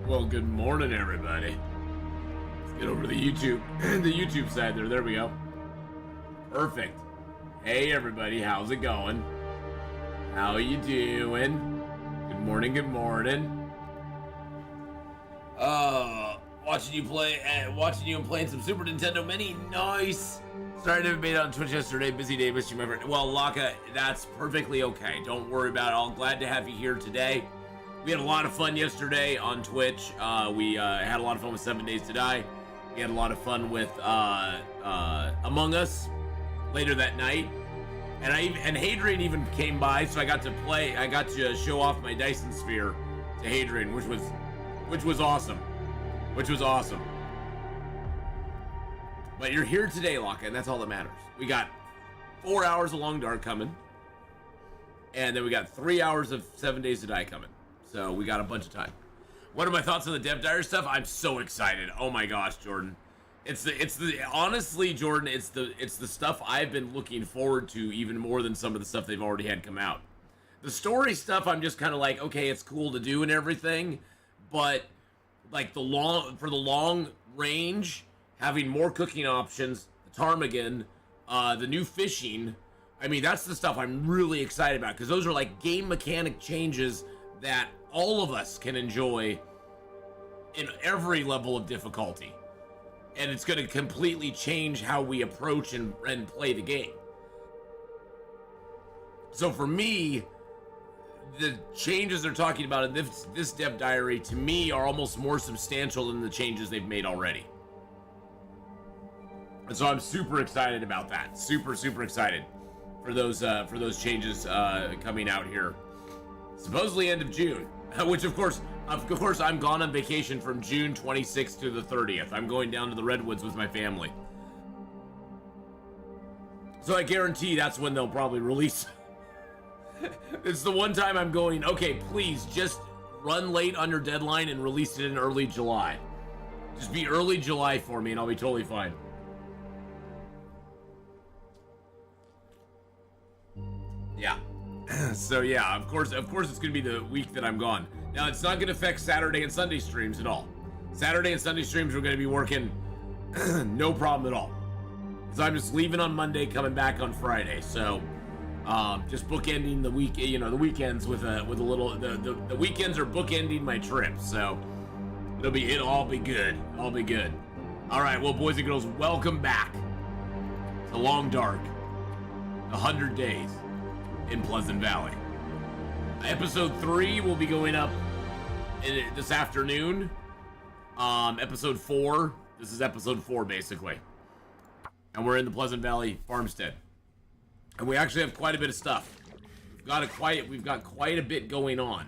Well, good morning, everybody. Let's get over to the YouTube side there. There we go. Perfect. Hey, everybody. How's it going? How you doing? Good morning. Good morning. Watching you and playing some Super Nintendo Mini. Nice. Sorry I never made it on Twitch yesterday. Busy day. Missed you, my friend. Well, Laka, that's perfectly okay. Don't worry about it. I'm glad to have you here today. We had a lot of fun yesterday on Twitch. We had a lot of fun with 7 Days to Die. We had a lot of fun with Among Us later that night. And Hadrian even came by, so I got to show off my Dyson Sphere to Hadrian, which was awesome. But you're here today, Laka, and that's all that matters. We got 4 hours of Long Dark coming, and then we got 3 hours of 7 Days to Die coming. So we got a bunch of time. What are my thoughts on the Dev Diary stuff? I'm so excited. Oh my gosh, Jordan. Honestly, Jordan, it's the stuff I've been looking forward to even more than some of the stuff they've already had come out. The story stuff, I'm just kind of like, okay, it's cool to do and everything, but like for the long range, having more cooking options, the ptarmigan, the new fishing, I mean, that's the stuff I'm really excited about, because those are like game mechanic changes that all of us can enjoy in every level of difficulty. And it's going to completely change how we approach and play the game. So for me, the changes they're talking about in this Dev Diary, to me, are almost more substantial than the changes they've made already. And so I'm super excited about that. Super excited for those changes coming out here. Supposedly end of June, which of course I'm gone on vacation from June 26th to the 30th. I'm going down to the Redwoods with my family. So I guarantee that's when they'll probably release. It's the one time I'm going, okay, please just run late on your deadline and release it in early July. Just be early July for me and I'll be totally fine. Yeah. So yeah, of course it's gonna be the week that I'm gone. Now it's not gonna affect Saturday and Sunday streams at all. Saturday and Sunday streams we're gonna be working no problem at all. So I'm just leaving on Monday, coming back on Friday. So just bookending the week, the weekends with a little. The weekends are bookending my trip, so it'll all be good. All be good. All right, well, boys and girls, welcome back to Long Dark, 100 Days in Pleasant Valley. Episode 3 will be going up this afternoon. Episode 4. This is episode 4, basically. And we're in the Pleasant Valley farmstead. And we actually have quite a bit of stuff. We've got quite a bit going on,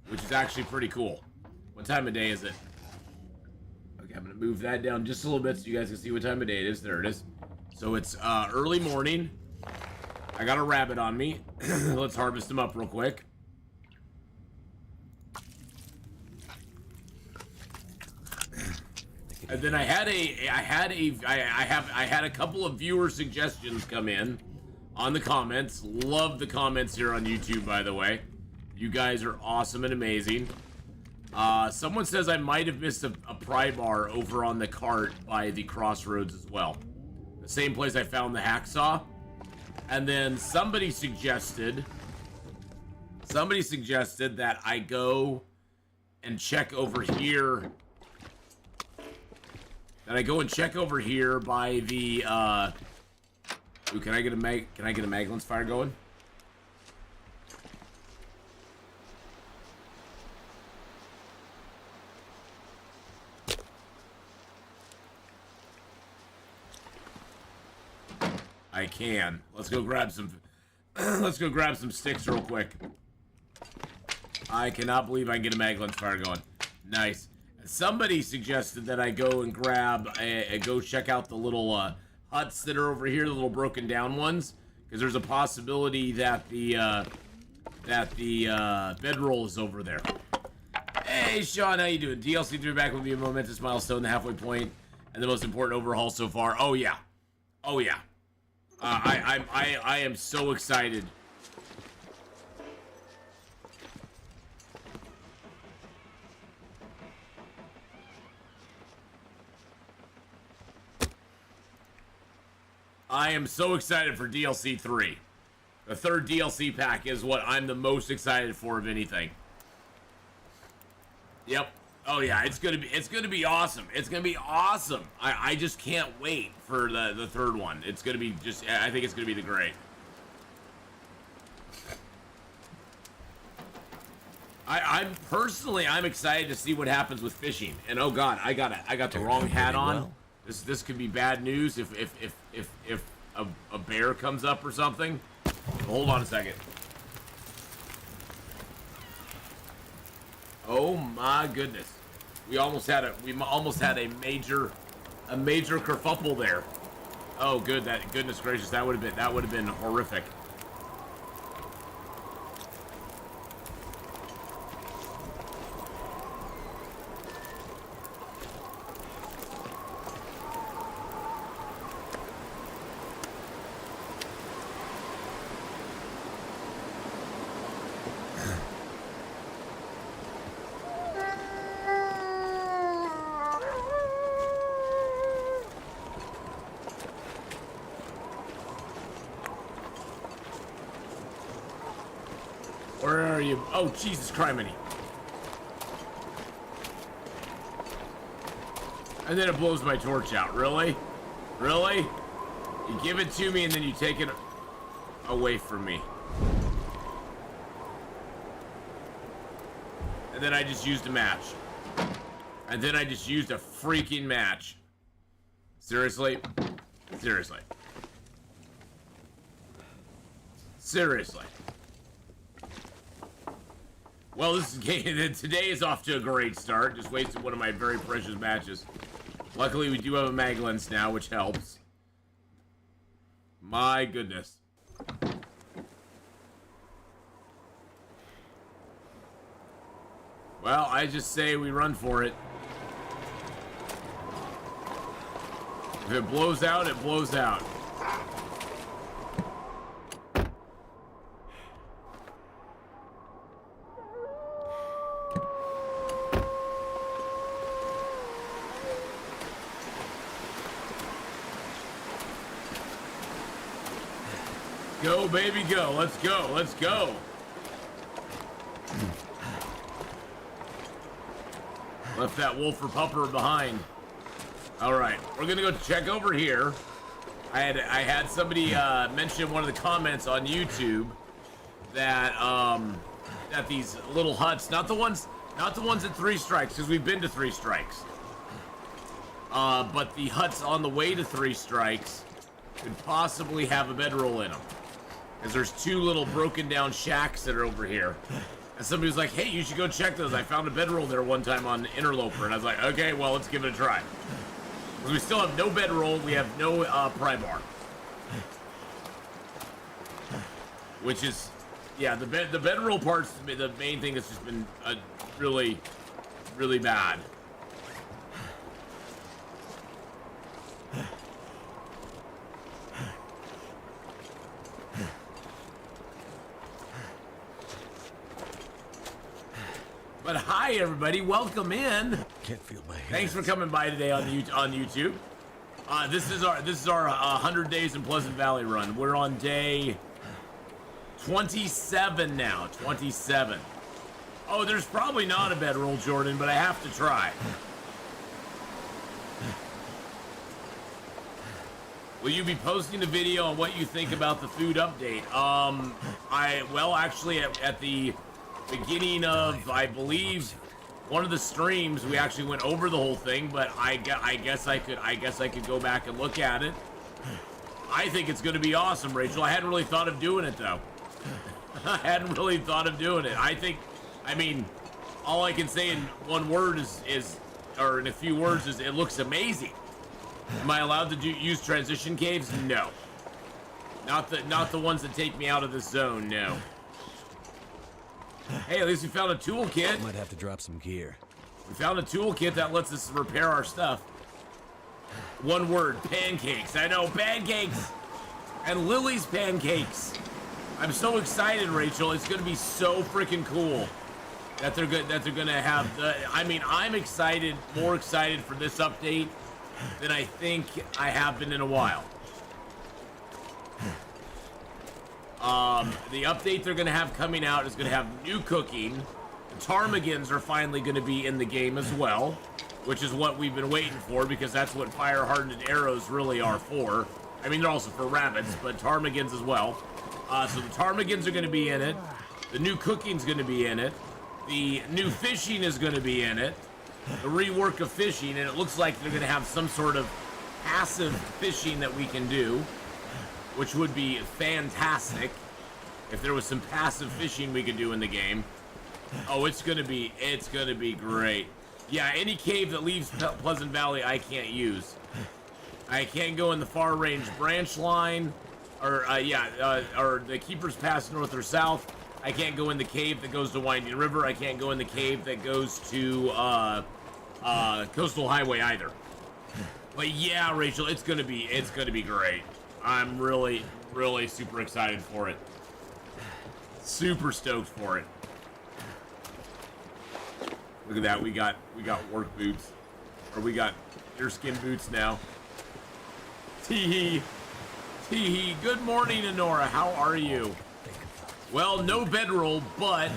which is actually pretty cool. What time of day is it? Okay, I'm gonna move that down just a little bit so you guys can see what time of day it is. There it is. So it's early morning. I got a rabbit on me. Let's harvest him up real quick. And then I had a couple of viewer suggestions come in on the comments. Love the comments here on YouTube, by the way. You guys are awesome and amazing. Someone says I might have missed a pry bar over on the cart by the crossroads as well. The same place I found the hacksaw. And then somebody suggested that I go and check over here. That I go and check over here by the ooh, can I get a Maglin's fire going? I can. Let's go grab some sticks real quick. I cannot believe I can get a Maglin's fire going. Nice. Somebody suggested that I go and go check out the little huts that are over here, the little broken down ones, because there's a possibility that the bedroll is over there. Hey Sean, how you doing? DLC 3 back will be a momentous milestone, the halfway point, and the most important overhaul so far. Oh yeah. I am so excited. I am so excited for DLC 3. The third DLC pack is what I'm the most excited for of anything. Yep. Oh yeah, it's gonna be awesome. It's gonna be awesome. I just can't wait for the third one. It's gonna be just, I think it's gonna be the great. I'm personally excited to see what happens with fishing. And oh god, I got the wrong hat on. Well. This could be bad news if a bear comes up or something. Hold on a second. Oh my goodness. We almost had a major kerfuffle there. Oh goodness gracious, that would have been horrific. Where are you? Oh, Jesus criminy. And then it blows my torch out. Really? Really? You give it to me and then you take it away from me. And then I just used a match. And then I just used a freaking match. Seriously? Seriously. Seriously. Well, today is off to a great start. Just wasted one of my very precious matches. Luckily, we do have a mag lens now, which helps. My goodness. Well, I just say we run for it. If it blows out, it blows out. Go, baby, go. Let's go. Let's go. Left that wolf or pupper behind. All right, we're gonna go check over here. I had somebody mention in one of the comments on YouTube that that these little huts, not the ones at 3 strikes, because we've been to 3 strikes. But the huts on the way to 3 strikes could possibly have a bedroll in them. Because there's 2 little broken down shacks that are over here. And somebody was like, hey, you should go check those. I found a bedroll there one time on Interloper. And I was like, okay, well, let's give it a try. Because we still have no bedroll. We have no pry bar. Which is, yeah, the bedroll part's the main thing that's just been really, really bad. But hi everybody, welcome in. Can't feel my hands. Thanks for coming by today on YouTube. This is our 100 days in Pleasant Valley run. We're on day 27 now. 27. Oh, there's probably not a bedroll, Jordan, but I have to try. Will you be posting a video on what you think about the food update? Well, actually, at the beginning of, I believe, one of the streams, we actually went over the whole thing, but I guess I could go back and look at it. I think it's going to be awesome, Rachel. I hadn't really thought of doing it though. I hadn't really thought of doing it. I mean, all I can say in one word or in a few words is it looks amazing. Am I allowed to use transition caves? No. Not the ones that take me out of the zone. No. Hey, at least we found a toolkit. Might have to drop some gear. We found a toolkit that lets us repair our stuff. One word, pancakes. I know, pancakes. And Lily's pancakes. I'm so excited, Rachel. It's gonna be so freaking cool that they're gonna have the. I mean, I'm excited, more excited for this update than I think I have been in a while. The update they're going to have coming out is going to have new cooking. The ptarmigans are finally going to be in the game as well, which is what we've been waiting for, because that's what fire-hardened arrows really are for. I mean, they're also for rabbits, but ptarmigans as well. So the ptarmigans are going to be in it. The new cooking's going to be in it. The new fishing is going to be in it. The rework of fishing, and it looks like they're going to have some sort of passive fishing that we can do, which would be fantastic if there was some passive fishing we could do in the game. Oh, it's gonna be great. Yeah, any cave that leaves Pleasant Valley I can't use. I can't go in the far range branch line, or or the Keeper's Pass north or south. I can't go in the cave that goes to Winding River. I can't go in the cave that goes to Coastal Highway either. But yeah, Rachel, it's gonna be great. I'm really super excited for it. Super stoked for it. Look at that, we got work boots. Or we got deerskin boots now. Tee-hee. Tee-hee. Good morning, Honora. How are you? Well, no bedroll, but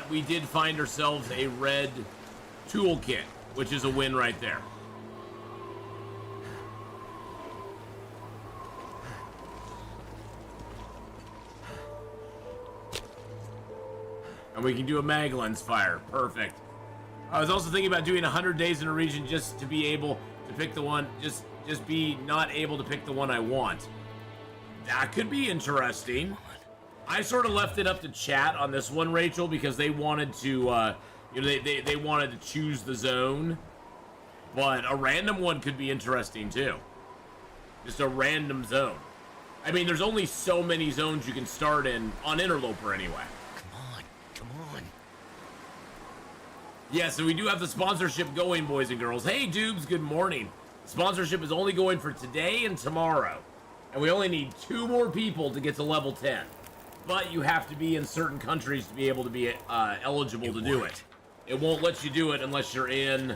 we did find ourselves a red toolkit, which is a win right there. And we can do a mag lens fire. Perfect. I was also thinking about doing 100 days in a region just to be able to pick the one, just be not able to pick the one I want. That could be interesting. I sort of left it up to chat on this one, Rachel, because they wanted to, they wanted to choose the zone. But a random one could be interesting too. Just a random zone. I mean, there's only so many zones you can start in on Interloper anyway. Come on. Yeah, so we do have the sponsorship going, boys and girls. Hey, Dubes, good morning. Sponsorship is only going for today and tomorrow. And we only need 2 more people to get to level 10. But you have to be in certain countries to be able to be eligible to do it. It won't let you do it unless you're in,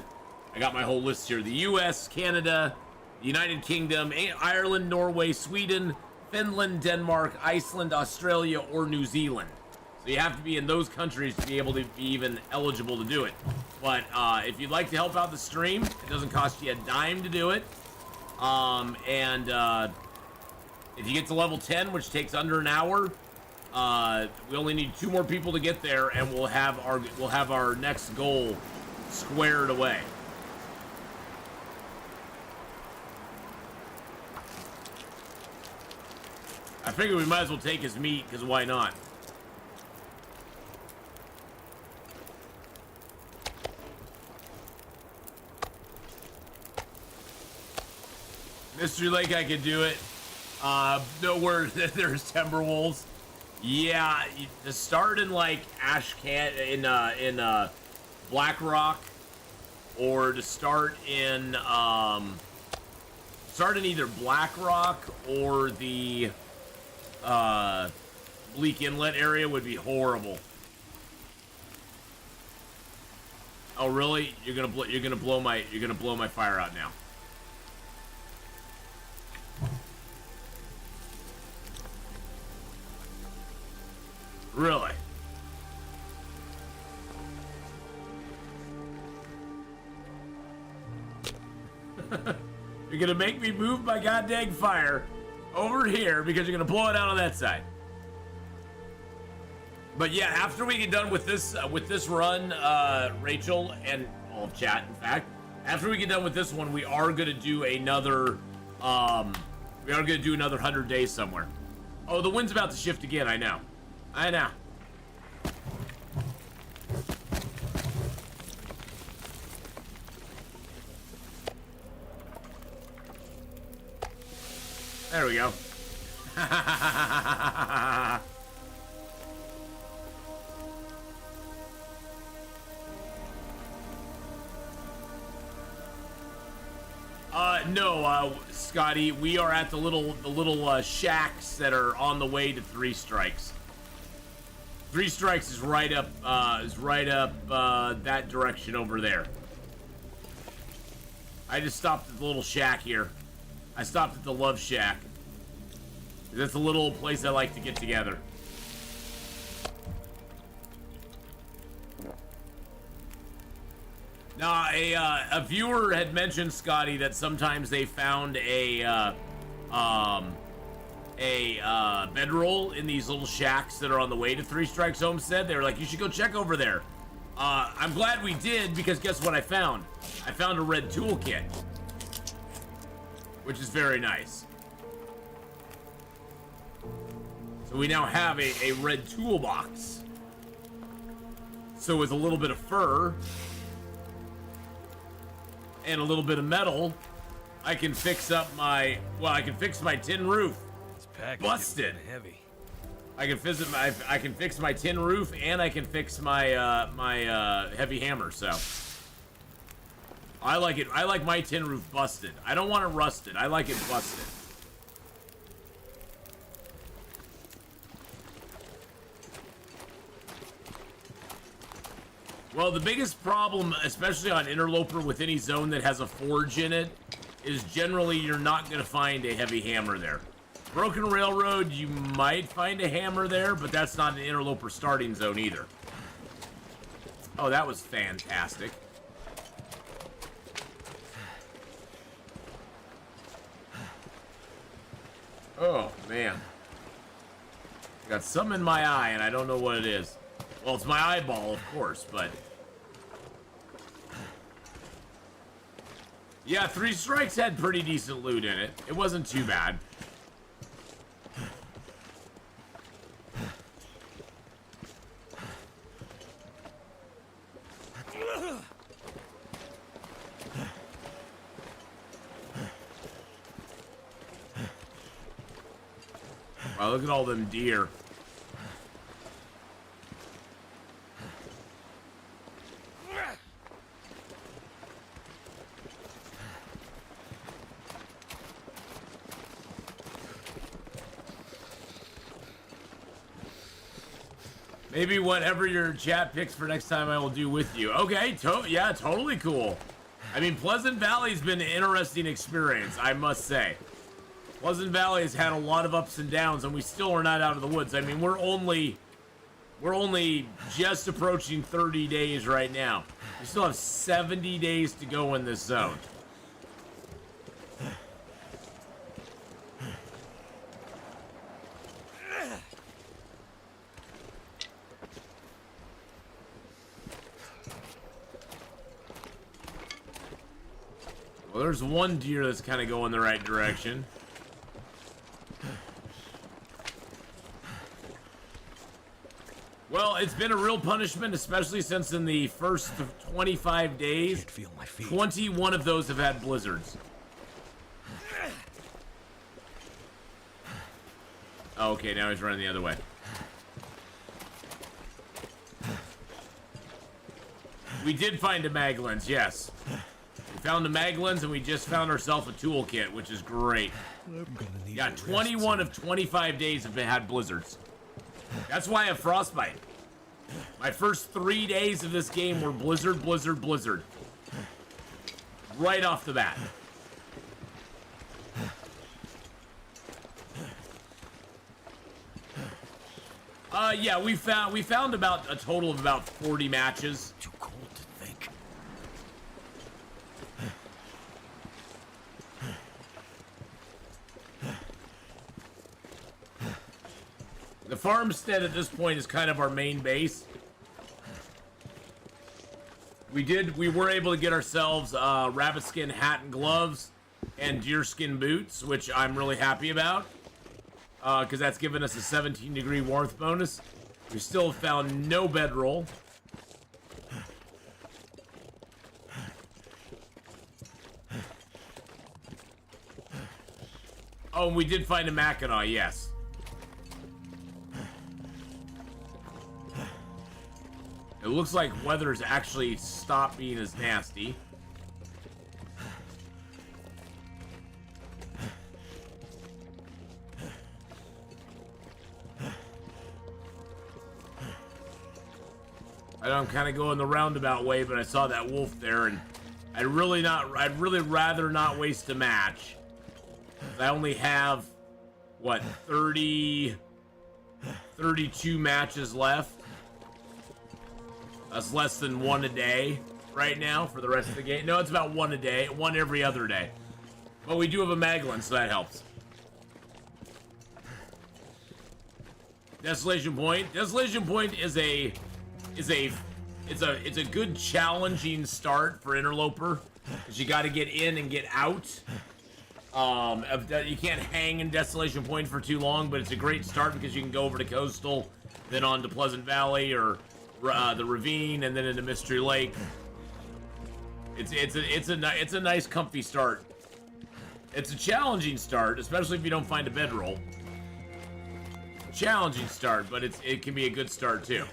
I got my whole list here, the US, Canada, the United Kingdom, Ireland, Norway, Sweden, Finland, Denmark, Iceland, Australia, or New Zealand. So you have to be in those countries to be able to be even eligible to do it. But if you'd like to help out the stream, it doesn't cost you a dime to do it. If you get to level 10, which takes under an hour, we only need 2 more people to get there, and we'll have our next goal squared away. I figure we might as well take his meat, because why not? Mystery Lake, I could do it. No word that there's Timberwolves. Yeah, to start in like in Black Rock, or to start in either Black Rock or the Bleak Inlet area would be horrible. Oh really? You're gonna blow my fire out now. Really? You're gonna make me move my goddamn fire over here because you're gonna blow it out on that side. But yeah, after we get done with this run, Rachel and all of chat, in fact, after we get done with this one, we are gonna do another 100 days somewhere. Oh, the wind's about to shift again. I know. There we go. No, Scotty, we are at the little shacks that are on the way to 3 Strikes. 3 Strikes is right up that direction over there. I just stopped at the little shack here. I stopped at the Love Shack. That's a little place I like to get together. Now, a viewer had mentioned, Scotty, that sometimes they found a bedroll in these little shacks that are on the way to Three Strikes Homestead. They were like, you should go check over there. I'm glad we did, because guess what I found? I found a red toolkit, which is very nice. So we now have a red toolbox. So with a little bit of fur and a little bit of metal, I can fix up my, well, I can fix my tin roof. Busted. Heavy. I can fix my tin roof, and I can fix my my heavy hammer. So I like it. I like my tin roof busted. I don't want it rusted. I like it busted. Well, the biggest problem, especially on Interloper, with any zone that has a forge in it, is generally you're not going to find a heavy hammer there. Broken Railroad, you might find a hammer there, but that's not an Interloper starting zone either. Oh, that was fantastic. Oh, man. I got some in my eye, and I don't know what it is. Well, it's my eyeball, of course, but... Yeah, Three Strikes had pretty decent loot in it. It wasn't too bad. Wow, look at all them deer. Maybe whatever your chat picks for next time I will do with you. Okay, yeah, totally cool. I mean, Pleasant Valley's been an interesting experience, I must say. Pleasant Valley has had a lot of ups and downs, and we still are not out of the woods. I mean, we're only just approaching 30 days right now. We still have 70 days to go in this zone. Well, there's one deer that's kind of going the right direction. Well, it's been a real punishment, especially since in the first 25 days, 21 of those have had blizzards. Oh, okay, now he's running the other way. We did find a mag lens, yes. We found a mag lens, and we just found ourselves a toolkit, which is great. Yeah, 21 of 25 days have had blizzards. That's why I have frostbite. My first 3 days of this game were blizzard, blizzard, blizzard. Right off the bat. Yeah, we found about a total of about 40 matches. Too cold to think. The farmstead at this point is kind of our main base. We were able to get ourselves rabbit skin hat and gloves and deer skin boots, which I'm really happy about, because that's given us a 17-degree warmth bonus. We still found no bedroll. Oh, and we did find a Mackinaw, yes. It looks like weather's actually stopped being as nasty. I know I'm kind of going the roundabout way, but I saw that wolf there, and I'd really rather not waste a match. I only have what, 32 matches left. That's less than one a day right now for the rest of the game. No, it's about one a day, one every other day. But we do have a Maglin, so that helps. Desolation Point. Desolation Point is a good challenging start for Interloper, because you got to get in and get out. You can't hang in Desolation Point for too long, but it's a great start because you can go over to Coastal, then on to Pleasant Valley or the Ravine, and then into Mystery Lake. It's a nice, comfy start. It's a challenging start, especially if you don't find a bedroll. Challenging start, but it can be a good start too.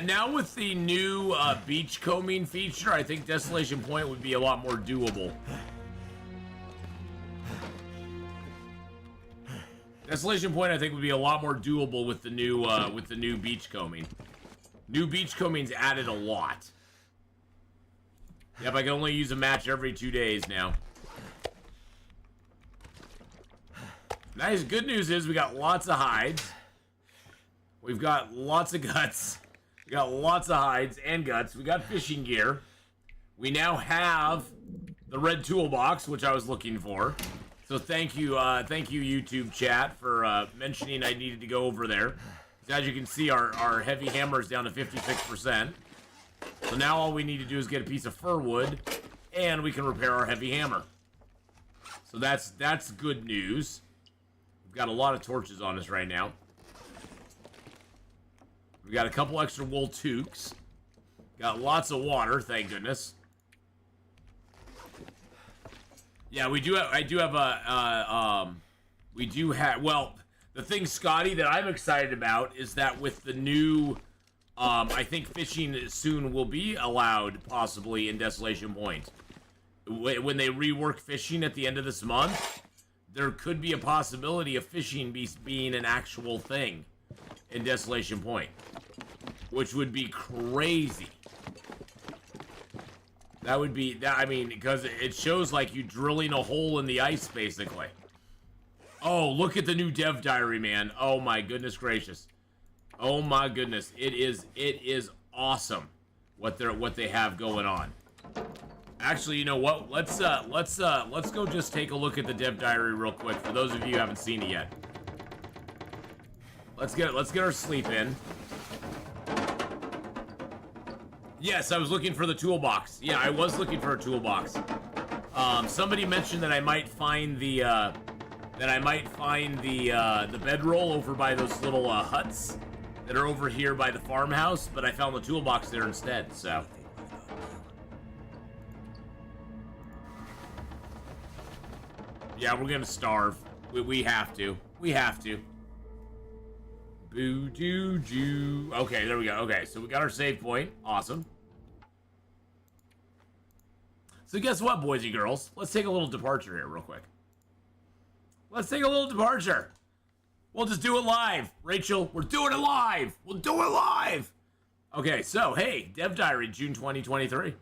Now with the new beach combing feature, I think Desolation Point would be a lot more doable. Desolation Point, I think, would be a lot more doable with the new beach combing. New beach combing's added a lot. Yep, I can only use a match every 2 days now. Nice. Good news is we got lots of hides. We've got lots of guts. We got lots of hides and guts. We got fishing gear. We now have the red toolbox, which I was looking for. So thank you YouTube chat for mentioning I needed to go over there. As you can see, our heavy hammer is down to 56%. So now all we need to do is get a piece of fir wood, and we can repair our heavy hammer. So that's good news. We've got a lot of torches on us right now. We got a couple extra wool toques. Got lots of water, thank goodness. Yeah, we do have. Well, the thing, Scotty, that I'm excited about is that with the new, I think fishing soon will be allowed, possibly in Desolation Point. When they rework fishing at the end of this month, there could be a possibility of fishing being an actual thing in Desolation Point, which would be crazy. That would be, I mean, because it shows like you drilling a hole in the ice, basically. Oh, look at the new dev diary, man. Oh my goodness gracious. Oh my goodness. It is awesome what they have going on. Actually, you know what? Let's go just take a look at the dev diary real quick for those of you who haven't seen it yet. Let's get our sleep in. Yes, I was looking for the toolbox. Yeah, I was looking for a toolbox. Somebody mentioned that I might find the bedroll over by those little huts that are over here by the farmhouse, but I found the toolbox there instead. So. Yeah, we're gonna starve. We have to. We have to. Boo doo doo. Okay, there we go. Okay, so we got our save point. Awesome. So guess what, boys and girls? Let's take a little departure here real quick. Let's take a little departure. We'll just do it live. Rachel, we're doing it live. We'll do it live. Okay, so, hey, Dev Diary, June 2023.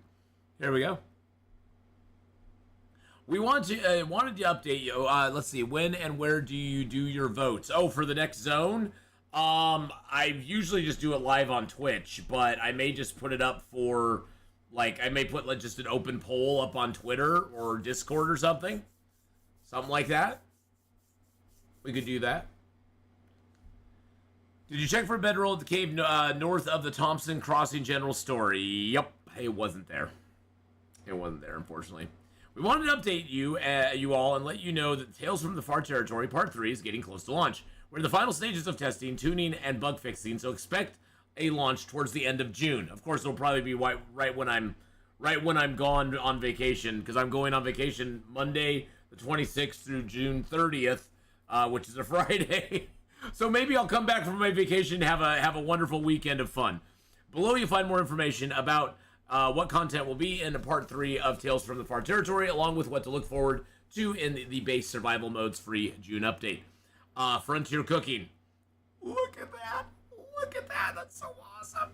Here we go. We wanted to update you. Let's see, when and where do you do your votes? Oh, for the next zone? I usually just do it live on Twitch, but I may just put it up for, like, I may put like just an open poll up on Twitter or Discord or something. Something like that. We could do that. Did you check for a bedroll at the cave north of the Thompson Crossing General Store? Yep, it wasn't there. It wasn't there, unfortunately. We wanted to update you all and let you know that Tales from the Far Territory Part 3 is getting close to launch. We're in the final stages of testing, tuning, and bug fixing, so expect a launch towards the end of June. Of course, it'll probably be right when I'm gone on vacation, because I'm going on vacation Monday the 26th through June 30th, which is a Friday. So maybe I'll come back from my vacation and have a wonderful weekend of fun. Below you'll find more information about what content will be in Part 3 of Tales from the Far Territory, along with what to look forward to in the base survival modes free June update. Frontier Cooking. Look at that. Look at that. That's so awesome.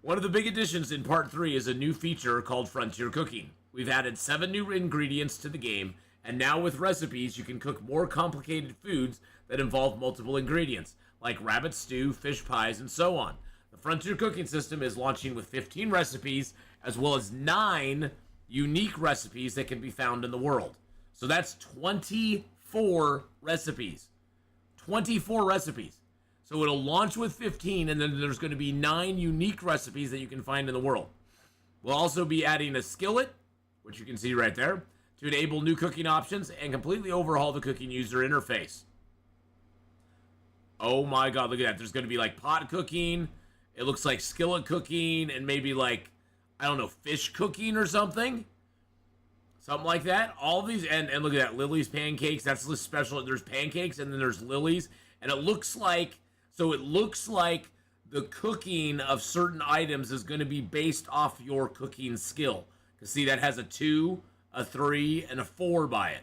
One of the big additions in Part 3 is a new feature called Frontier Cooking. We've added 7 new ingredients to the game, and now with recipes, you can cook more complicated foods that involve multiple ingredients, like rabbit stew, fish pies, and so on. The Frontier Cooking system is launching with 15 recipes, as well as 9 unique recipes that can be found in the world. So that's 24 recipes. 24 recipes. So it'll launch with 15, and then there's going to be 9 unique recipes that you can find in the world. We'll also be adding a skillet, which you can see right there, to enable new cooking options and completely overhaul the cooking user interface. Oh my god, look at that. There's going to be like pot cooking, it looks like skillet cooking, and maybe like, I don't know, fish cooking or something. Something like that. All these, and look at that, Lily's pancakes, that's the special. There's pancakes, and then there's Lily's, and it looks like the cooking of certain items is going to be based off your cooking skill. Because see, that has a 2, a 3, and a 4 by it.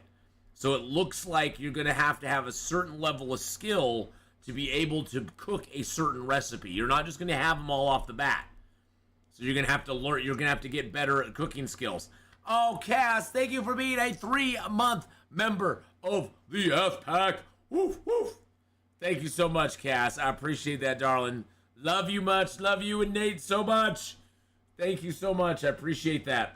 So it looks like you're going to have a certain level of skill to be able to cook a certain recipe. You're not just going to have them all off the bat. So you're going to have to learn, you're going to have to get better at cooking skills. Oh, Cass, thank you for being a 3-month member of the F-Pack. Woof, woof. Thank you so much, Cass. I appreciate that, darling. Love you much. Love you and Nate so much. Thank you so much. I appreciate that.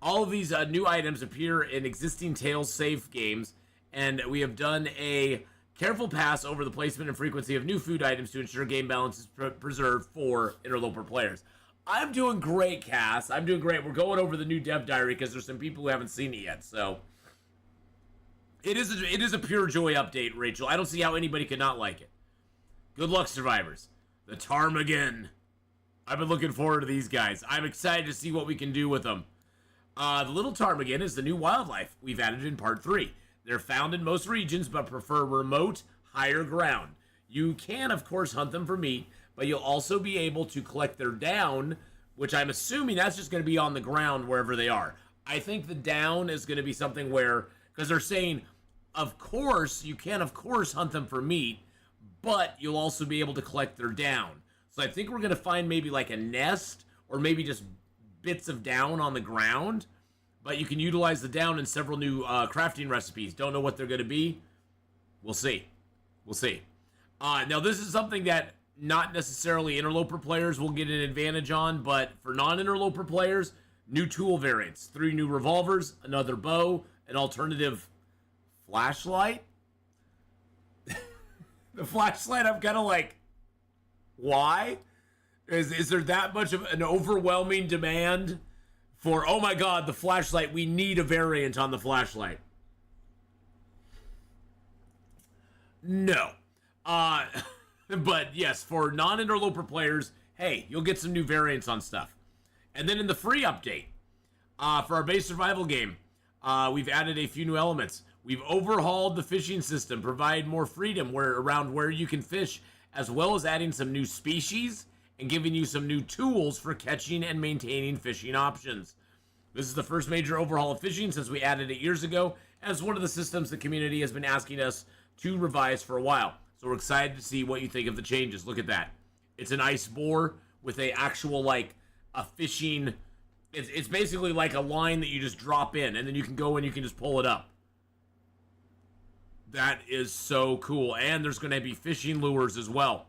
All of these new items appear in existing Tales save games, and we have done a careful pass over the placement and frequency of new food items to ensure game balance is preserved for Interloper players. I'm doing great, Cass. I'm doing great. We're going over the new dev diary because there's some people who haven't seen it yet, so... It is a pure joy update, Rachel. I don't see how anybody could not like it. Good luck, survivors. The Ptarmigan. I've been looking forward to these guys. I'm excited to see what we can do with them. The little ptarmigan is the new wildlife we've added in Part 3. They're found in most regions, but prefer remote, higher ground. You can, of course, hunt them for meat, but you'll also be able to collect their down, which I'm assuming that's just going to be on the ground wherever they are. I think the down is going to be something where, because they're saying, of course, you can, of course, hunt them for meat, but you'll also be able to collect their down. So I think we're going to find maybe like a nest, or maybe just bits of down on the ground, but you can utilize the down in several new crafting recipes. Don't know what they're going to be. We'll see. We'll see. Now, this is something that not necessarily Interloper players will get an advantage on, but for non-Interloper players, new tool variants. 3 new revolvers, another bow, an alternative flashlight. The flashlight, I'm kind of like, why? Is there that much of an overwhelming demand for, oh my god, the flashlight, we need a variant on the flashlight? No. But yes, for non-Interloper players, hey, you'll get some new variants on stuff. And then in the free update, for our base survival game, we've added a few new elements. We've overhauled the fishing system, provide more freedom around where you can fish, as well as adding some new species and giving you some new tools for catching and maintaining fishing options. This is the first major overhaul of fishing since we added it years ago, as one of the systems the community has been asking us to revise for a while. So we're excited to see what you think of the changes. Look at that. It's an ice bore with a actual, like, a fishing... It's basically like a line that you just drop in, and then you can go and you can just pull it up. That is so cool. And there's going to be fishing lures as well.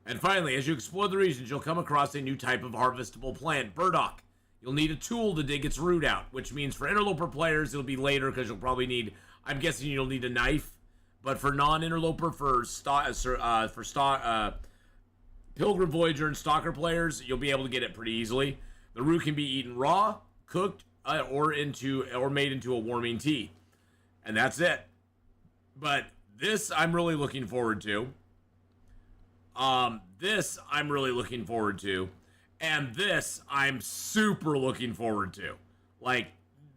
And finally, as you explore the regions, you'll come across a new type of harvestable plant, burdock. You'll need a tool to dig its root out, which means for Interloper players, it'll be later because you'll probably need, I'm guessing you'll need a knife. But for non-Interloper, Pilgrim Voyager and Stalker players, you'll be able to get it pretty easily. The root can be eaten raw, cooked, or made into a warming tea. And that's it. But this I'm really looking forward to. This I'm really looking forward to. And this I'm super looking forward to. Like,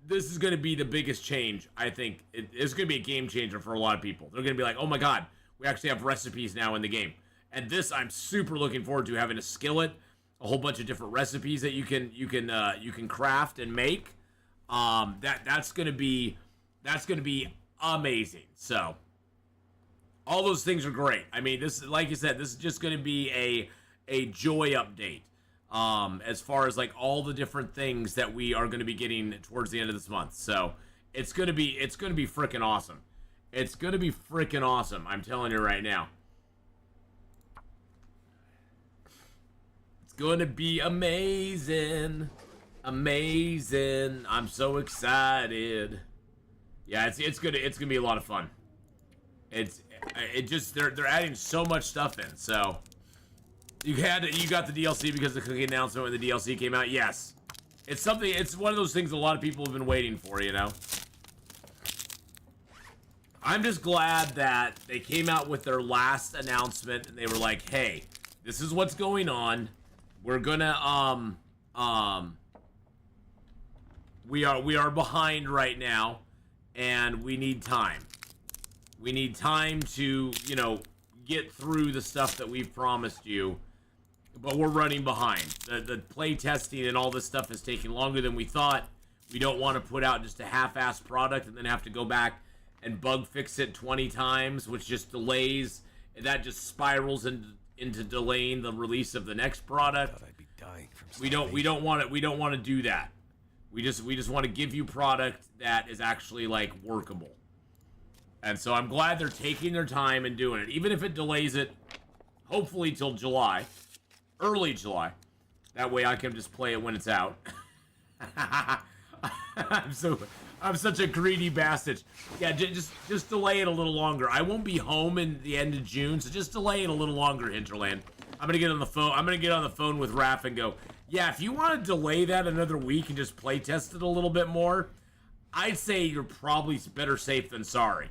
this is going to be the biggest change, I think. It's going to be a game changer for a lot of people. They're going to be like, oh my god, we actually have recipes now in the game. And this I'm super looking forward to, having a skillet, a whole bunch of different recipes that you can craft and make. That's going to be That's going to be amazing. So, all those things are great. I mean, this, like you said, this is just going to be a joy update. As far as like all the different things that we are going to be getting towards the end of this month. So, it's going to be freaking awesome. It's going to be freaking awesome. I'm telling you right now. It's going to be amazing. Amazing. I'm so excited. Yeah, it's gonna be a lot of fun. They're adding so much stuff in. So you got the DLC because the cookie announcement when the DLC came out. Yes, it's one of those things a lot of people have been waiting for. You know, I'm just glad that they came out with their last announcement and they were like, hey, this is what's going on. We're gonna we are behind right now, and we need time. We need time to, you know, get through the stuff that we've promised you, but we're running behind. The play testing and all this stuff is taking longer than we thought. We don't want to put out just a half-assed product and then have to go back and bug fix it 20 times, which just delays, and that just spirals into delaying the release of the next product. I'd be dying from we don't want to do that. We just want to give you product that is actually like workable. And so I'm glad they're taking their time and doing it, even if it delays it hopefully till July, early July. That way I can just play it when it's out. I'm such a greedy bastard. Yeah, just delay it a little longer. I won't be home in the end of June, so just delay it a little longer, Hinterland. I'm gonna get on the phone. I'm gonna get on the phone with Raph and go, yeah, if you want to delay that another week and just play test it a little bit more, I'd say you're probably better safe than sorry.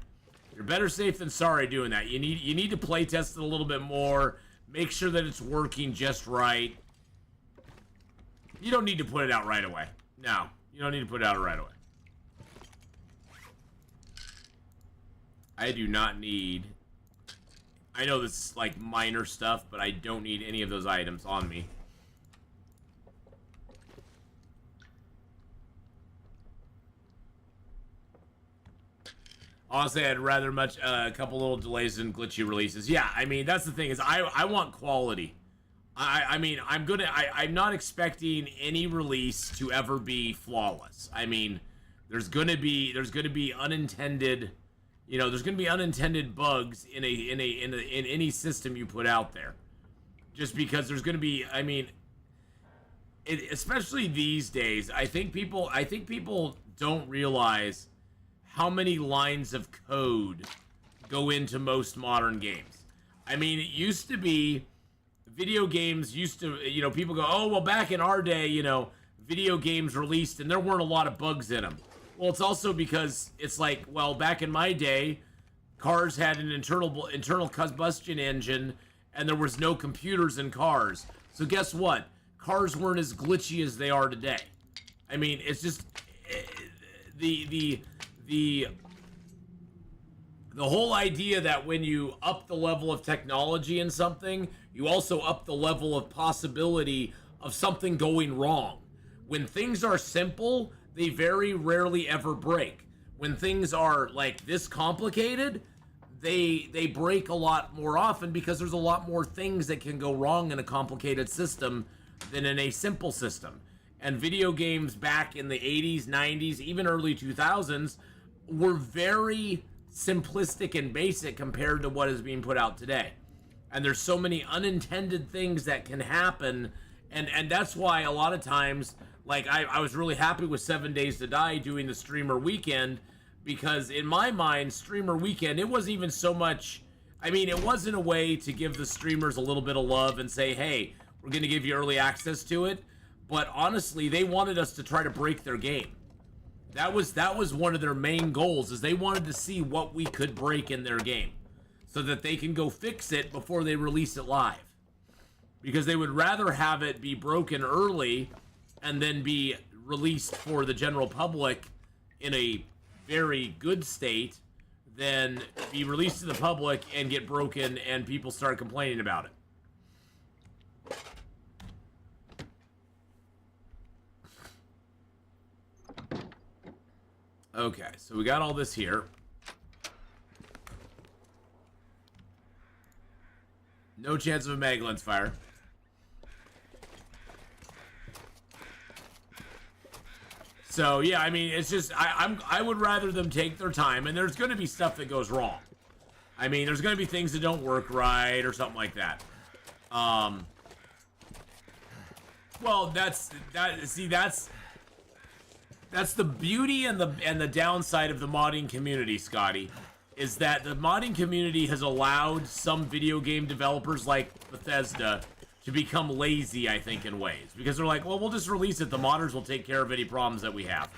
You're better safe than sorry doing that. You need to play test it a little bit more. Make sure that it's working just right. You don't need to put it out right away. No, you don't need to put it out right away. I do not need... I know this is like minor stuff, but I don't need any of those items on me. Honestly, I'd rather much a couple little delays and glitchy releases. Yeah, I mean, that's the thing is I want quality. I mean, I'm not expecting any release to ever be flawless. I mean, there's gonna be unintended, you know, there's gonna be unintended bugs in any system you put out there. Just because there's gonna be, I mean, especially these days, I think people don't realize how many lines of code go into most modern games. I mean, it used to be, video games used to, you know, people go, oh, well, back in our day, you know, video games released and there weren't a lot of bugs in them. Well, it's also because it's like, well, back in my day, cars had an internal combustion engine and there was no computers in cars. So guess what? Cars weren't as glitchy as they are today. I mean, it's just the whole idea that when you up the level of technology in something, you also up the level of possibility of something going wrong. When things are simple, they very rarely ever break. When things are like this complicated, they break a lot more often because there's a lot more things that can go wrong in a complicated system than in a simple system. And video games back in the 80s, 90s, even early 2000s were very simplistic and basic compared to what is being put out today. And there's so many unintended things that can happen, and that's why a lot of times, like I was really happy with 7 Days to Die doing the streamer weekend, because in my mind, streamer weekend, it wasn't even so much, I mean, it was in a way to give the streamers a little bit of love and say, hey, we're going to give you early access to it, but honestly, they wanted us to try to break their game. That was one of their main goals, is they wanted to see what we could break in their game so that they can go fix it before they release it live. Because they would rather have it be broken early and then be released for the general public in a very good state than be released to the public and get broken and people start complaining about it. Okay, so we got all this here. No chance of a mag lens fire. So yeah, I mean, it's just I would rather them take their time, and there's going to be stuff that goes wrong. I mean, there's going to be things that don't work right or something like that. Well, that's the beauty and the downside of the modding community, Scotty, is that the modding community has allowed some video game developers like Bethesda to become lazy, I think, in ways, because they're like, well, we'll just release it. The modders will take care of any problems that we have.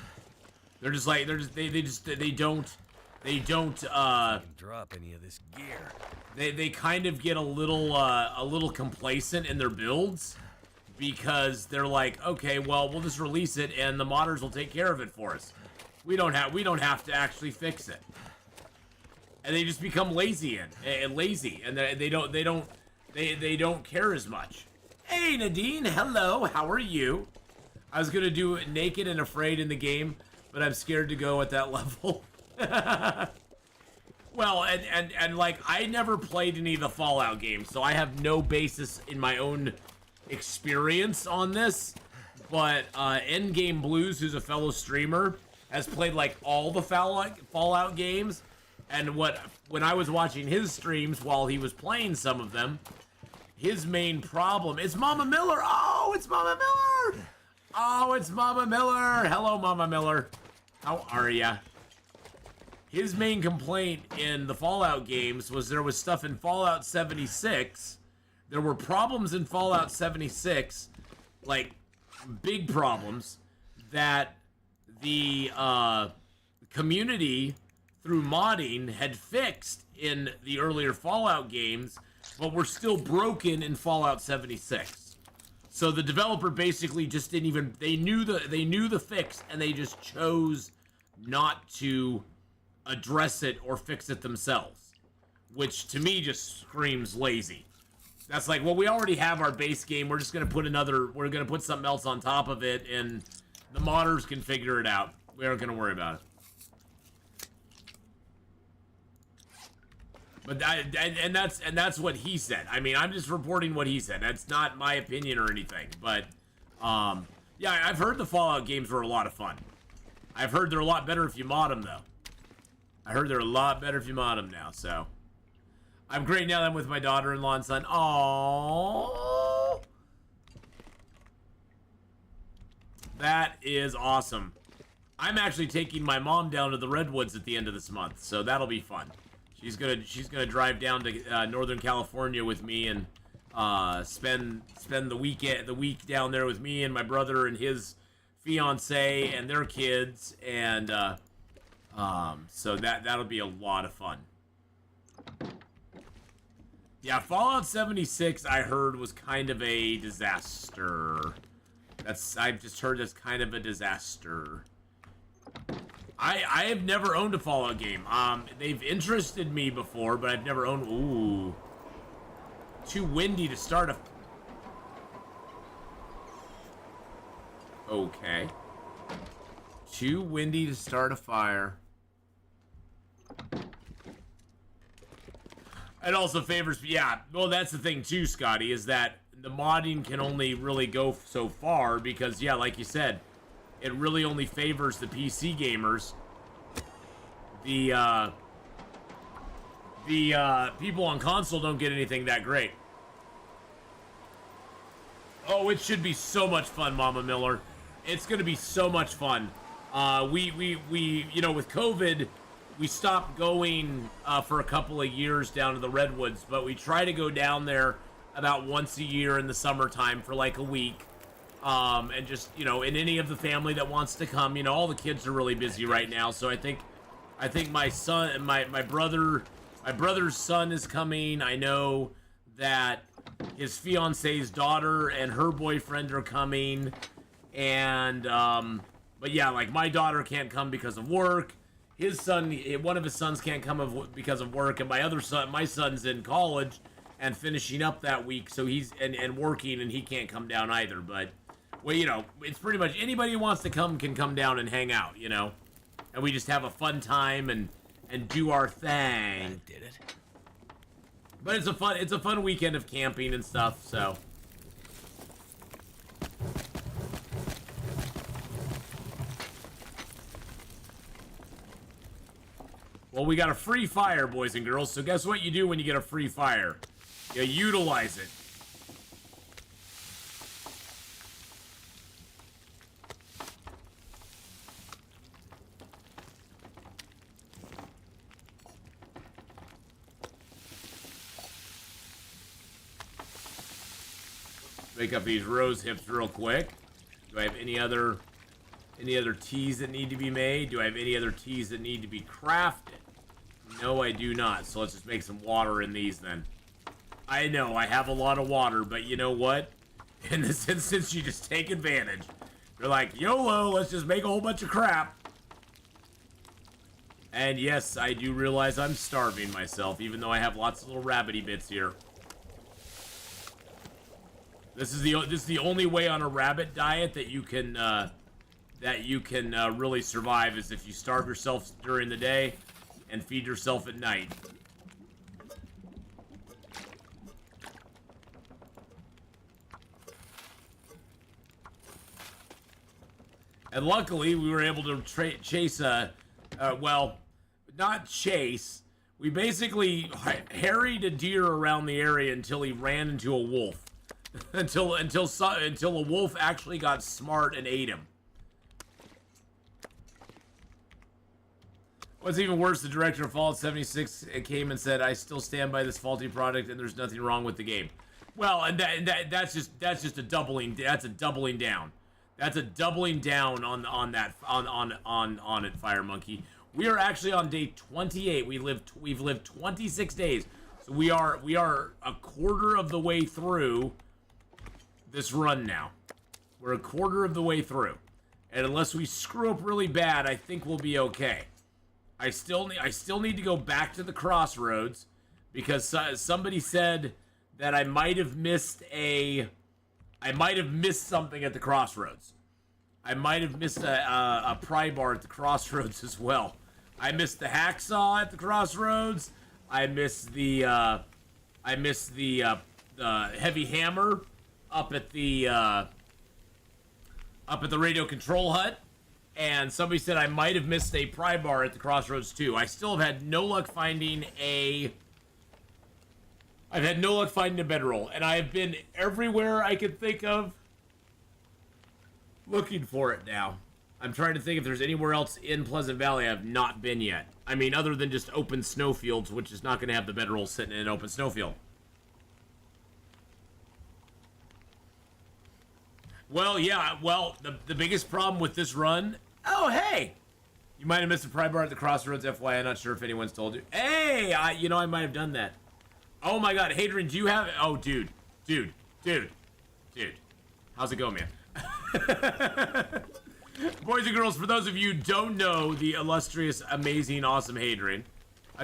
They're just like they don't drop any of this gear. They kind of get a little complacent in their builds, because they're like, okay, well, we'll just release it and the modders will take care of it for us. We don't have to actually fix it. And they just become lazy and they don't care as much. Hey Nadine, hello, how are you? I was gonna do Naked and Afraid in the game, but I'm scared to go at that level. Well, and like, I never played any of the Fallout games, so I have no basis in my own experience on this. But Endgame Blues, who's a fellow streamer, has played like all the Fallout games. And when I was watching his streams while he was playing some of them, his main problem is Mama Miller. Oh, it's Mama Miller. Oh, it's Mama Miller. Hello, Mama Miller. How are ya? His main complaint in the Fallout games was there was stuff in Fallout 76. There were problems in Fallout 76, like big problems, that the community, through modding, had fixed in the earlier Fallout games, but were still broken in Fallout 76. So the developer basically just didn't even, they knew the fix, and they just chose not to address it or fix it themselves, which to me just screams lazy. That's like, well, we already have our base game, we're just gonna put something else on top of it, and the modders can figure it out. We aren't gonna worry about it. But that's what he said. I mean, I'm just reporting what he said. That's not my opinion or anything. But yeah, I've heard the Fallout games were a lot of fun. I've heard they're a lot better if you mod them, though. I heard they're a lot better if you mod them now. So I'm great now that I'm with my daughter-in-law and son. Aww, that is awesome. I'm actually taking my mom down to the Redwoods at the end of this month, so that'll be fun. She's gonna drive down to Northern California with me and spend the week down there with me and my brother and his fiance and their kids, and so that'll be a lot of fun. Yeah, Fallout 76 I heard was kind of a disaster. I've just heard that's kind of a disaster. I have never owned a Fallout game. They've interested me before, but I've never owned. Ooh, too windy to start a. Okay. Too windy to start a fire. It also favors, yeah. Well, that's the thing too, Scotty, is that the modding can only really go so far because, yeah, like you said, it really only favors the PC gamers. The people on console don't get anything that great. Oh, it should be so much fun, Mama Miller. It's gonna be so much fun. We you know, with COVID, we stopped going for a couple of years down to the Redwoods, but we try to go down there about once a year in the summertime for like a week. And just, you know, and any of the family that wants to come, you know, all the kids are really busy right now, so I think my son, my brother's son is coming. I know that his fiance's daughter and her boyfriend are coming, and but yeah, like my daughter can't come because of work. His son, one of his sons can't come because of work, and my son's in college and finishing up that week, so he's and working, and he can't come down either. But well, you know, it's pretty much anybody who wants to come can come down and hang out, you know. and we just have a fun time and do our thing. I did it. But it's a fun weekend of camping and stuff, so. Well, we got a free fire, boys and girls, so guess what you do when you get a free fire? You utilize it. Make up these rose hips real quick. Do I have any other teas that need to be made? Do I have any other teas that need to be crafted? No, I do not. So let's just make some water in these then. I know, I have a lot of water, but you know what? In this instance, you just take advantage. You're like, YOLO, let's just make a whole bunch of crap. And yes, I do realize I'm starving myself, even though I have lots of little rabbity bits here. This is the only way on a rabbit diet that you can really survive, is if you starve yourself during the day and feed yourself at night. And luckily, we were able to chase well, not chase. We basically harried a deer around the area until he ran into a wolf. until a wolf actually got smart and ate him. What's even worse, the director of Fallout 76 came and said, "I still stand by this faulty product, and there's nothing wrong with the game." Well, and that's just a doubling. That's a doubling down. That's a doubling down on it, Fire Monkey. We are actually on day 28. We've lived 26 days, so we are a quarter of the way through this run now. We're a quarter of the way through, and unless we screw up really bad, I think we'll be okay. I still need to go back to the crossroads because somebody said that I might have missed something at the crossroads. I might have missed a pry bar at the crossroads as well. I missed the hacksaw at the crossroads. I missed the heavy hammer up at the radio control hut. And somebody said I might have missed a pry bar at the crossroads too. I still have had no luck finding a bedroll, and I have been everywhere I could think of looking for it now. I'm trying to think if there's anywhere else in Pleasant Valley I've not been yet. I mean, other than just open snowfields, which is not going to have the bedroll sitting in an open snowfield. Well, yeah, well, the biggest problem with this run... Oh, hey! You might have missed a pry bar at the crossroads, FYI. I'm not sure if anyone's told you. Hey! I might have done that. Oh, my God. Hadrian, do you have... Oh, dude. How's it going, man? Boys and girls, for those of you who don't know the illustrious, amazing, awesome Hadrian,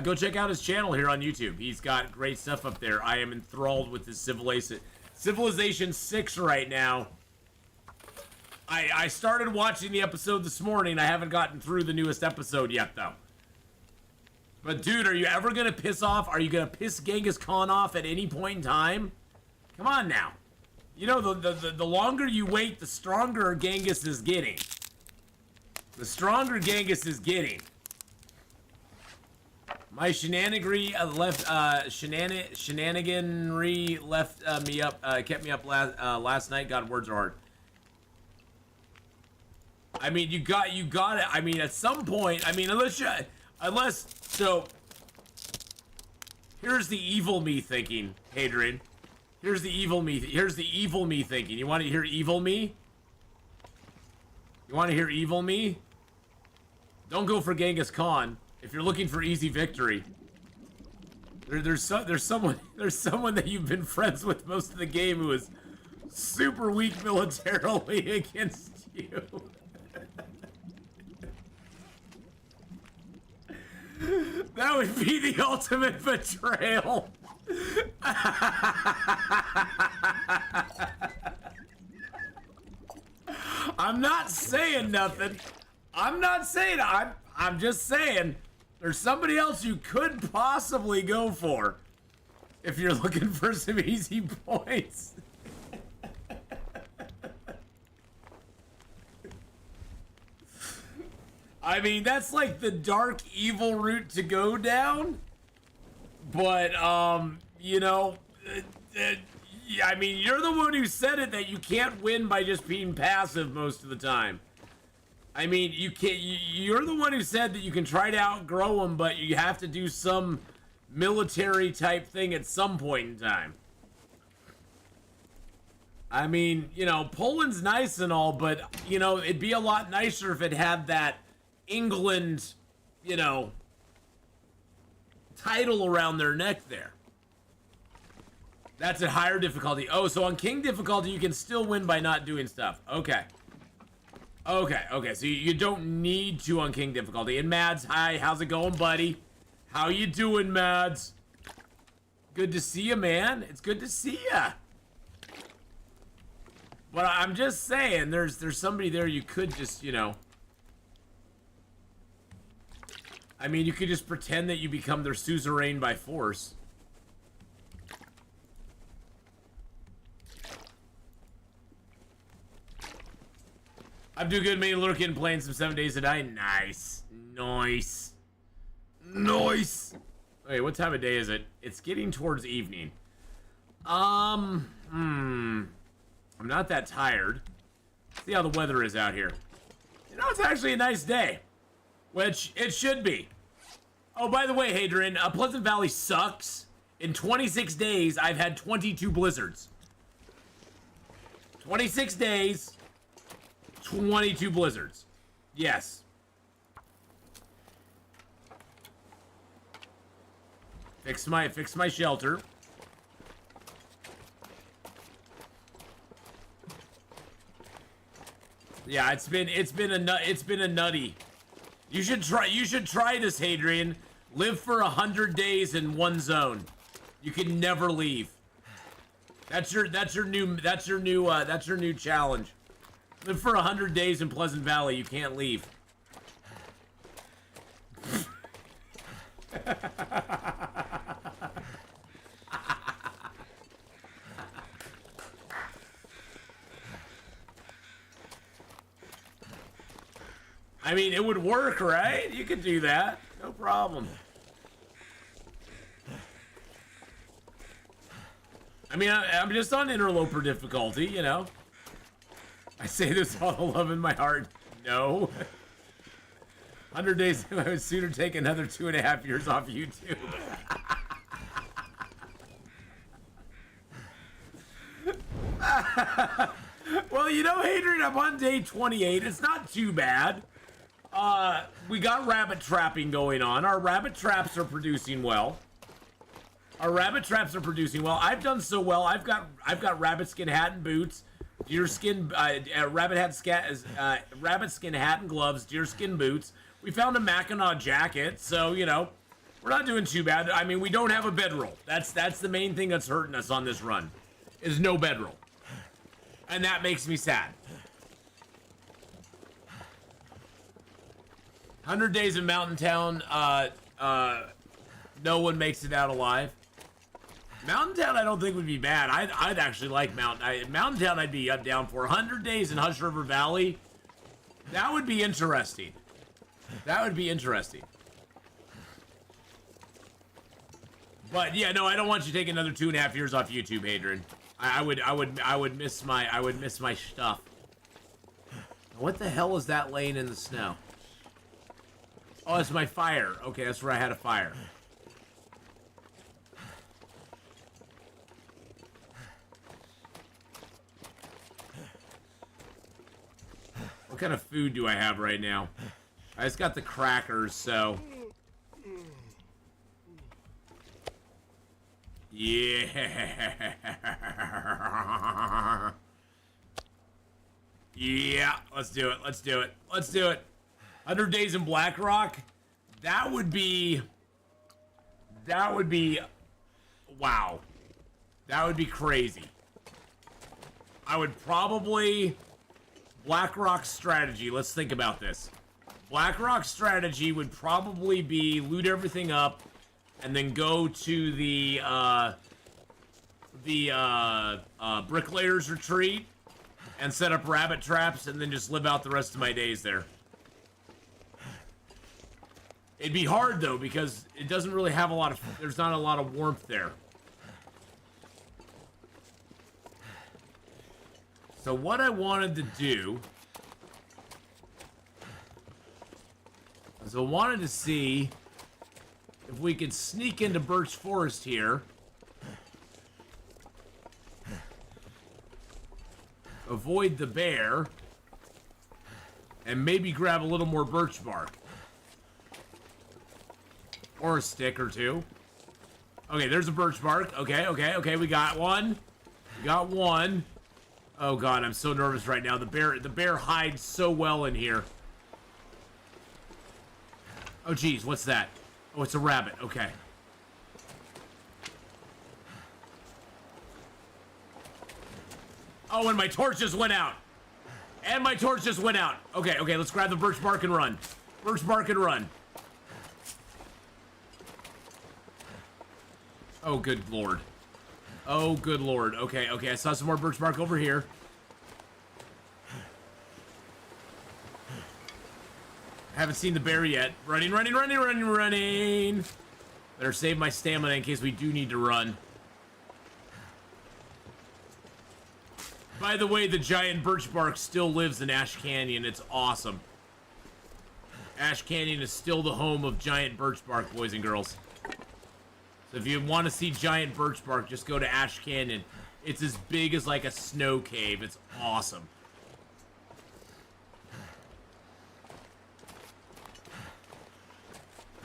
go check out his channel here on YouTube. He's got great stuff up there. I am enthralled with his Civilization 6 right now. I started watching the episode this morning. I haven't gotten through the newest episode yet, though. But, dude, are you ever going to piss off? Are you going to piss Genghis Khan off at any point in time? Come on now. You know, the longer you wait, the stronger Genghis is getting. The stronger Genghis is getting. My shenaniganry left me up, kept me up last night. God, words are hard. I mean, you got it. I mean, at some point, I mean, so, here's the evil me thinking, Hadrian. Here's the evil me thinking. You want to hear evil me? You want to hear evil me? Don't go for Genghis Khan if you're looking for easy victory. There's someone that you've been friends with most of the game who is super weak militarily against you. That would be the ultimate betrayal. I'm not saying nothing. I'm not saying I'm just saying, there's somebody else you could possibly go for if you're looking for some easy points. I mean, that's like the dark evil route to go down. But, you know, I mean, you're the one who said it, that you can't win by just being passive most of the time. I mean, you can't. You're the one who said that you can try to outgrow them, but you have to do some military type thing at some point in time. I mean, you know, Poland's nice and all, but, you know, it'd be a lot nicer if it had that England, you know, title around their neck there. That's at higher difficulty. Oh, so on King difficulty, you can still win by not doing stuff. Okay. Okay, so you don't need to on King difficulty. And Mads, hi, how's it going, buddy? How you doing, Mads? Good to see you, man. It's good to see ya. But I'm just saying, there's somebody there you could just, you know. I mean, you could just pretend that you become their suzerain by force. I'm doing good, man. Lurking, playing some 7 Days to Die. Nice. Nice. Nice. Okay, what time of day is it? It's getting towards evening. I'm not that tired. See how the weather is out here. You know, it's actually a nice day. Which it should be. Oh, by the way, Hadrian, Pleasant Valley sucks. In 26 days, I've had 22 blizzards. 26 days... 22 blizzards. Yes. Fix my shelter. Yeah, it's been a nutty. You should try this, Hadrian. Live for 100 days in one zone. You can never leave. That's your new challenge. Live for 100 days in Pleasant Valley. You can't leave. I mean, it would work, right? You could do that. No problem. I mean, I'm just on interloper difficulty, you know. I say this all the love in my heart. No. 100 days, I would sooner take another 2.5 years off YouTube. Well, you know, Hadrian, I'm on day 28. It's not too bad. We got rabbit trapping going on. Our rabbit traps are producing well. I've done so well. I've got rabbit skin hat and boots. Deerskin, rabbit skin hat and gloves, deerskin boots. We found a Mackinac jacket, so, you know, we're not doing too bad. I mean, we don't have a bedroll. That's the main thing that's hurting us on this run, is no bedroll. And that makes me sad. 100 days in Mountain Town, no one makes it out alive. Mountain Town, I don't think would be bad. I'd actually like Mountain Town. I'd be down for 100 days in Hush River Valley. That would be interesting. But yeah, no, I don't want you to take another 2.5 years off YouTube, Hadrian. I would miss my stuff. What the hell is that laying in the snow? Oh, it's my fire. Okay, that's where I had a fire. What kind of food do I have right now? I just got the crackers, so... Yeah. Yeah, let's do it. 100 days in Blackrock? That would be... Wow. That would be crazy. I would probably... Blackrock strategy. Let's think about this. BlackRock's strategy would probably be loot everything up and then go to the bricklayer's retreat and set up rabbit traps and then just live out the rest of my days there. It'd be hard though because it doesn't really have a lot of, there's not a lot of warmth there. So what I wanted to do is I wanted to see if we could sneak into Birch Forest here. Avoid the bear. And maybe grab a little more birch bark. Or a stick or two. Okay, there's a birch bark. Okay, we got one. We got one. Oh god, I'm so nervous right now. The bear hides so well in here. Oh geez, what's that? Oh, it's a rabbit. Okay. Oh, and my torch just went out. And my torch just went out. Okay, let's grab the birch bark and run. Birch bark and run. Oh, good lord. Oh, good lord. Okay, I saw some more birch bark over here. Haven't seen the bear yet. Running. Better save my stamina in case we do need to run. By the way, the giant birch bark still lives in Ash Canyon. It's awesome. Ash Canyon is still the home of giant birch bark, boys and girls. So if you want to see giant birch bark, just go to Ash Canyon. It's as big as like a snow cave. It's awesome.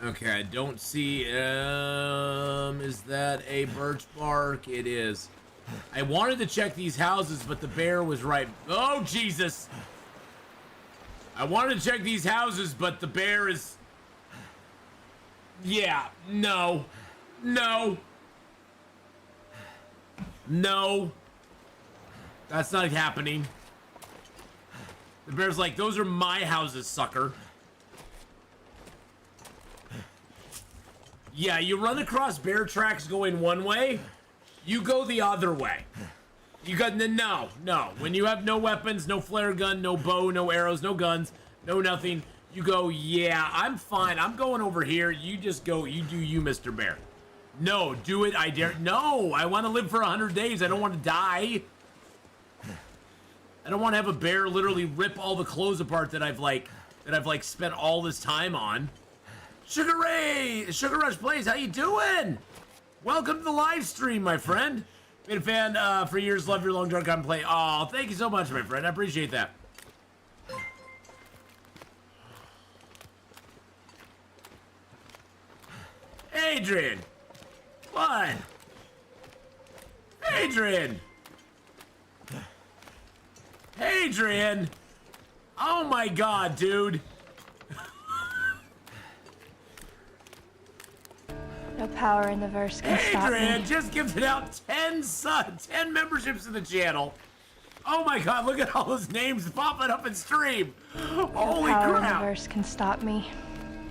Okay, I don't see, is that a birch bark? It is. I wanted to check these houses, but the bear was right. Oh, Jesus. I wanted to check these houses, but the bear is... Yeah, no. That's not happening. The bear's like, those are my houses, sucker. Yeah, you run across bear tracks going one way, you go the other way. You got no. When you have no weapons, no flare gun, no bow, no arrows, no guns, no nothing, you go, yeah, I'm fine. I'm going over here. You just go, you do you, Mr. Bear. No, do it, I dare. No, I want to live for 100 days. I don't want to die. I don't want to have a bear literally rip all the clothes apart that I've spent all this time on. Sugar Rush Plays, how you doing? Welcome to the live stream, my friend. Been a fan for years. Love your Long Dark Gunplay. Oh, thank you so much, my friend. I appreciate that. Adrian. What? Adrian. Oh my god, dude. No power in the verse can stop me. Adrian just gifted out 10 memberships to the channel. Oh my god, look at all those names popping up in stream. Holy crap. No power in the verse can stop me.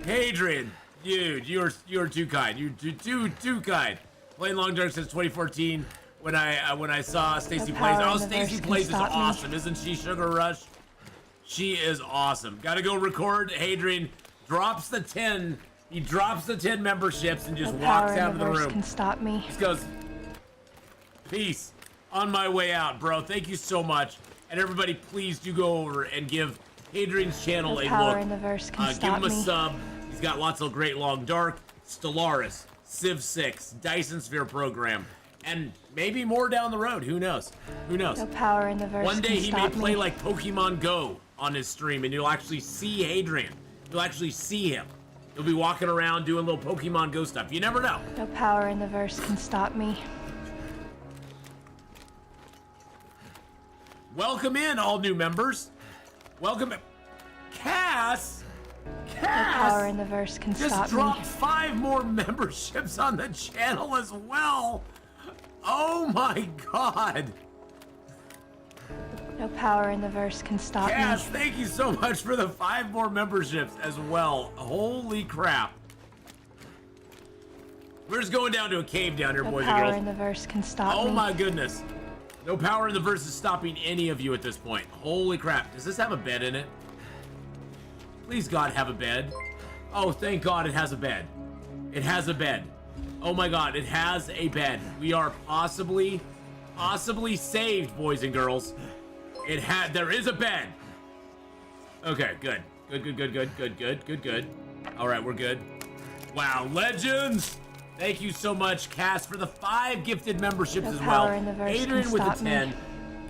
Adrian, dude, you're too kind. You're too kind. Playing Long Dark since 2014 when I saw Stacy Plays. Oh, Stacy Plays is awesome, isn't she, Sugar Rush? She is awesome. Gotta go record. Adrian drops the 10. He drops the 10 memberships and just walks out of the room. Can stop me. Just goes, peace. On my way out, bro. Thank you so much. And everybody, please do go over and give Adrian's channel a look. In the verse can give him a sub. He's got lots of great Long Dark, Stellaris, Civ 6, Dyson Sphere program, and maybe more down the road. Who knows? No power in the verse. One day he may play like Pokemon Go on his stream, and you'll actually see Adrian. You'll actually see him. You'll be walking around doing little Pokemon Go stuff. You never know. No power in the verse can stop me. Welcome in, all new members. Welcome in. Cass! No power in the verse can stop me. Just dropped 5 more memberships on the channel as well. Oh my god. No No power in the verse can stop Cass, me. thank you so much for the 5 more memberships as well. Holy crap. We're just going down to a cave down here, No boys and power girls. in the verse can stop me. Oh my goodness. No power in the verse is stopping any of you at this point. Holy crap. Does this have a bed in it? Please, God, have a bed. Oh, thank God it has a bed. It has a bed. Oh my God, it has a bed. We are possibly saved, boys and girls. There is a bed. Okay, good. Good. All right, we're good. Wow, legends. Thank you so much, Cass, for the 5 gifted memberships No as well. power in the verse Adrian can with the stop me. 10.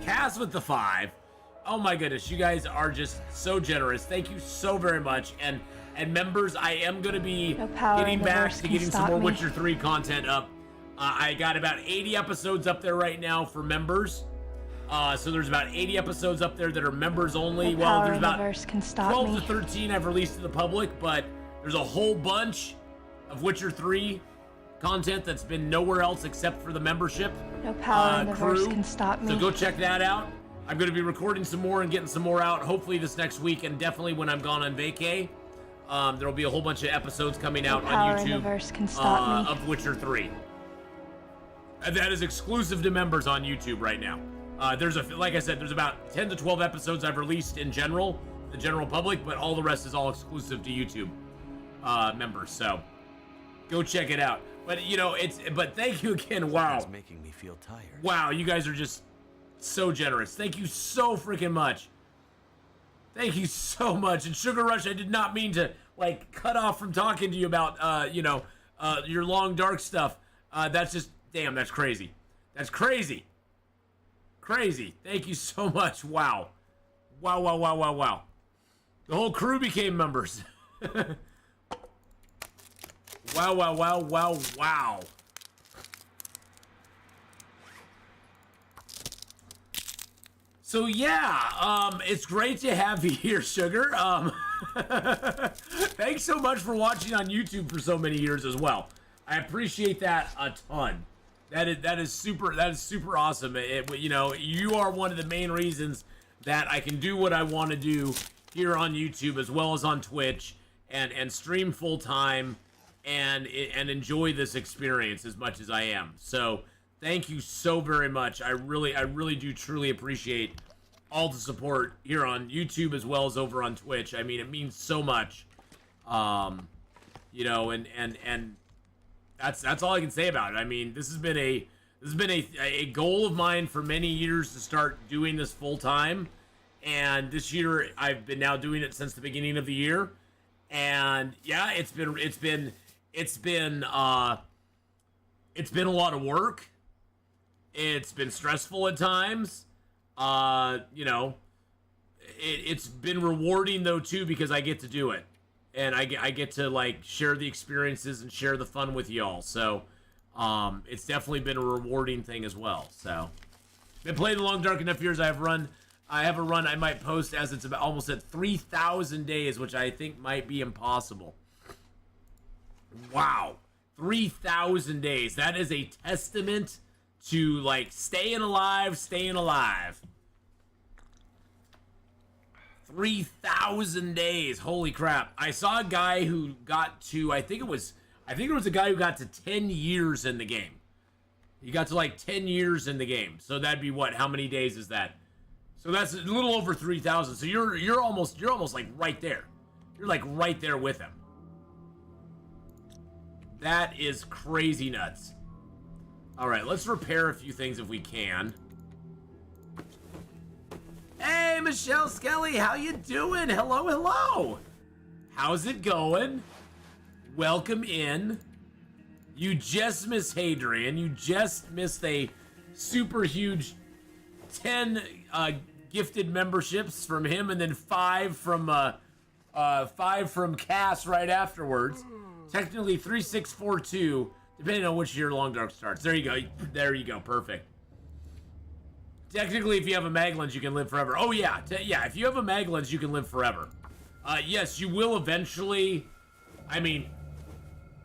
Cass with the 5. Oh my goodness, you guys are just so generous. Thank you so very much. And members, I am going to be No power getting in the back verse to can getting some stop more me. Witcher 3 content up. I got about 80 episodes up there right now for members. So there's about 80 episodes up there that are members only. No Well, power there's in the about verse can stop 12 me. to 13 I've released to the public, but there's a whole bunch of Witcher 3 content that's been nowhere else except for the membership No power in the verse crew. can stop me. So go check that out. I'm going to be recording some more and getting some more out, hopefully this next week, and definitely when I'm gone on vacay. There will be a whole bunch of episodes coming out No on power in the YouTube verse can stop me. of Witcher 3. And that is exclusive to members on YouTube right now. Like I said, there's about 10 to 12 episodes I've released in general, the general public, but all the rest is all exclusive to YouTube members. So go check it out. But but thank you again. Wow. It's making me feel tired. Wow, you guys are just so generous. Thank you so freaking much. Thank you so much. And Sugar Rush, I did not mean to cut off from talking to you about your long dark stuff. That's just damn, that's crazy. That's crazy. Crazy. Thank you so much. Wow. Wow. The whole crew became members. Wow. So yeah, it's great to have you here, Sugar. Thanks so much for watching on YouTube for so many years as well. I appreciate that a ton. That is super awesome. You are one of the main reasons that I can do what I want to do here on YouTube as well as on Twitch and stream full time and enjoy this experience as much as I am. So thank you so very much. I really do truly appreciate all the support here on YouTube as well as over on Twitch. I mean, it means so much. And that's all I can say about it. I mean, this has been a goal of mine for many years to start doing this full time. And this year I've been now doing it since the beginning of the year. And yeah, it's been a lot of work. It's been stressful at times. It's been rewarding though too, because I get to do it. And I get to share the experiences and share the fun with y'all. So, it's definitely been a rewarding thing as well. So, been playing the long dark enough years. I have a run I might post as it's about almost at 3,000 days, which I think might be impossible. Wow, 3,000 days. That is a testament to staying alive. 3,000 days. Holy crap. I saw a guy who got to, I think it was a guy who got to 10 years in the game. He got to 10 years in the game. So that'd be what? How many days is that? So that's a little over 3,000. So you're almost right there. You're right there with him. That is crazy nuts. All right, let's repair a few things if we can. Hey, Michelle Skelly, how you doing? Hello. How's it going? Welcome in. You just missed Hadrian. You just missed a super huge 10 gifted memberships from him, and then 5 from Cass right afterwards. Technically 3642, depending on which year Long Dark starts. There you go. Perfect. Technically, if you have a Maglins, you can live forever. Oh, yeah. If you have a Maglins, you can live forever. Yes, you will eventually. I mean,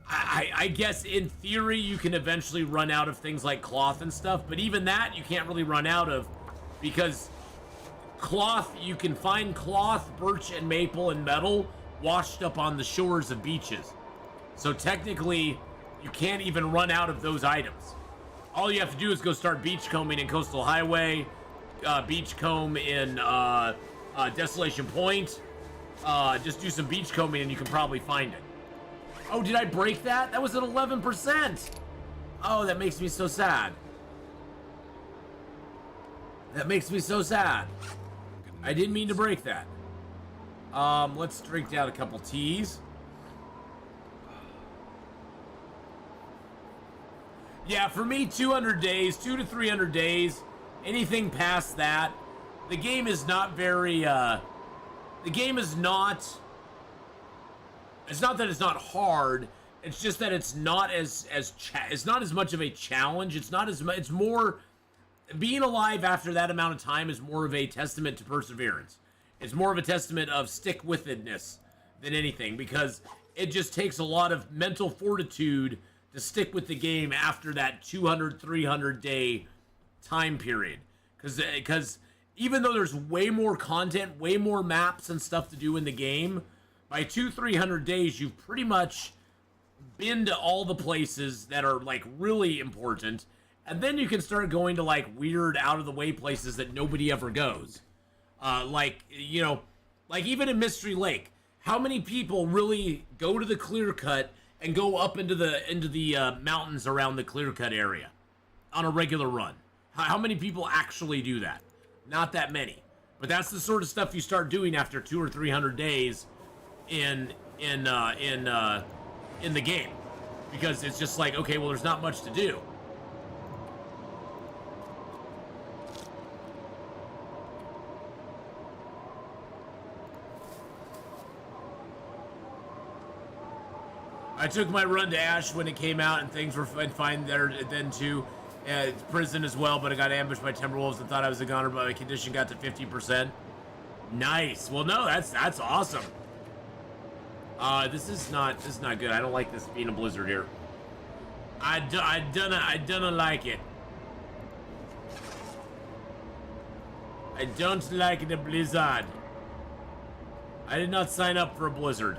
I guess in theory, you can eventually run out of things like cloth and stuff. But even that, you can't really run out of, because cloth, you can find cloth, birch, and maple and metal washed up on the shores of beaches. So technically, you can't even run out of those items. All you have to do is go start beachcombing in Coastal Highway, beachcomb in Desolation Point. Just do some beachcombing and you can probably find it. Oh, did I break that? That was at 11%. Oh, that makes me so sad. That makes me so sad. I didn't mean to break that. Let's drink down a couple teas. Yeah, for me, 200 days, 200 to 300 days. Anything past that, the game is not very, the game is not, it's not that it's not hard, it's just that it's not it's not as much of a challenge. It's not as much, it's more, being alive after that amount of time is more of a testament to perseverance. It's more of a testament of stick-with-itness than anything, because it just takes a lot of mental fortitude to stick with the game after that 200, 300 day time period. Because even though there's way more content, way more maps and stuff to do in the game, by 200-300 days, you've pretty much been to all the places that are like really important. And then you can start going to like weird out of the way places that nobody ever goes. Like, you know, like even in Mystery Lake, how many people really go to the clear cut and go up into the mountains around the clear cut area on a regular run? How many people actually do that? Not that many. But that's the sort of stuff you start doing after 200 or 300 days in the game, because it's just like, okay, well, there's not much to do. I took my run to Ash when it came out, and things were fine there then too. Prison as well, but I got ambushed by Timberwolves and thought I was a goner, but my condition got to 50%. Nice. Well, no, that's awesome. This is not good. I don't like this being a blizzard here. I don't like it. I don't like the blizzard. I did not sign up for a blizzard.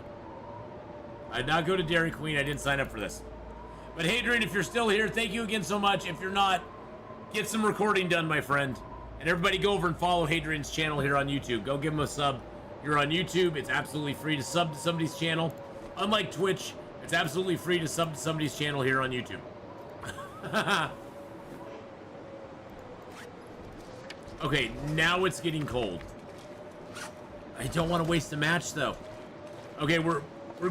I did not go to Dairy Queen. I didn't sign up for this. But Hadrian, if you're still here, thank you again so much. If you're not, get some recording done, my friend. And everybody go over and follow Hadrian's channel here on YouTube. Go give him a sub. You're on YouTube. It's absolutely free to sub to somebody's channel. Unlike Twitch, it's absolutely free to sub to somebody's channel here on YouTube. Okay, now it's getting cold. I don't want to waste a match, though. Okay, we're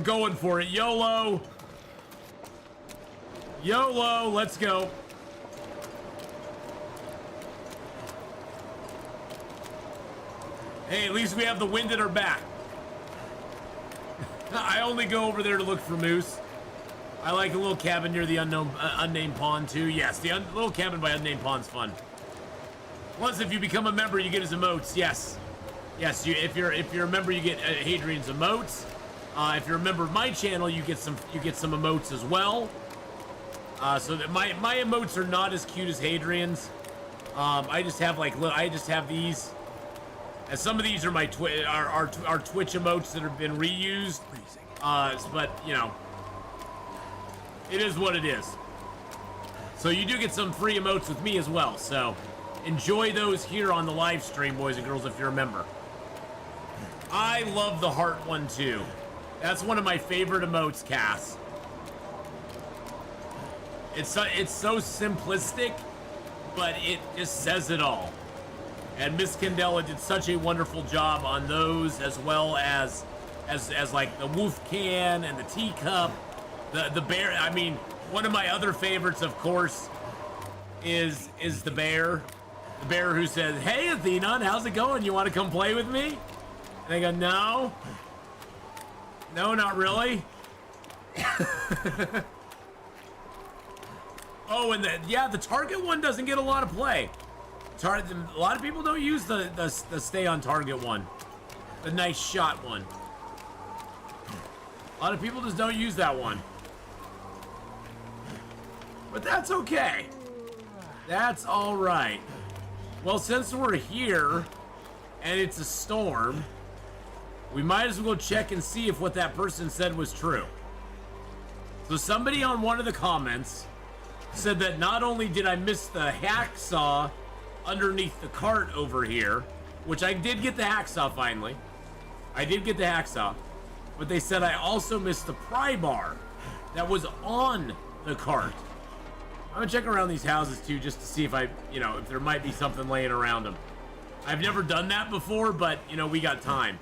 going for it. YOLO! YOLO, let's go. Hey, at least we have the wind at our back. I only go over there to look for moose. I like a little cabin near the unnamed pond too. Yes, the little cabin by unnamed pond's fun. Plus, if you become a member, you get his emotes. Yes, yes. If you're a member, you get Hadrian's emotes. If you're a member of my channel, you get some emotes as well. So that my emotes are not as cute as Hadrian's. I just have these. And some of these are my Twitch emotes that have been reused. But you know, it is what it is. So you do get some free emotes with me as well. So enjoy those here on the live stream, boys and girls, if you're a member. I love the heart one too. That's one of my favorite emotes, Cass. It's so simplistic, but it just says it all. And Miss Candela did such a wonderful job on those, as well as like the wolf can and the teacup, the bear. I mean, one of my other favorites, of course, is the bear. The bear who says, "Hey, Atheenon, how's it going? You want to come play with me?" And I go, "No, no, not really." Oh, and the target one doesn't get a lot of play. A lot of people don't use the stay on target one, the nice shot one. A lot of people just don't use that one. But that's okay. That's all right. Well, since we're here, and it's a storm, we might as well check and see if what that person said was true. So somebody on one of the comments said that not only did I miss the hacksaw underneath the cart over here, which I did get the hacksaw finally. I did get the hacksaw. But they said I also missed the pry bar that was on the cart. I'm gonna check around these houses too, just to see if if there might be something laying around them. I've never done that before, but we got time.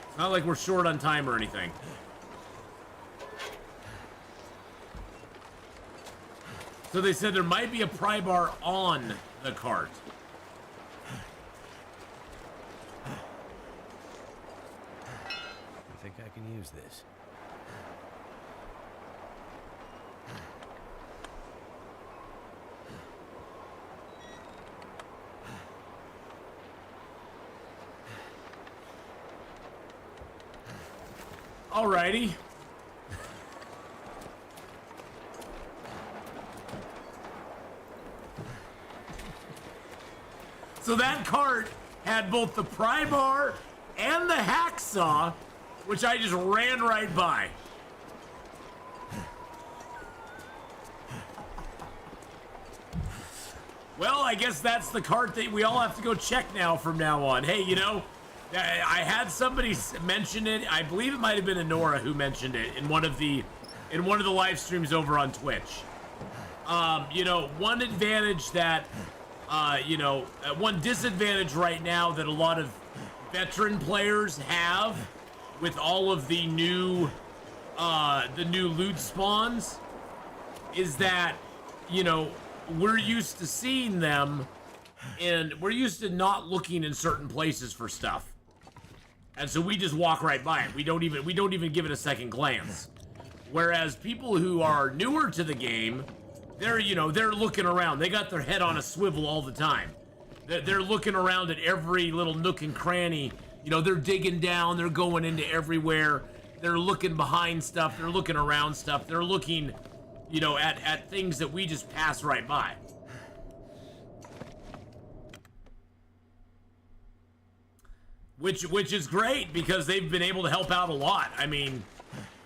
It's not like we're short on time or anything. So they said there might be a pry bar on the cart. I think I can use this. Alrighty. So that cart had both the pry bar and the hacksaw, which I just ran right by. Well, I guess that's the cart that we all have to go check now from now on. Hey, I had somebody mention it. I believe it might have been Honora who mentioned it in one of the live streams over on Twitch. One advantage that one disadvantage right now that a lot of veteran players have with all of the new loot spawns is that we're used to seeing them and we're used to not looking in certain places for stuff, and so we just walk right by it. We don't even give it a second glance. Whereas people who are newer to the game, they're looking around. They got their head on a swivel all the time. They're looking around at every little nook and cranny. They're digging down. They're going into everywhere. They're looking behind stuff. They're looking around stuff. They're looking, at things that we just pass right by. Which is great because they've been able to help out a lot. I mean,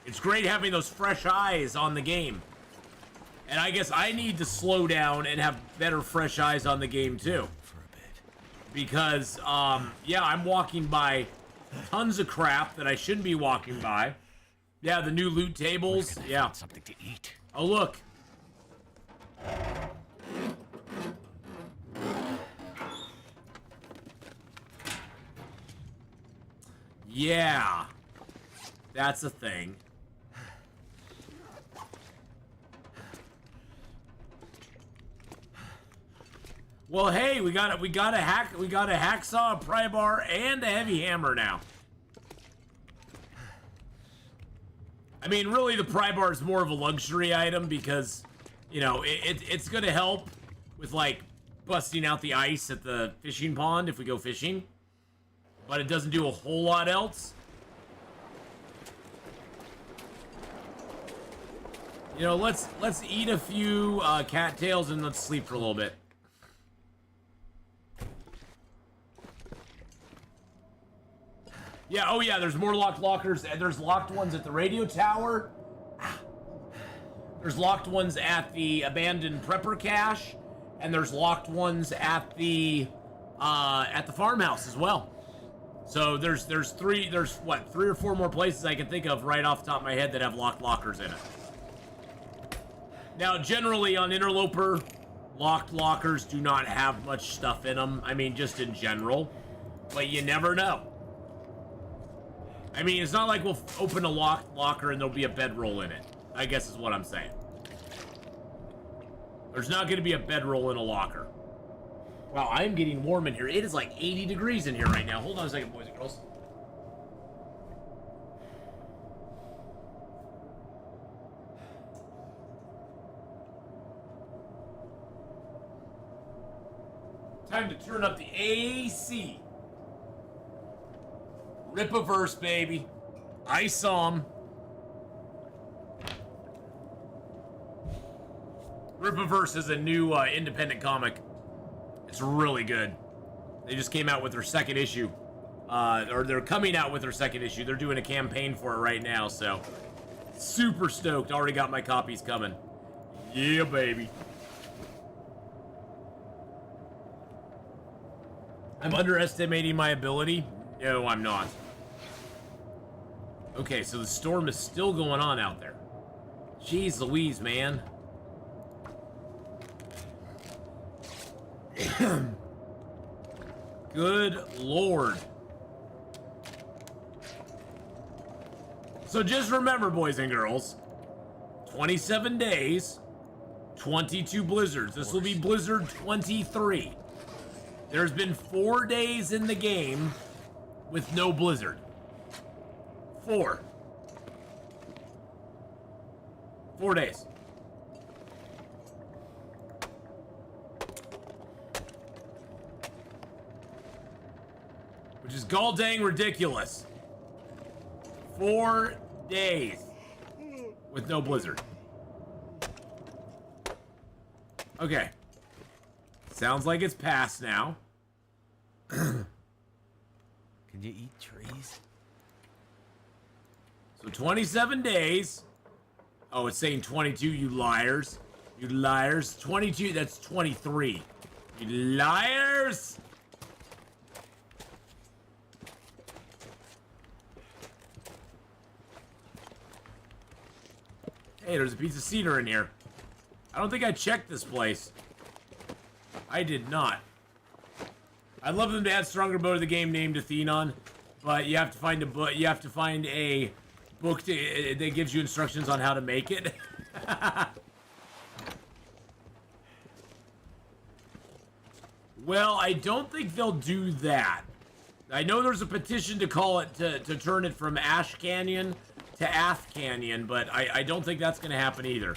it's great having those fresh eyes on the game. And I guess I need to slow down and have better fresh eyes on the game too. For a bit. Because, I'm walking by tons of crap that I shouldn't be walking by. Yeah, the new loot tables. Yeah. Find something to eat. Oh, look. Yeah. That's a thing. Well, hey, we got a hacksaw, a pry bar, and a heavy hammer now. I mean, really, the pry bar is more of a luxury item because, it's going to help with, like, busting out the ice at the fishing pond if we go fishing. But it doesn't do a whole lot else. Let's eat a few cattails and let's sleep for a little bit. Yeah, oh yeah, there's more locked lockers, and there's locked ones at the radio tower. There's locked ones at the abandoned prepper cache, and there's locked ones at the farmhouse as well. So there's three or four more places I can think of right off the top of my head that have locked lockers in it. Now, generally on Interloper, locked lockers do not have much stuff in them. I mean, just in general, but you never know. I mean, it's not like we'll open a locked locker and there'll be a bedroll in it, I guess is what I'm saying. There's not going to be a bedroll in a locker. Wow, I'm getting warm in here. It is like 80 degrees in here right now. Hold on a second, boys and girls. Time to turn up the AC. Rip-a-verse, baby. I saw him. Rip-a-verse is a new independent comic. It's really good. They just came out with their second issue. Or they're coming out with their second issue. They're doing a campaign for it right now, so super stoked. Already got my copies coming. Yeah, baby. I'm underestimating my ability? No, I'm not. Okay, so the storm is still going on out there. Jeez Louise, man. Good Lord. So just remember, boys and girls, 27 days, 22 blizzards. This will be blizzard 23. There's been 4 days in the game with no blizzard. 4 days. Which is gall dang ridiculous. 4 days with no blizzard. Okay. Sounds like it's past now. Can you eat trees? So 27 days. Oh, it's saying 22, you liars. You liars. 22, that's 23. You liars! Hey, there's a piece of cedar in here. I don't think I checked this place. I did not. I'd love them to add stronger mode of the game named Atheenon, but you have to find a book. You have to find a book that gives you instructions on how to make it. Well, I don't think they'll do that. I know there's a petition to call it to turn it from Ash Canyon to Ath Canyon, but I don't think that's gonna happen either.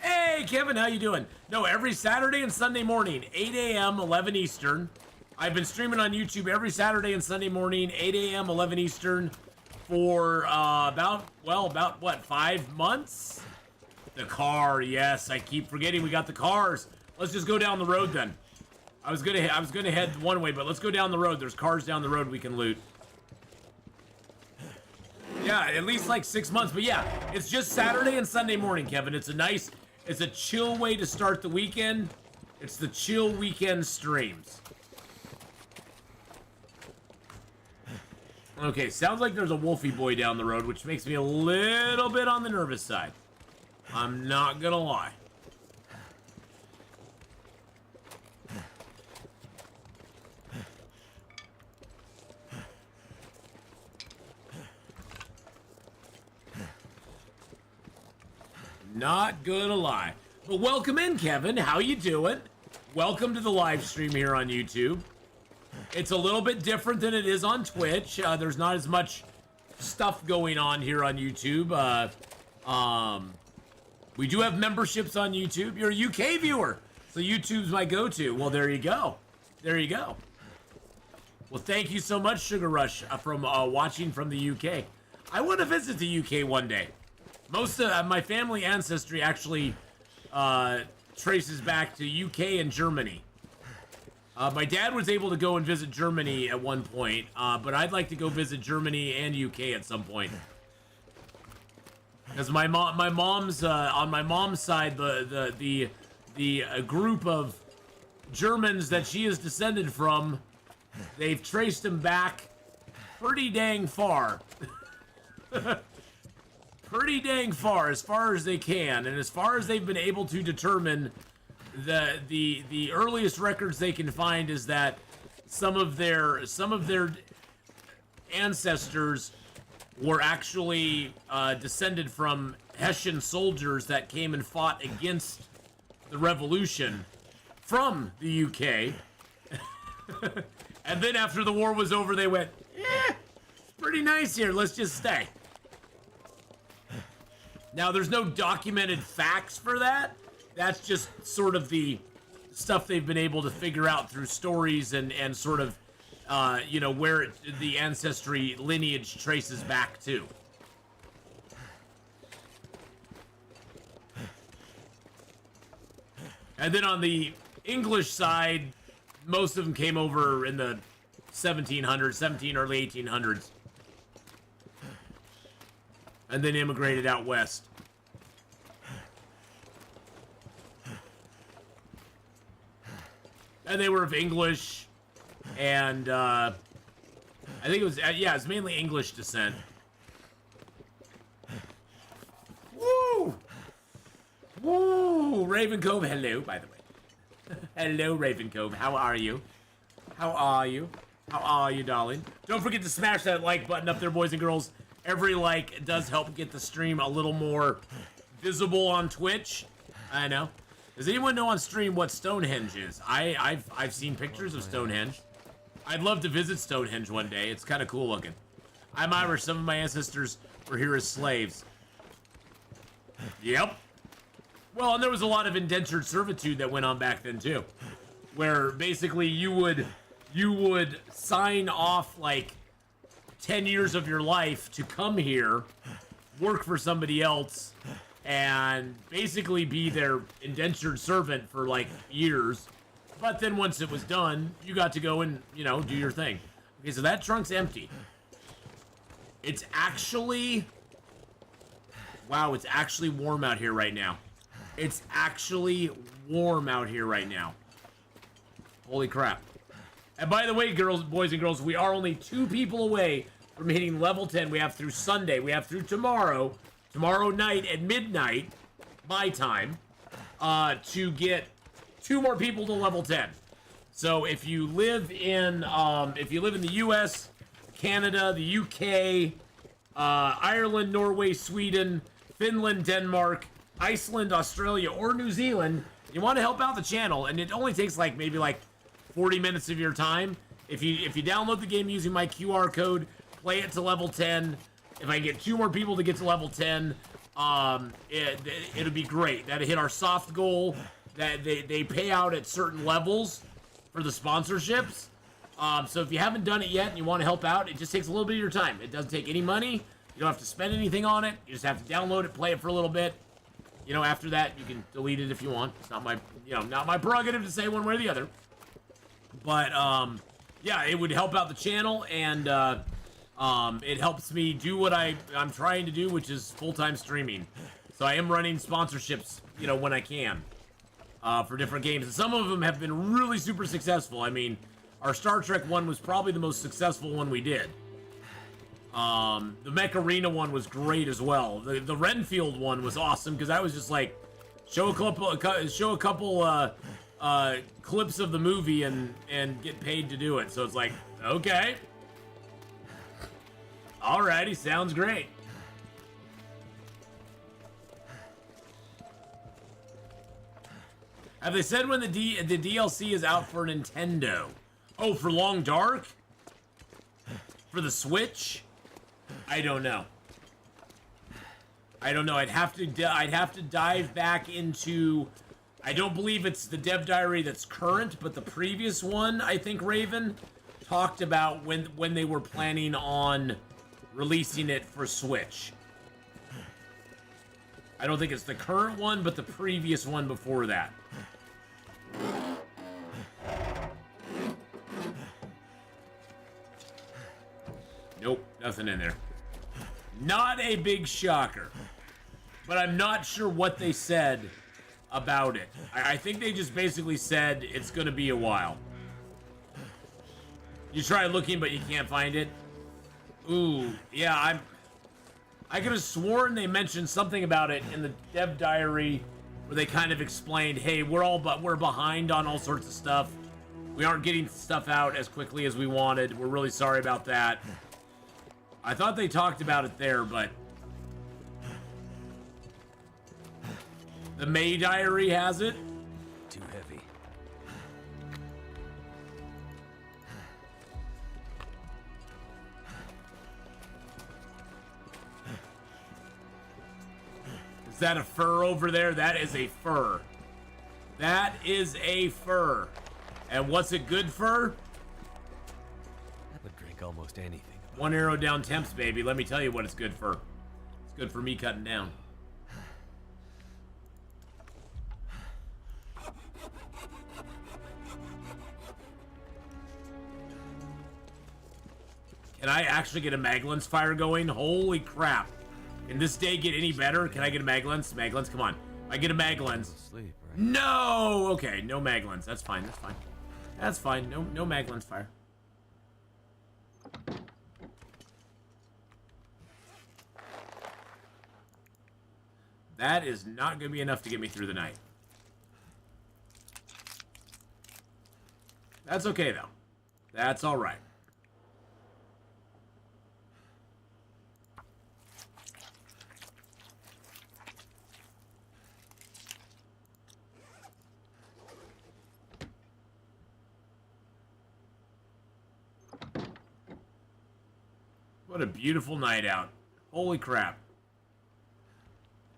Hey, Kevin, how you doing? No, every Saturday and Sunday morning, 8 a.m., 11 Eastern. I've been streaming on YouTube every Saturday and Sunday morning, 8 a.m., 11 Eastern, for about what, 5 months? The car, yes, I keep forgetting we got the cars. Let's just go down the road then. I was gonna head one way, but let's go down the road. There's cars down the road we can loot. Yeah, at least like 6 months, but yeah, it's just Saturday and Sunday morning, Kevin. It's a chill way to start the weekend. It's the chill weekend streams. Okay, sounds like there's a Wolfie boy down the road, which makes me a little bit on the nervous side. I'm not gonna lie. Not gonna lie. But welcome in, Kevin. How you doing? Welcome to the live stream here on YouTube. It's a little bit different than it is on Twitch. There's not as much stuff going on here on YouTube. We do have memberships on YouTube. You're a UK viewer, so YouTube's my go-to. Well, there you go. There you go. Well, thank you so much, Sugar Rush, from watching from the UK. I want to visit the UK one day. Most of my family ancestry actually traces back to UK and Germany. My dad was able to go and visit Germany at one point, but I'd like to go visit Germany and UK at some point. Because my mom's on my mom's side, the group of Germans that she is descended from, they've traced them back pretty dang far. Pretty dang far as they can, and as far as they've been able to determine, the earliest records they can find is that some of their ancestors were actually descended from Hessian soldiers that came and fought against the revolution from the UK. And then after the war was over, they went, it's pretty nice here, let's just stay. Now, there's no documented facts for that. That's just sort of the stuff they've been able to figure out through stories and sort of, where the ancestry lineage traces back to. And then on the English side, most of them came over in the 1700s, early 1800s. And then immigrated out west. And they were of English and, I think it was, yeah, it's mainly English descent. Woo! Woo! Raven Cove, hello, by the way. Hello, Raven Cove. How are you? How are you? How are you, darling? Don't forget to smash that like button up there, boys and girls. Every like does help get the stream a little more visible on Twitch. I know. Does anyone know on stream what Stonehenge is? I've seen pictures of Stonehenge. I'd love to visit Stonehenge one day. It's kind of cool looking. I'm Irish. Some of my ancestors were here as slaves. Yep. Well, and there was a lot of indentured servitude that went on back then too, where basically you would sign off like 10 years of your life to come here, work for somebody else, and basically be their indentured servant for like years. But then once it was done, you got to go and, you know, do your thing. Okay, so that trunk's empty. It's actually... Wow, it's actually warm out here right now. It's actually warm out here right now. Holy crap. And by the way, girls, boys and girls, we are only 2 people away from hitting level 10. We have through Sunday. We have through tomorrow night at midnight, my time, to get 2 more people to level 10. So if you live in the U.S., Canada, the UK, Ireland, Norway, Sweden, Finland, Denmark, Iceland, Australia, or New Zealand, you want to help out the channel, and it only takes like maybe like 40 minutes of your time. If you download the game using my QR code, play it to level 10. If I get 2 more people to get to level 10, it'll be great. That'll hit our soft goal. That they pay out at certain levels for the sponsorships. So if you haven't done it yet and you want to help out, it just takes a little bit of your time. It doesn't take any money. You don't have to spend anything on it. You just have to download it, play it for a little bit. You know, after that, you can delete it if you want. It's not my prerogative to say one way or the other. But yeah, it would help out the channel, and it helps me do what I'm trying to do, which is full-time streaming. So I am running sponsorships, you know, when I can, for different games. And some of them have been really super successful. I mean, our Star Trek one was probably the most successful one we did. The Mech Arena one was great as well. The Renfield one was awesome because I was just like, show a couple clips of the movie and get paid to do it. So it's like, okay, alrighty, sounds great. Have they said when the DLC is out for Nintendo? Oh, for Long Dark? For the Switch? I don't know. I'd have to dive back into. I don't believe it's the dev diary that's current, but the previous one, I think Raven talked about when they were planning on releasing it for Switch. I don't think it's the current one, but the previous one before that. Nope, nothing in there. Not a big shocker. But I'm not sure what they said about it. I think they just basically said it's going to be a while. You try looking, but you can't find it. Ooh, yeah, I could have sworn they mentioned something about it in the dev diary where they kind of explained, hey, we're behind on all sorts of stuff. We aren't getting stuff out as quickly as we wanted. We're really sorry about that. I thought they talked about it there, but the May diary has it. Too heavy. Is that a fur over there? That is a fur. That is a fur. And what's a good fur? That would drink almost anything. 1 arrow down temps, baby. Let me tell you what it's good for. It's good for me cutting down. Can I actually get a mag lens fire going? Holy crap. Can this day get any better? Can I get a mag lens? Mag lens, come on. I get a mag lens. Sleep, right? No! Okay, no mag lens. That's fine, that's fine. That's fine. No mag lens fire. That is not going to be enough to get me through the night. That's okay, though. That's all right. What a beautiful night out. Holy crap.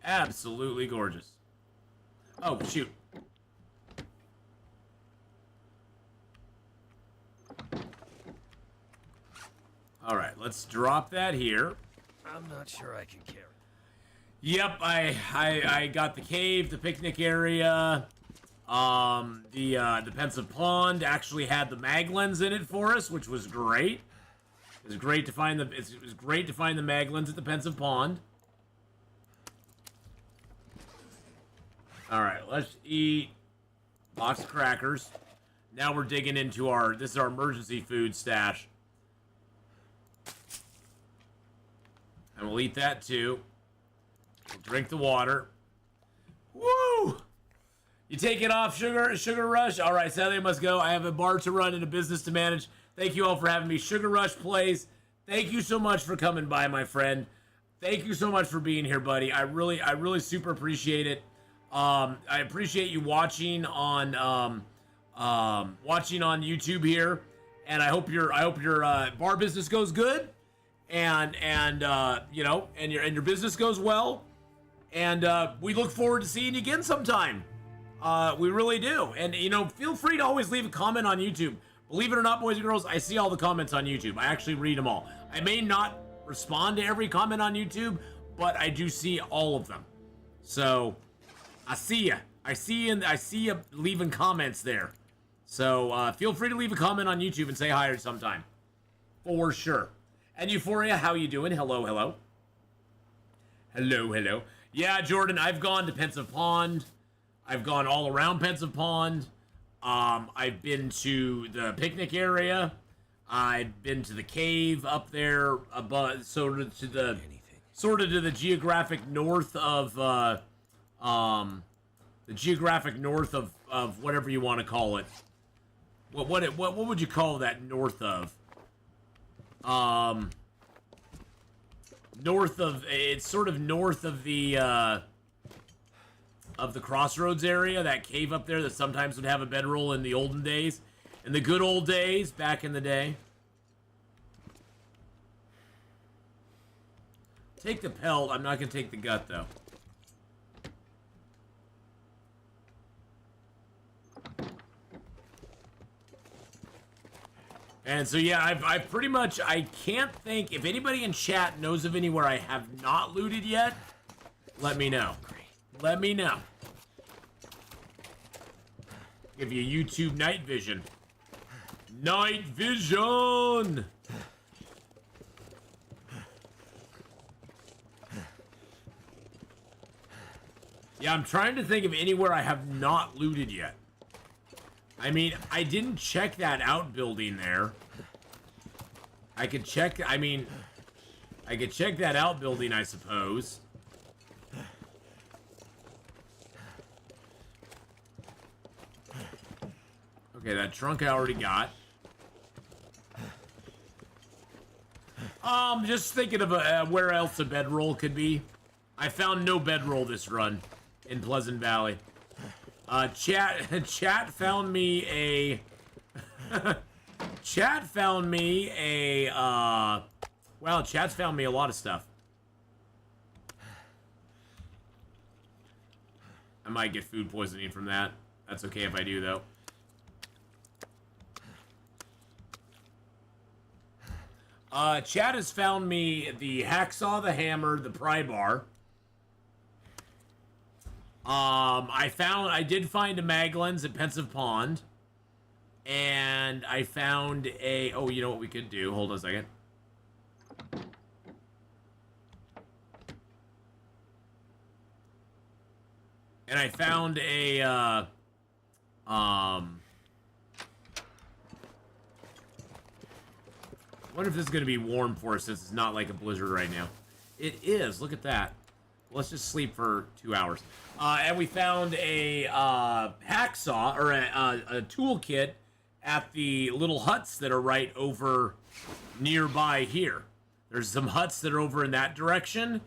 Absolutely gorgeous. Oh, shoot. All right, let's drop that here. I'm not sure I can carry. Yep, I got the cave, the picnic area. The pensive pond actually had the mag lens in it for us, which was great. It was great to find the mag lens at the pensive pond. All right, let's eat box of crackers. Now we're digging into this is our emergency food stash. And we'll eat that too. We'll drink the water. Woo! You take it off, Sugar Rush? All right, Saturday must go. I have a bar to run and a business to manage. Thank you all for having me. Sugar Rush plays. Thank you so much for coming by, my friend. Thank you so much for being here, buddy. I really super appreciate it. I appreciate you watching on YouTube here, and I hope your bar business goes good, and you know, and your business goes well, and we look forward to seeing you again sometime. We really do, and you know, feel free to always leave a comment on YouTube. Believe it or not, boys and girls, I see all the comments on YouTube. I actually read them all. I may not respond to every comment on YouTube, but I do see all of them. So I see ya. I see you leaving comments there. So feel free to leave a comment on YouTube and say hi sometime. For sure. And Euphoria, how you doing? Hello, hello. Hello, hello. Yeah, Jordan, I've gone to Pensive Pond. I've gone all around Pensive Pond. I've been to the picnic area. I've been to the cave up there above, sort of to the geographic north of whatever you want to call it. What would you call that north of? It's sort of north of the crossroads area, that cave up there that sometimes would have a bedroll in the olden days, in the good old days back in the day. Take the pelt. I'm not gonna take the gut though. And so yeah, I've pretty much, I can't think, if anybody in chat knows of anywhere I have not looted yet, let me know. Let me know. Give you YouTube night vision. Night vision! Yeah, I'm trying to think of anywhere I have not looted yet. I mean, I didn't check that outbuilding there. I could check, I mean, I could check that outbuilding, I suppose. Okay, that trunk I already got. Just thinking of where else a bedroll could be. I found no bedroll this run in Pleasant Valley. Chat found me a... Chat found me a, well, chat's found me a lot of stuff. I might get food poisoning from that. That's okay if I do, though. Chat has found me the hacksaw, the hammer, the pry bar. I did find a mag lens at Pensive Pond. And I found a, oh, you know what we could do? Hold on a second. And I found a, wonder if this is going to be warm for us since it's not like a blizzard right now. It is. Look at that. Let's just sleep for 2 hours. And we found a hacksaw, or a toolkit at the little huts that are right over nearby here. There's some huts that are over in that direction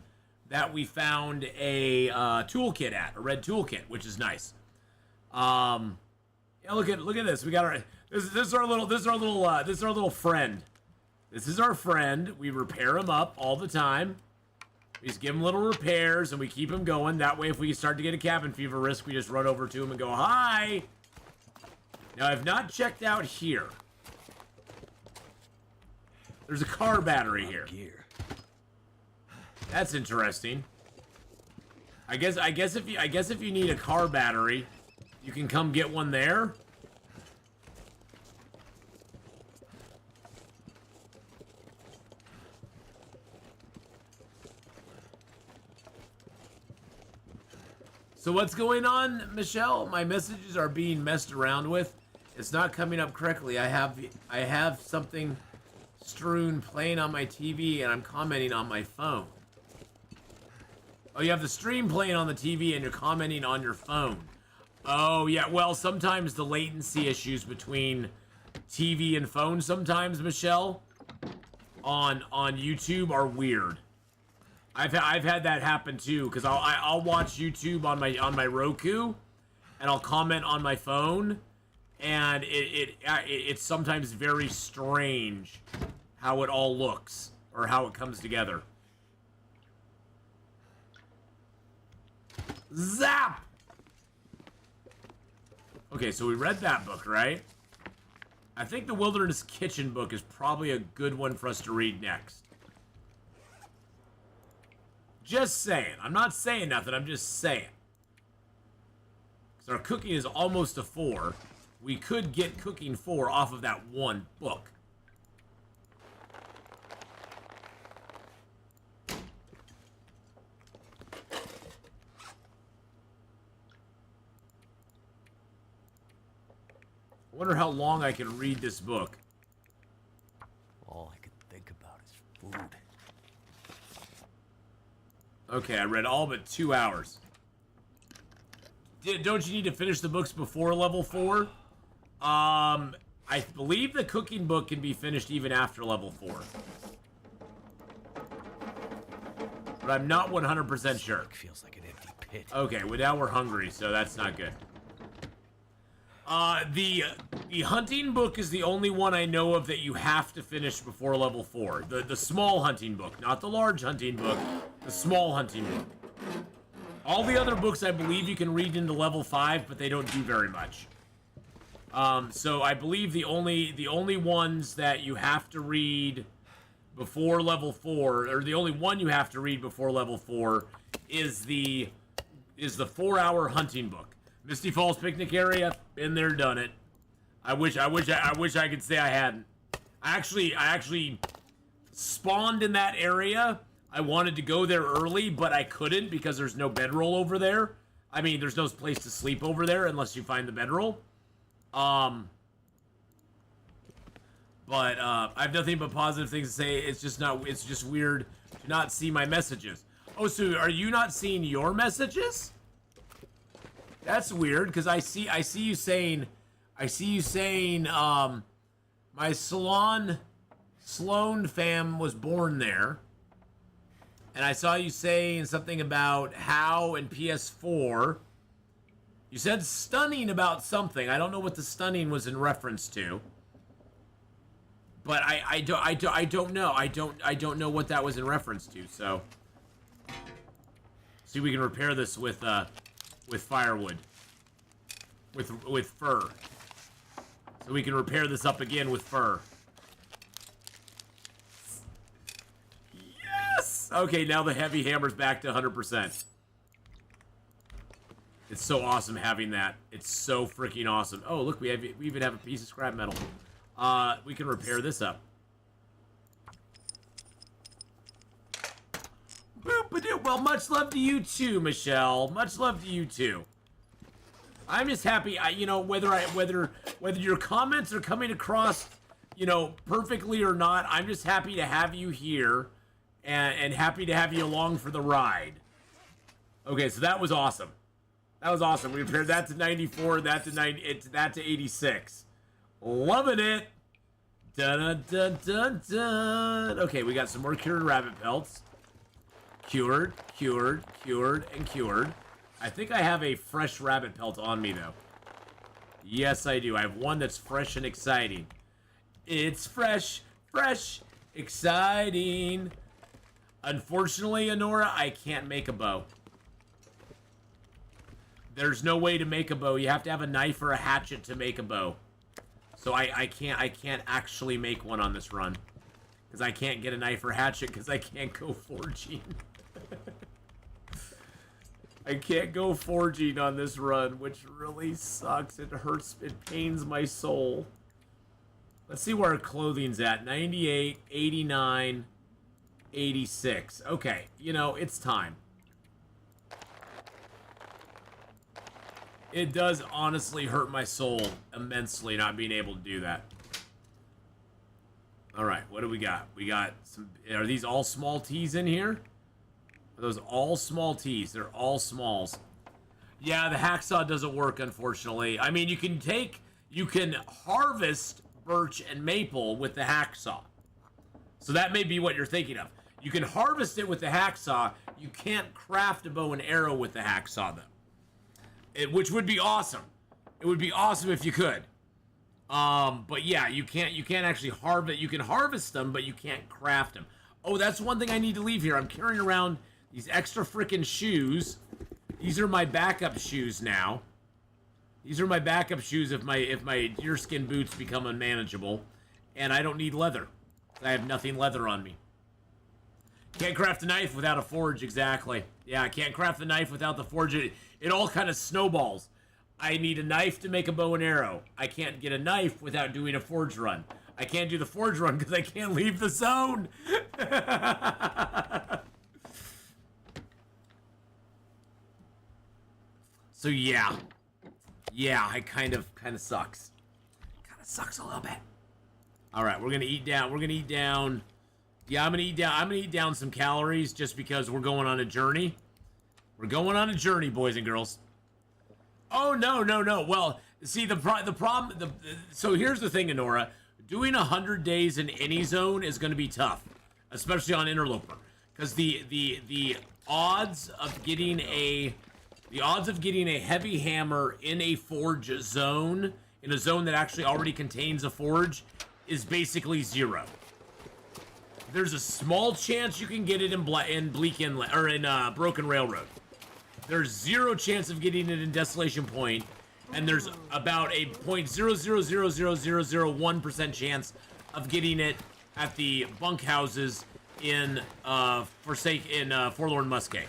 that we found a toolkit at, a red toolkit, which is nice. Yeah, look at this. We got our this is our little friend. This is our friend. We repair him up all the time. We just give him little repairs and we keep him going. That way, if we start to get a cabin fever risk, we just run over to him and go, hi. Now, I've not checked out here. There's a car battery here. That's interesting. I guess if you need a car battery, you can come get one there. So what's going on, Michelle? My messages are being messed around with. It's not coming up correctly. I have something strewn playing on my TV and I'm commenting on my phone. Oh, you have the stream playing on the TV and you're commenting on your phone. Oh, yeah. Well, sometimes the latency issues between TV and phone sometimes, Michelle, on YouTube are weird. I've had that happen too, because I'll watch YouTube on my Roku, and I'll comment on my phone, and it's sometimes very strange how it all looks or how it comes together. Zap! Okay, so we read that book, right? I think the Wilderness Kitchen book is probably a good one for us to read next. Just saying. I'm not saying nothing, I'm just saying. Because our cooking is almost a 4. We could get cooking 4 off of that one book. I wonder how long I can read this book. All I can think about is food. Okay, I read all but 2 hours. Don't you need to finish the books before level 4? I believe the cooking book can be finished even after level 4. But I'm not 100% sure. It feels like an empty pit. Okay, well now we're hungry, so that's not good. The hunting book is the only one I know of that you have to finish before level 4. The small hunting book, not the large hunting book, the small hunting book. All the other books I believe you can read into level 5, but they don't do very much. So I believe the only ones that you have to read before level 4, or the only one you have to read before level 4 is the 4-hour hunting book. Misty Falls Picnic Area, been there, done it. I wish I could say I hadn't. I actually spawned in that area. I wanted to go there early, but I couldn't because there's no bedroll over there. I mean, there's no place to sleep over there unless you find the bedroll. But I have nothing but positive things to say. It's just weird to not see my messages. Oh, so are you not seeing your messages? That's weird, because I see you saying, my Sloan fam was born there. And I saw you saying something about how and PS4. You said stunning about something. I don't know what the stunning was in reference to. But I don't know. I don't know what that was in reference to, so. See, we can repair this with firewood. With fur. So we can repair this up again with fur. Yes! Okay, now the heavy hammer's back to 100%. It's so awesome having that. It's so freaking awesome. Oh, look, we even have a piece of scrap metal. We can repair this up. Boop-a-doo. Well, much love to you too, Michelle. Much love to you too. I'm just happy. You know, whether your comments are coming across, you know, perfectly or not, I'm just happy to have you here, and happy to have you along for the ride. Okay, so that was awesome. That was awesome. We compared that to 94, that to 90, that to 86. Loving it. Dun dun dun dun dun. Okay, we got some more cured rabbit pelts. Cured, cured, cured, and cured. I think I have a fresh rabbit pelt on me, though. Yes, I do. I have one that's fresh and exciting. It's fresh, fresh, exciting. Unfortunately, Honora, I can't make a bow. There's no way to make a bow. You have to have a knife or a hatchet to make a bow. So I can't actually make one on this run. Because I can't get a knife or hatchet because I can't go forging. I can't go forging on this run, which really sucks. It hurts. It pains my soul. Let's see where our clothing's at. 98, 89, 86. Okay, you know, it's time. It does honestly hurt my soul immensely not being able to do that. Alright, what do we got? We got some... Are these all small teas in here? Are those all small teas? They're all smalls. Yeah, the hacksaw doesn't work, unfortunately. I mean, you can harvest birch and maple with the hacksaw. So that may be what you're thinking of. You can harvest it with the hacksaw. You can't craft a bow and arrow with the hacksaw, though. Which would be awesome. It would be awesome if you could. But yeah, you can't actually harvest. You can harvest them, but you can't craft them. Oh, that's one thing I need to leave here. I'm carrying around these extra frickin' shoes. These are my backup shoes now. These are my backup shoes if my deerskin boots become unmanageable, and I don't need leather. I have nothing leather on me. Can't craft a knife without a forge, exactly. Yeah, I can't craft a knife without the forge. It all kind of snowballs. I need a knife to make a bow and arrow. I can't get a knife without doing a forge run. I can't do the forge run because I can't leave the zone. So yeah. Yeah, it kind of sucks. Kind of sucks a little bit. All right, we're going to eat down. We're going to eat down. Yeah, I'm going to eat down some calories just because we're going on a journey. We're going on a journey, boys and girls. Oh, no. Well, see, the problem... So here's the thing, Honora. Doing 100 days in any zone is going to be tough. Especially on Interloper. Because the odds of getting a... The odds of getting a heavy hammer in a forge zone, in a zone that actually already contains a forge, is basically 0. There's a small chance you can get it in Bleak Inlet, or in Broken Railroad. There's 0 chance of getting it in Desolation Point, and there's about a 0.0000001% chance of getting it at the bunkhouses in Forlorn Musket.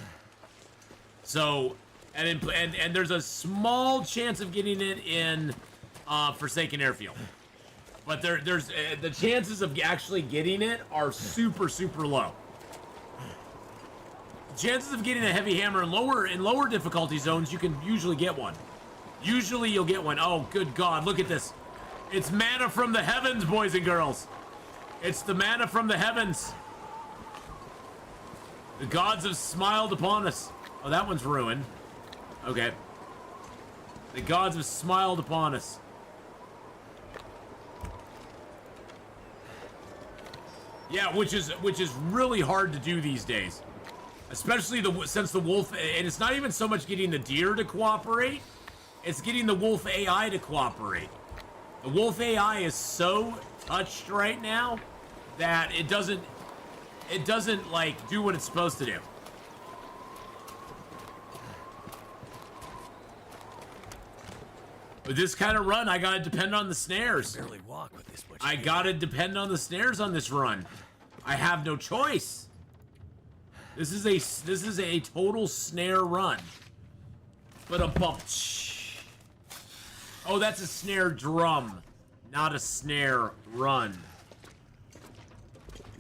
So, and there's a small chance of getting it in Forsaken Airfield. But there's the chances of actually getting it are super, super low. Chances of getting a heavy hammer in lower difficulty zones, you can usually get one. Usually you'll get one. Oh, good God, look at this. It's manna from the heavens, boys and girls. It's the manna from the heavens. The gods have smiled upon us. Oh, that one's ruined. Okay. The gods have smiled upon us. Yeah, which is really hard to do these days, especially since the wolf. And it's not even so much getting the deer to cooperate; it's getting the wolf AI to cooperate. The wolf AI is so touched right now that it doesn't like do what it's supposed to do. With this kind of run, I gotta depend on the snares. I barely walk with this much. I gotta depend on the snares on this run. I have no choice. This is a total snare run. But a bump. Oh, that's a snare drum, not a snare run.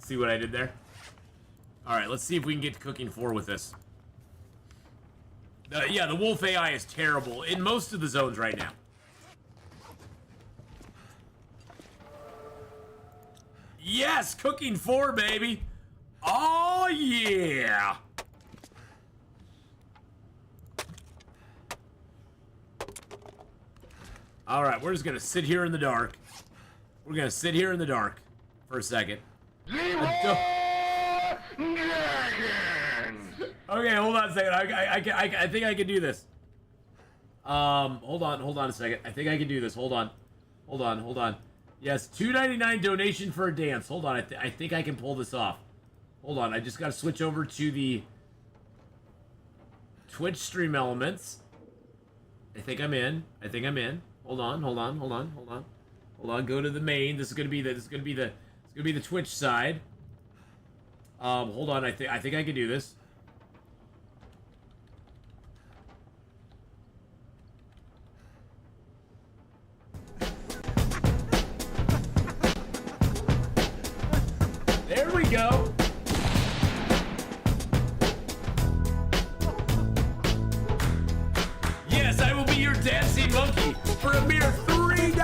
See what I did there? All right, let's see if we can get to cooking 4 with this. Yeah, the wolf AI is terrible in most of the zones right now. Yes, cooking 4, baby. Oh, yeah. All right, we're just going to sit here in the dark. We're going to sit here in the dark for a second. Okay, hold on a second. I think I can do this. Hold on a second. I think I can do this. Hold on. Yes, $2.99 donation for a dance. Hold on, I think I can pull this off. Hold on, I just gotta switch over to the Twitch stream elements. I think I'm in. Hold on. Go to the main. This is gonna be the Twitch side. Hold on. I think I can do this. There we go. Yes, I will be your dancing monkey for a mere $3.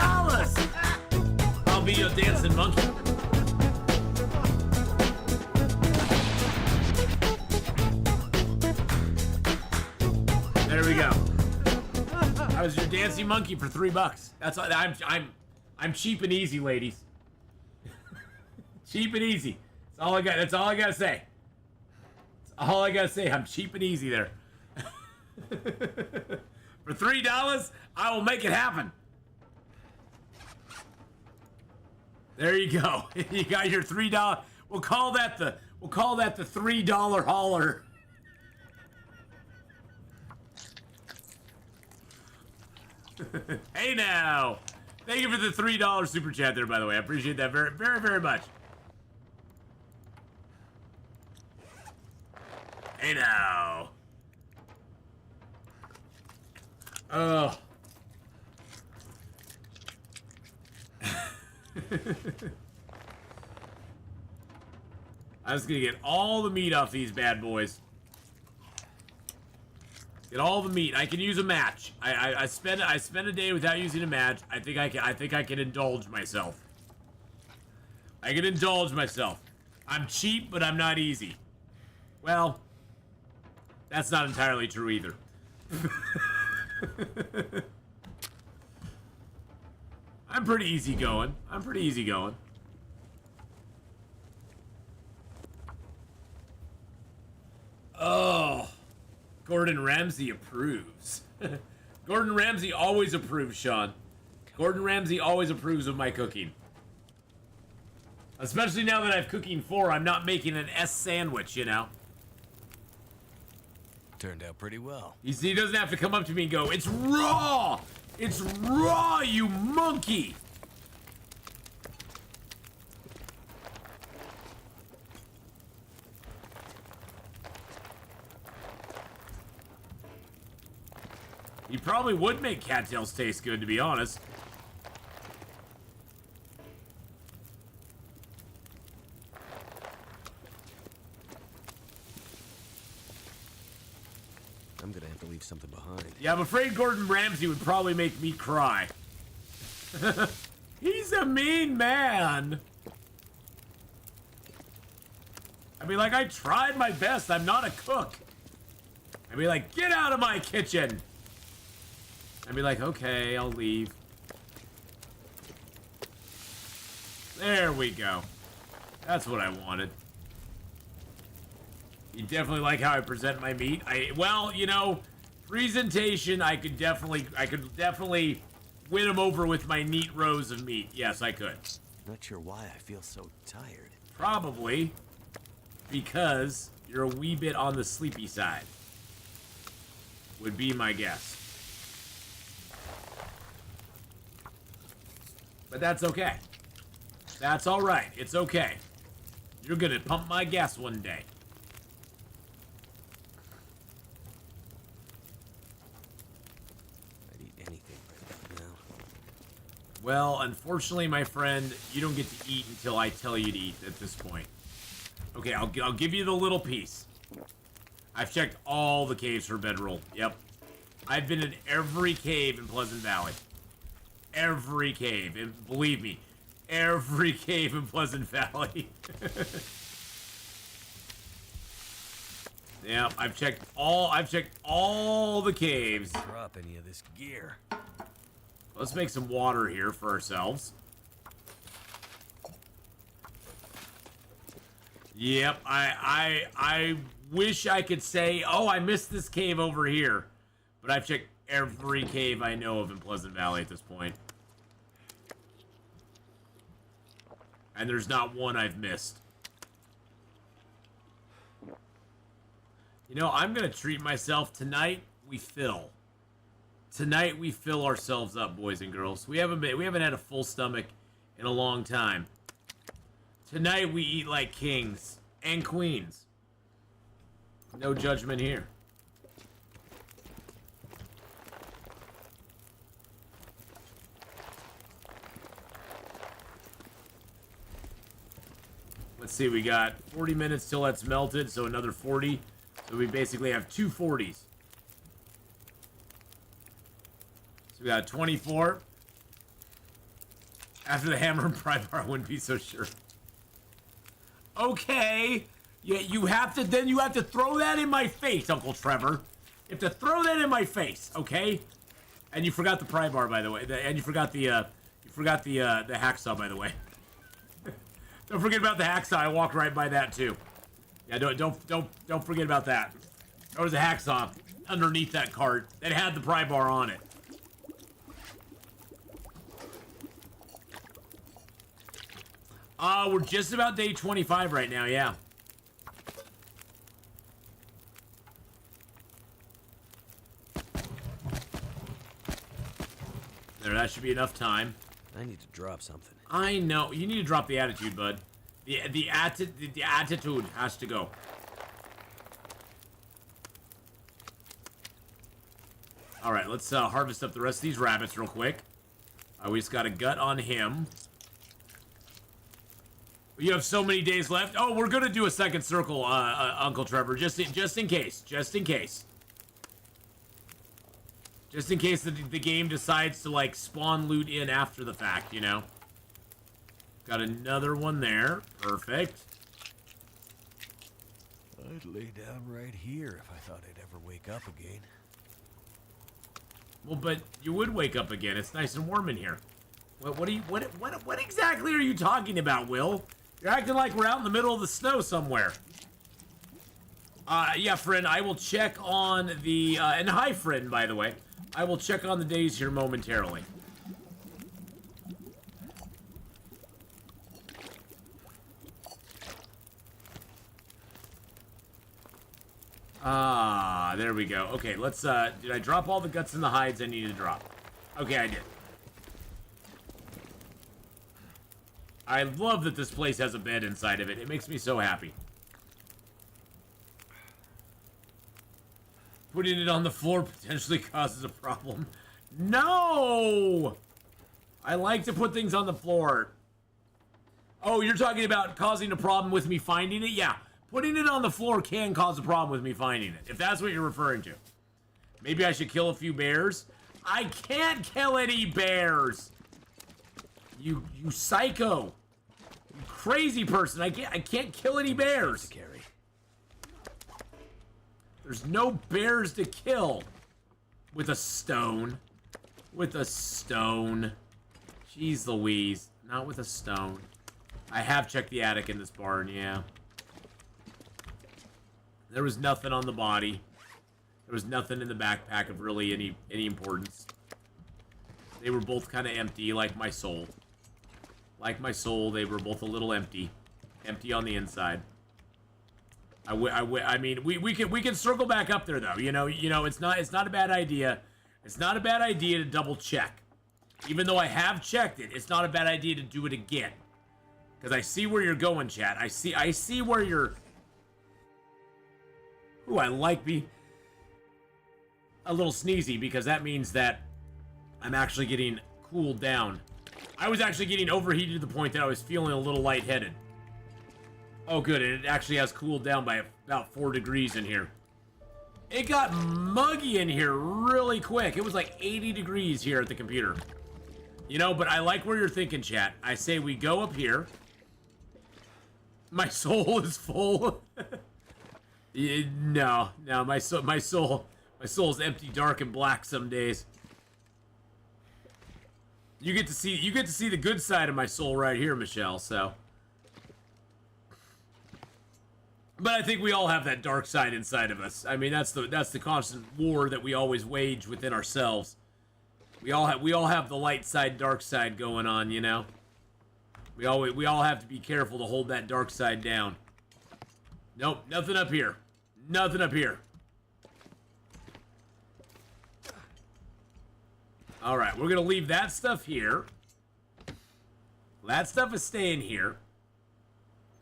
I'll be your dancing monkey. There we go. I was your dancing monkey for $3. That's I'm cheap and easy, ladies. Cheap and easy. That's all I got. That's all I gotta say. That's all I gotta say. I'm cheap and easy there. For $3, I will make it happen. There you go. You got your $3. We'll call that the $3 hauler. Hey now. Thank you for the $3 super chat there, by the way. I appreciate that very, very, very much. Hey now. Oh. I'm just gonna get all the meat off these bad boys. Get all the meat. I can use a match. I spend a day without using a match. I think I can indulge myself. I can indulge myself. I'm cheap, but I'm not easy. Well, that's not entirely true either. I'm pretty easygoing. Oh, Gordon Ramsay approves. Gordon Ramsay always approves, Sean. Gordon Ramsay always approves of my cooking. Especially now that I've cooking 4, I'm not making an S sandwich, you know. Turned out pretty well. He doesn't have to come up to me and go, "It's raw! It's raw, you monkey!" He probably would make cattails taste good, to be honest. I'm gonna have to leave something behind. Yeah, I'm afraid Gordon Ramsay would probably make me cry. He's a mean man. I'd be like, I tried my best. I'm not a cook. I'd be like, get out of my kitchen. I'd be like, okay, I'll leave. There we go. That's what I wanted. You definitely like how I present my meat. Well, you know, presentation, I could definitely win him over with my neat rows of meat. Yes, I could. Not sure why I feel so tired. Probably because you're a wee bit on the sleepy side. Would be my guess. But that's okay. That's all right. It's okay. You're gonna pump my gas one day. I'd eat anything right now. Well, unfortunately, my friend, you don't get to eat until I tell you to eat at this point. Okay, I'll give you the little piece. I've checked all the caves for bedroll. Yep. I've been in every cave in Pleasant Valley. Every cave. And believe me, every cave in Pleasant Valley. Yeah, I've checked all the caves. Drop any of this gear. Let's make some water here for ourselves. Yep, I wish I could say, oh, I missed this cave over here. But I've checked every cave I know of in Pleasant Valley at this point. And there's not one I've missed. You know, I'm going to treat myself. Tonight, we fill. Tonight, we fill ourselves up, boys and girls. We haven't had a full stomach in a long time. Tonight, we eat like kings and queens. No judgment here. Let's see, we got 40 minutes till that's melted, so another 40. So we basically have two 40s. So we got 24. After the hammer and pry bar, I wouldn't be so sure. Okay. Yeah, you have to throw that in my face, Uncle Trevor. You have to throw that in my face, okay? And you forgot the pry bar, by the way. And you forgot the hacksaw, by the way. Don't forget about the hacksaw. I walked right by that too. Yeah, don't forget about that. There was a hacksaw underneath that cart that had the pry bar on it. We're just about day 25 right now, yeah. There, that should be enough time. I need to drop something. I know. You need to drop the attitude, bud. The attitude has to go. Alright, let's harvest up the rest of these rabbits real quick. We just got a gut on him. You have so many days left. Oh, we're gonna do a second circle, Uncle Trevor, just in case. Just in case. Just in case the game decides to, like, spawn loot in after the fact, you know? Got another one there. Perfect. I'd lay down right here if I thought I'd ever wake up again. Well, but you would wake up again. It's nice and warm in here. What exactly are you talking about, Will? You're acting like we're out in the middle of the snow somewhere. Yeah, friend, I will check on the, and hi, friend, by the way. I will check on the days here momentarily. There we go. Okay, let's, did I drop all the guts and the hides I needed to drop? Okay, I did. I love that this place has a bed inside of it. It makes me so happy. Putting it on the floor potentially causes a problem. No! I like to put things on the floor. Oh, you're talking about causing a problem with me finding it? Yeah. Putting it on the floor can cause a problem with me finding it, if that's what you're referring to. Maybe I should kill a few bears? I can't kill any bears! You psycho! You crazy person! I can't kill any bears! Carry. There's no bears to kill with a stone. With a stone. Jeez Louise. Not with a stone. I have checked the attic in this barn, yeah. There was nothing on the body. There was nothing in the backpack of really any importance. They were both kind of empty, like my soul. Like my soul, they were both a little empty. Empty on the inside. I mean, we can circle back up there though. You know, it's not a bad idea. It's not a bad idea to double check. Even though I have checked it, it's not a bad idea to do it again. Because I see where you're going, chat. I see where you're. Ooh, I like me a little sneezy because that means that I'm actually getting cooled down. I was actually getting overheated to the point that I was feeling a little lightheaded. Oh, good, and it actually has cooled down by about 4 degrees in here. It got muggy in here really quick. It was like 80 degrees here at the computer. You know, but I like where you're thinking, chat. I say we go up here. My soul is full. No, my soul is empty, dark, and black some days. You get to see the good side of my soul right here, Michelle, so. But I think we all have that dark side inside of us. I mean, that's the constant war that we always wage within ourselves. We all have the light side, dark side going on, you know. We all have to be careful to hold that dark side down. Nope, nothing up here. Nothing up here. All right, we're gonna leave that stuff here. That stuff is staying here.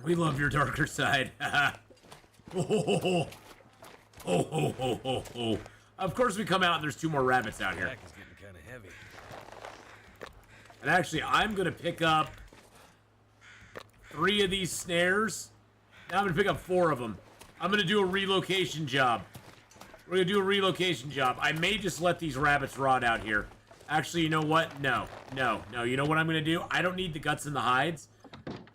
We love your darker side. Oh, ho. Of course we come out and there's 2 more rabbits out here. Jack is getting kind of heavy. And actually, I'm gonna pick up 3 of these snares. Now I'm gonna pick up 4 of them. I'm gonna do a relocation job. We're gonna do a relocation job. I may just let these rabbits rot out here. Actually, you know what? No. You know what I'm gonna do? I don't need the guts and the hides.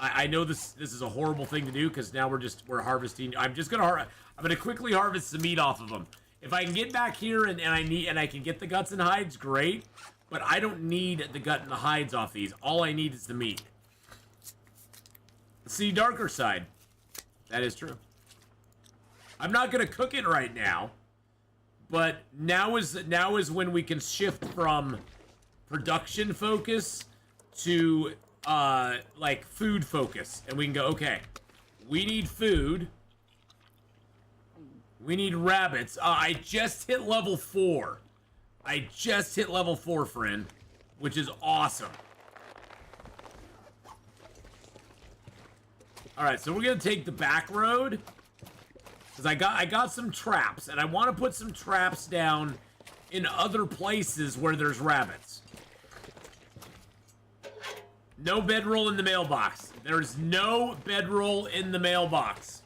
I know this is a horrible thing to do because now we're harvesting. I'm gonna quickly harvest the meat off of them. If I can get back here and I can get the guts and hides, great. But I don't need the gut and the hides off these. All I need is the meat. See, darker side. That is true. I'm not gonna cook it right now, but now is when we can shift from production focus to like food focus, and we can go, okay, we need food, we need rabbits. I just hit level 4. I just hit level 4, friend, which is awesome. All right, so we're gonna take the back road because I got some traps, and I want to put some traps down in other places where there's rabbits. No bedroll in the mailbox. There's no bedroll in the mailbox.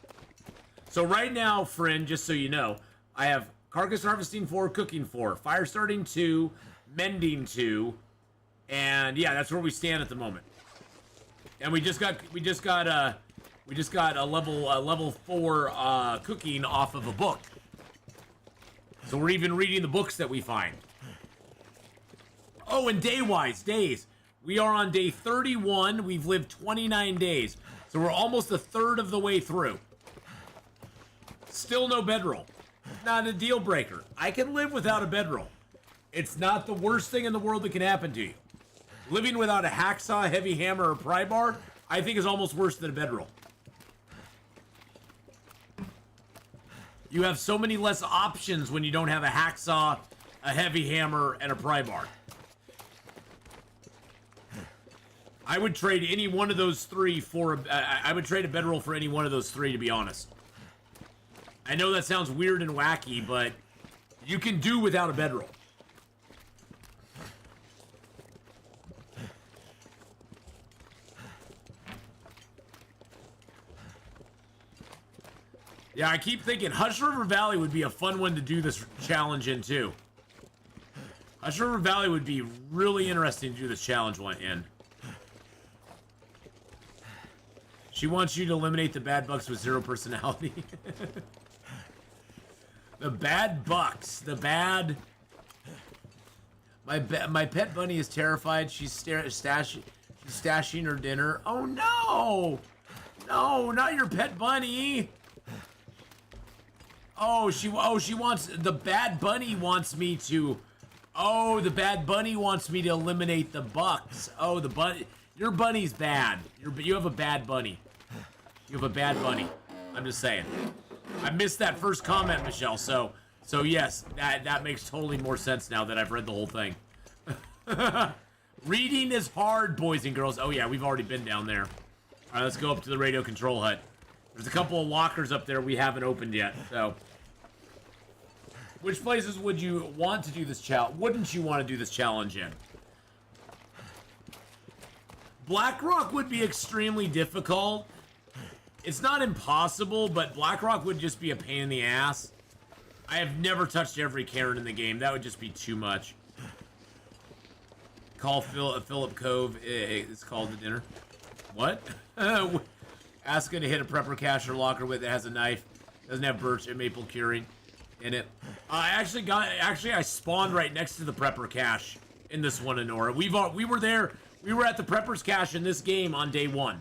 So right now, friend, just so you know, I have carcass harvesting 4, cooking 4, fire starting 2, mending 2, and yeah, that's where we stand at the moment. And we just got a level 4 cooking off of a book. So we're even reading the books that we find. Oh, and days. We are on day 31. We've lived 29 days. So we're almost a third of the way through. Still no bedroll. Not a deal breaker. I can live without a bedroll. It's not the worst thing in the world that can happen to you. Living without a hacksaw, heavy hammer, or pry bar, I think is almost worse than a bedroll. You have so many less options when you don't have a hacksaw, a heavy hammer, and a pry bar. I would trade any one of those 3 for I would trade a bedroll for any one of those 3, to be honest. I know that sounds weird and wacky, but you can do without a bedroll. Yeah, I keep thinking Hush River Valley would be a fun one to do this challenge in, too. Hush River Valley would be really interesting to do this challenge one in. She wants you to eliminate the bad bucks with 0 personality. The bad bucks. The bad... My pet bunny is terrified. She's stashing her dinner. Oh, no! No, not your pet bunny! Oh, she wants... The bad bunny wants me to... Oh, the bad bunny wants me to eliminate the bucks. Oh, the bunny... Your bunny's bad. You have a bad bunny. You have a bad bunny. I'm just saying. I missed that first comment, Michelle, so yes, that makes totally more sense now that I've read the whole thing. Reading is hard, boys and girls. Oh yeah, we've already been down there. All right, let's go up to the radio control hut. There's a couple of lockers up there we haven't opened yet, so. Which places would you want to do this challenge? Wouldn't you want to do this challenge in? Blackrock would be extremely difficult. It's not impossible, but Blackrock would just be a pain in the ass. I have never touched every Karen in the game. That would just be too much. Call Philip Cove. It's called the dinner. What? Ask her to hit a prepper cache or locker with it has a knife. Doesn't have birch and maple curing in it. Actually, I spawned right next to the prepper cache in this one in Nora. We were there. We were at the prepper's cache in this game on day 1.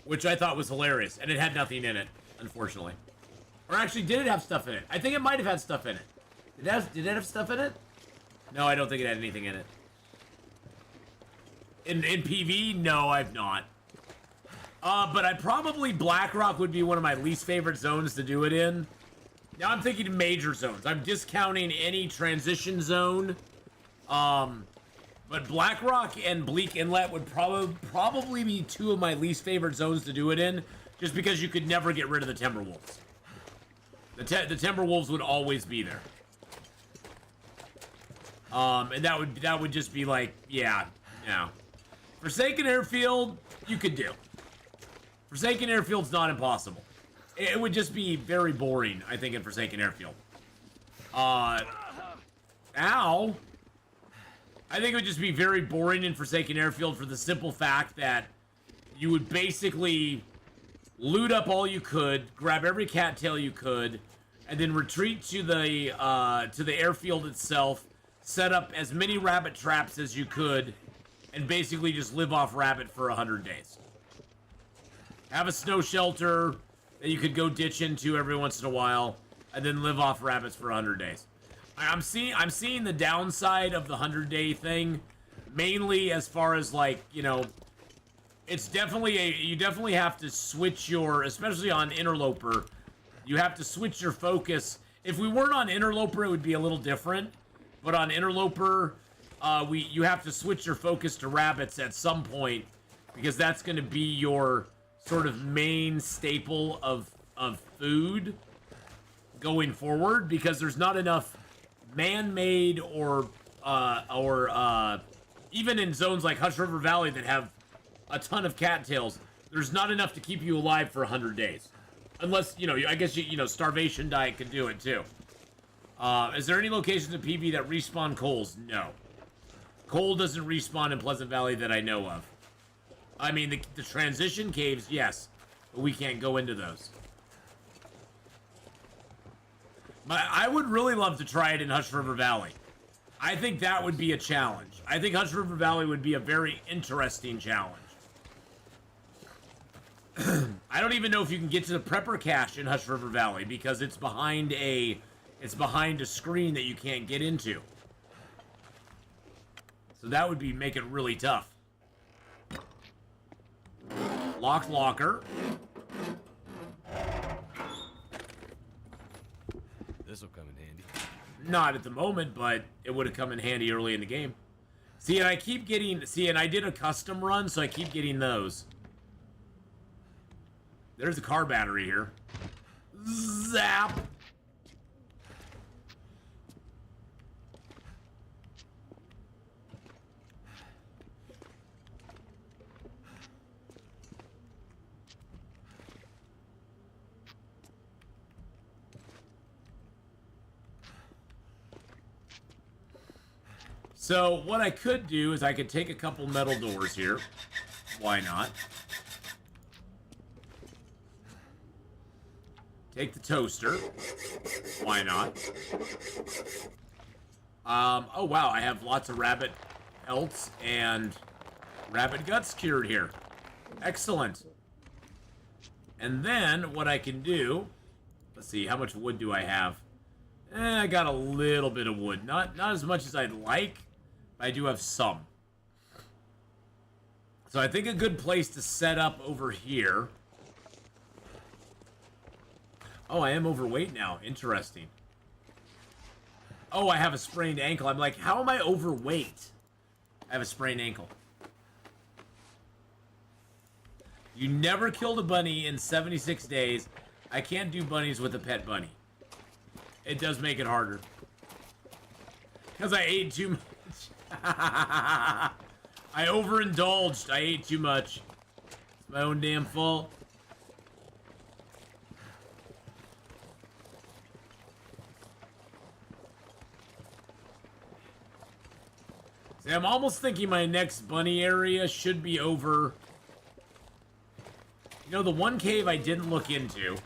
Which I thought was hilarious. And it had nothing in it, unfortunately. Or actually, did it have stuff in it? I think it might have had stuff in it. Did it have stuff in it? No, I don't think it had anything in it. In PV? No, I've not. But I probably BlackRock would be one of my least favorite zones to do it in. Now I'm thinking major zones. I'm discounting any transition zone. But BlackRock and Bleak Inlet would probably be 2 of my least favorite zones to do it in, just because you could never get rid of the Timberwolves. The Timberwolves would always be there. And that would just be like, yeah, no. Forsaken Airfield, you could do. Forsaken Airfield's not impossible. It would just be very boring, I think, in Forsaken Airfield. Ow! I think it would just be very boring in Forsaken Airfield for the simple fact that you would basically loot up all you could, grab every cattail you could, and then retreat to the airfield itself, set up as many rabbit traps as you could, and basically just live off rabbit for 100 days. Have a snow shelter that you could go ditch into every once in a while, and then live off rabbits for 100 days. I'm seeing the downside of the 100-day thing, mainly as far as, like, you know, it's definitely you definitely have to switch your, especially on Interloper, you have to switch your focus. If we weren't on Interloper, it would be a little different, but on Interloper, you have to switch your focus to rabbits at some point, because that's going to be your sort of main staple of food going forward, because there's not enough man-made or even in zones like Hush River Valley that have a ton of cattails, there's not enough to keep you alive for 100 days. Unless, you know, I guess, you know, starvation diet could do it too. Is there any locations in PV that respawn coals? No. Coal doesn't respawn in Pleasant Valley that I know of. I mean, the transition caves, yes, but we can't go into those. But I would really love to try it in Hush River Valley. I think that would be a challenge. I think Hush River Valley would be a very interesting challenge. I don't even know if you can get to the prepper cache in Hush River Valley because it's behind a screen that you can't get into. So that would make it really tough. Locked locker. This'll come in handy. Not at the moment, but it would have come in handy early in the game. See, and I keep getting... See, and I did a custom run, so I keep getting those. There's a car battery here. Zap! So, what I could do is I could take a couple metal doors here. Why not? Take the toaster. Why not? Oh wow, I have lots of rabbit pelts and rabbit guts cured here. Excellent. And then, what I can do... Let's see, how much wood do I have? I got a little bit of wood. Not as much as I'd like. I do have some. So I think a good place to set up over here. Oh, I am overweight now. Interesting. Oh, I have a sprained ankle. I'm like, how am I overweight? I have a sprained ankle. You never killed a bunny in 76 days. I can't do bunnies with a pet bunny. It does make it harder. Because I ate too much. I overindulged. I ate too much. It's my own damn fault. See, I'm almost thinking my next bunny area should be over. You know, the one cave I didn't look into.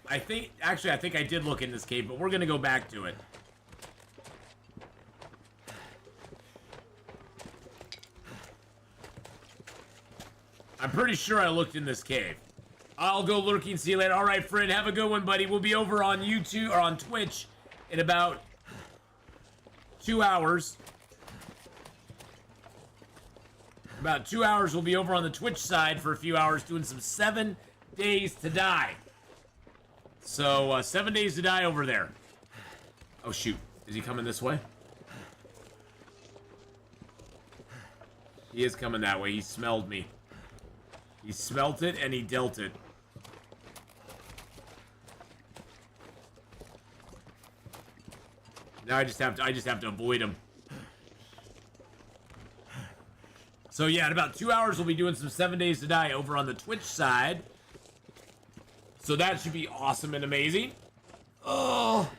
I think I did look in this cave, but we're gonna go back to it. I'm pretty sure I looked in this cave. I'll go lurking, see you later. All right, Fred, have a good one, buddy. We'll be over on YouTube, or on Twitch, in about 2 hours. About 2 hours, we'll be over on the Twitch side for a few hours doing some 7 Days to Die. So, 7 Days to Die over there. Oh, shoot. Is he coming this way? He is coming that way. He smelled me. He smelt it and he dealt it. Now I just have to avoid him. So yeah, in about 2 hours we'll be doing some 7 Days to Die over on the Twitch side. So that should be awesome and amazing. Oh.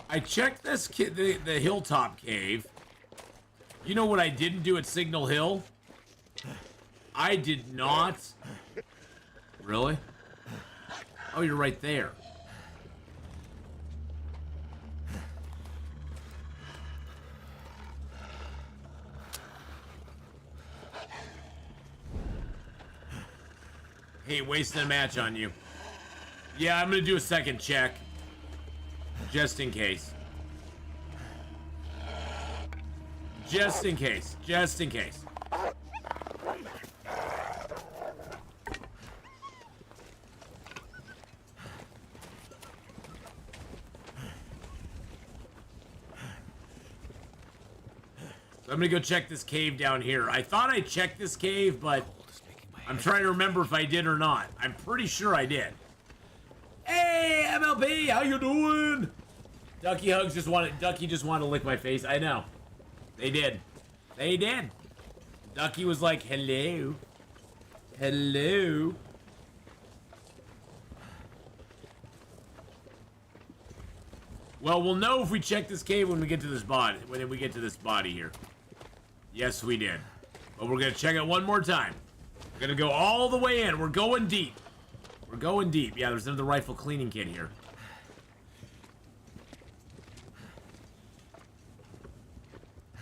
I checked this the hilltop cave. You know what I didn't do at Signal Hill? I did not. Really? Oh, you're right there. Hey, wasting a match on you. Yeah, I'm gonna do a second check. Just in case. Just in case. Just in case. So I'm gonna go check this cave down here. I thought I checked this cave, but I'm trying to remember if I did or not. I'm pretty sure I did. Hey, MLP, how you doing? Ducky just wanted to lick my face. I know. They did. They did. Ducky was like, hello. Hello. Well, we'll know if we check this cave when we get to this body. When we get to this body here. Yes, we did. But we're gonna check it one more time. We're gonna go all the way in. We're going deep. We're going deep. Yeah, there's another rifle cleaning kit here.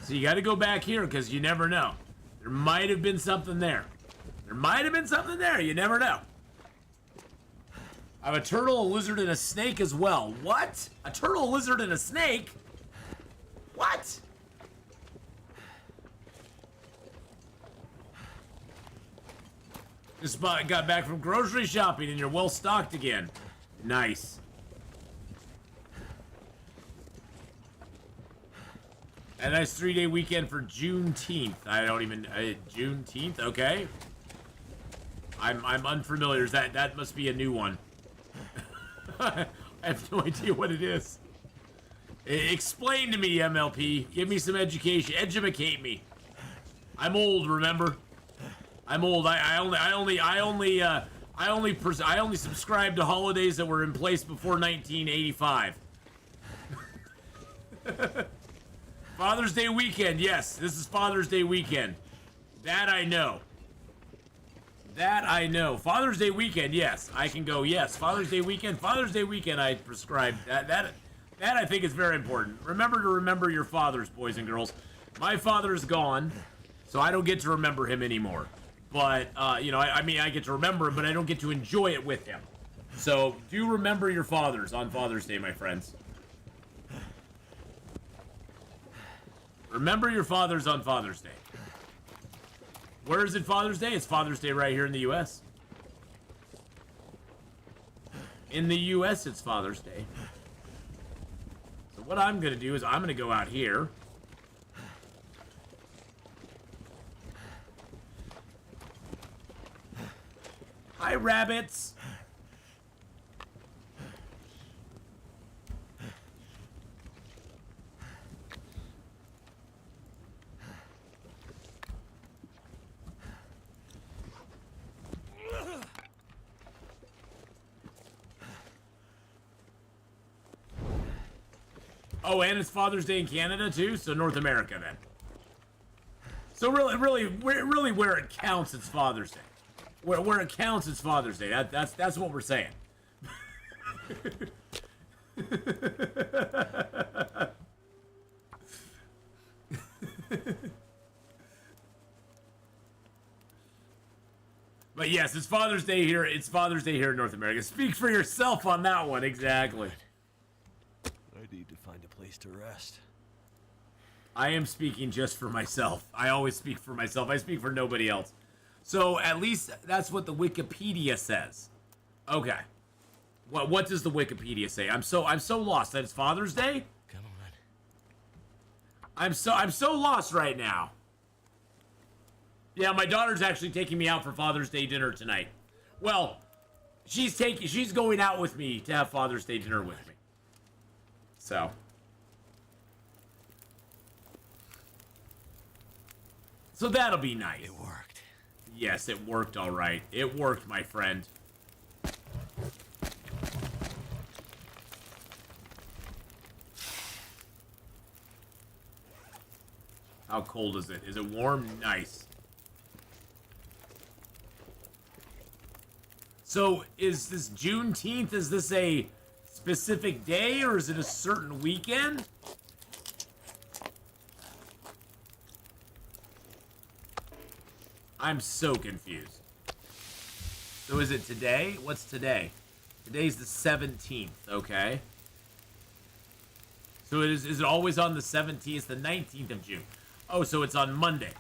So you got to go back here because you never know. There might have been something there. There might have been something there. You never know. I have a turtle, a lizard, and a snake as well. What? A turtle, a lizard, and a snake? What? Just got back from grocery shopping and you're well stocked again. Nice. A nice 3-day weekend for Juneteenth. I don't even Juneteenth. Okay. I'm unfamiliar. That must be a new one. I have no idea what it is. Explain to me, MLP. Give me some education. Educate me. I'm old. Remember. I'm old. I only subscribed to holidays that were in place before 1985. Father's Day weekend. Yes, this is Father's Day weekend. That I know. That I know. Father's Day weekend. Yes, I can go. Yes, Father's Day weekend. Father's Day weekend. I prescribe that I think is very important. Remember to remember your fathers, boys and girls. My father's gone, so I don't get to remember him anymore. But, you know, I mean, I get to remember him, but I don't get to enjoy it with him. So, do remember your fathers on Father's Day, my friends. Remember your fathers on Father's Day. Where is it Father's Day? It's Father's Day right here in the U.S. In the U.S., it's Father's Day. So what I'm going to do is I'm going to go out here. Hi, rabbits. Oh, and it's Father's Day in Canada too, so North America then. So really, where it counts, it's Father's Day. Where it counts, it's Father's Day. That's what we're saying. But yes, it's Father's Day here. It's Father's Day here in North America. Speak for yourself on that one, exactly. I need to find a place to rest. I am speaking just for myself. I always speak for myself. I speak for nobody else. So at least that's what the Wikipedia says. Okay. What does the Wikipedia say? I'm so lost. That it's Father's Day? Come on. I'm so lost right now. Yeah, my daughter's actually taking me out for Father's Day dinner tonight. Well, she's going out with me to have Father's Day dinner with me. So. So that'll be nice. It worked. Yes, it worked all right. It worked, my friend. How cold is it? Is it warm? Nice. So, is this Juneteenth, is this a specific day, or is it a certain weekend? I'm so confused. So is it today? What's today? Today's the 17th, okay. So is it always on the 17th? It's the 19th of June. Oh, so it's on Monday.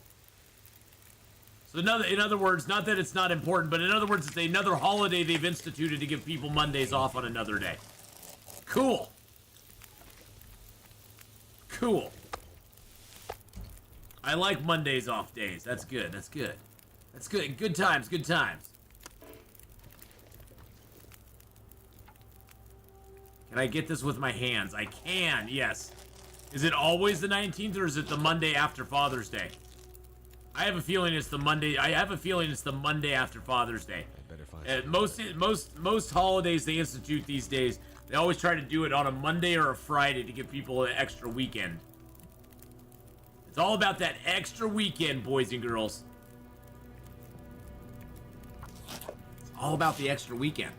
So in other words, not that it's not important, but in other words, it's another holiday they've instituted to give people Mondays off on another day. Cool. Cool. I like Mondays off days. That's good. That's good. That's good. Good times. Good times. Can I get this with my hands? I can. Yes. Is it always the 19th, or is it the Monday after Father's Day? I have a feeling it's the Monday. I have a feeling it's the Monday after Father's Day. I better find Most holidays they institute these days, they always try to do it on a Monday or a Friday to give people an extra weekend. It's all about that extra weekend, boys and girls. It's all about the extra weekend.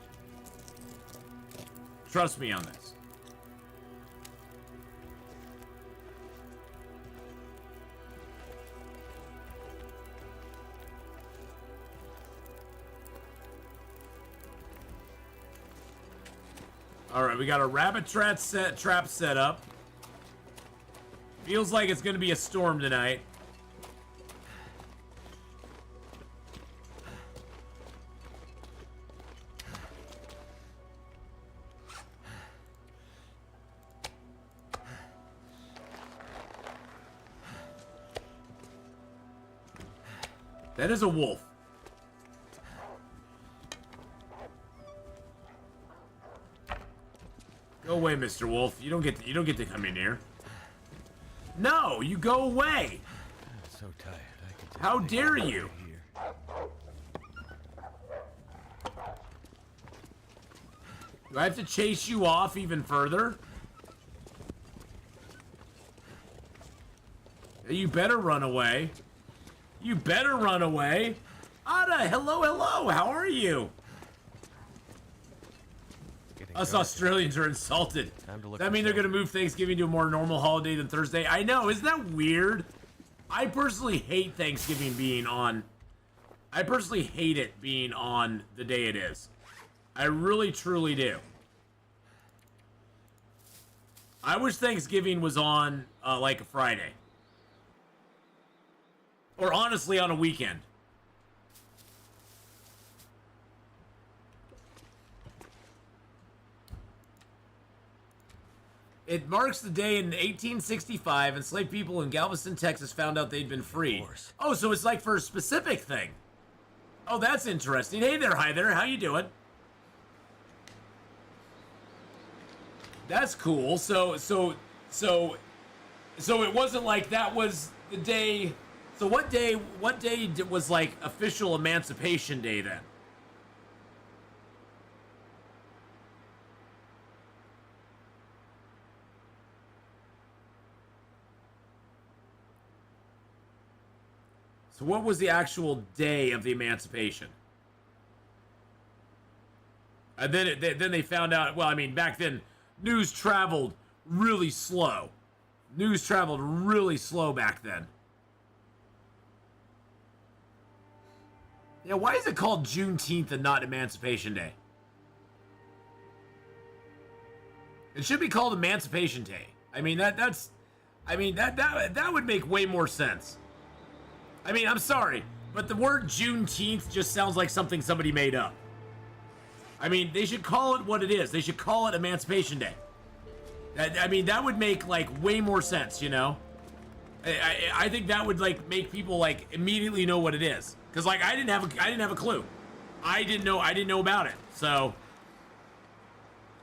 Trust me on this. Alright, we got a rabbit trap set up. Feels like it's gonna be a storm tonight. That is a wolf. Go away, Mr. Wolf. You don't get to come in here. No, you go away. I'm so tired. I could just How take dare a you? here. Do I have to chase you off even further? You better run away. You better run away. Ada, hello. How are you? Getting Us dark. Australians are insulted. Time to look Does that mean they're for going to move Thanksgiving to a more normal holiday than Thursday? I know. Isn't that weird? I personally hate Thanksgiving being on... I personally hate it being on the day it is. I really, truly do. I wish Thanksgiving was on, like, a Friday. Or, honestly, on a weekend. It marks the day in 1865 enslaved people in Galveston, Texas found out they'd been freed. Oh, so it's like for a specific thing. Oh, that's interesting. Hey there, hi there. How you doing? That's cool. So it wasn't like that was the day. So what day was like official Emancipation Day then? So what was the actual day of the emancipation? And then they found out, well, I mean, back then, news traveled really slow. News traveled really slow back then. Yeah, why is it called Juneteenth and not Emancipation Day? It should be called Emancipation Day. I mean, that would make way more sense. I mean, I'm sorry, but the word Juneteenth just sounds like something somebody made up. I mean, they should call it what it is. They should call it Emancipation Day. I mean, that would make like way more sense, you know? I think that would like make people like immediately know what it is. Cause like I didn't have a clue. I didn't know about it. So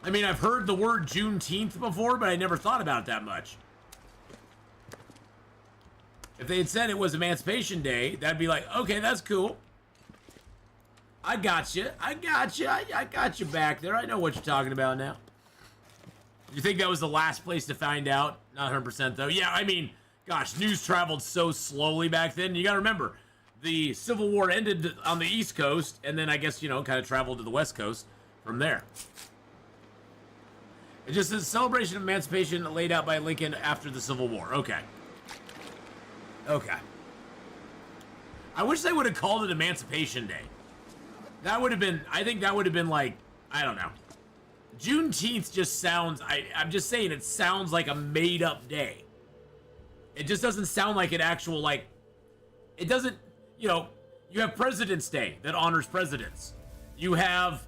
I mean, I've heard the word Juneteenth before, but I never thought about it that much. If they had said it was Emancipation Day, that'd be like, okay, that's cool. I got you. I got you back there. I know what you're talking about now. You think that was the last place to find out? Not 100% though. Yeah, I mean, gosh, news traveled so slowly back then. You got to remember, the Civil War ended on the East Coast, and then I guess, you know, kind of traveled to the West Coast from there. It just says celebration of emancipation laid out by Lincoln after the Civil War. Okay. Okay. I wish they would have called it Emancipation Day. That would have been, I think that would have been like, I don't know. Juneteenth just sounds, I'm just saying, it sounds like a made up day. It just doesn't sound like an actual, like, it doesn't, you know, you have President's Day that honors presidents. You have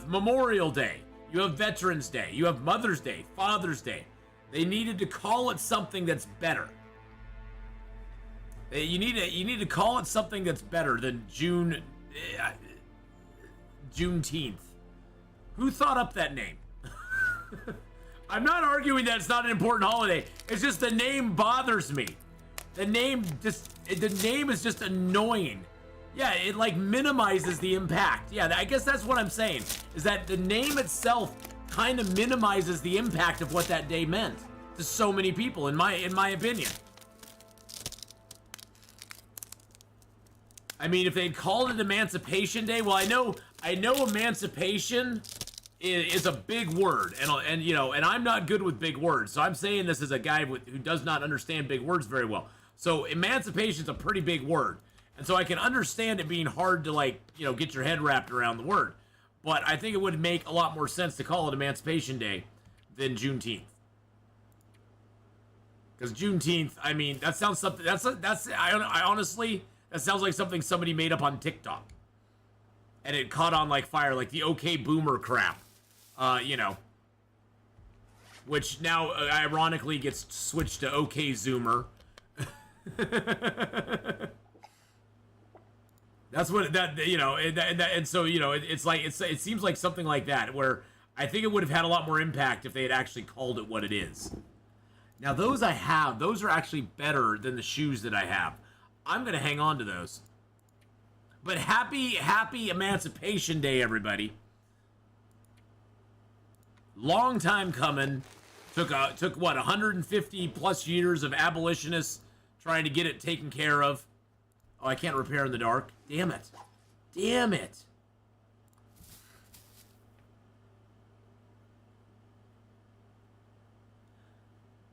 Memorial Day. You have Veterans Day. You have Mother's Day, Father's Day. They needed to call it something that's better. You need to call it something that's better than Juneteenth. Who thought up that name? I'm not arguing that it's not an important holiday. It's just the name bothers me. The name is just annoying. Yeah, it like minimizes the impact. Yeah, I guess that's what I'm saying. Is that the name itself kind of minimizes the impact of what that day meant to so many people, in my opinion. I mean, if they called it Emancipation Day, well, I know emancipation is a big word, and you know, and I'm not good with big words, so I'm saying this as a guy who does not understand big words very well. So emancipation is a pretty big word, and so I can understand it being hard to, like, you know, get your head wrapped around the word. But I think it would make a lot more sense to call it Emancipation Day than Juneteenth. Because Juneteenth, I mean, that sounds something. I honestly, that sounds like something somebody made up on TikTok, and it caught on like fire, like the OK Boomer crap, you know, which now ironically gets switched to OK Zoomer. That's what that, you know, and so, you know, it's like it seems like something like that, where I think it would have had a lot more impact if they had actually called it what it is. Now those I have, those are actually better than the shoes that I have. I'm gonna hang on to those. But happy Emancipation Day, everybody. Long time coming. Took what, 150 plus years of abolitionists trying to get it taken care of. Oh, I can't repair in the dark. Damn it. Damn it.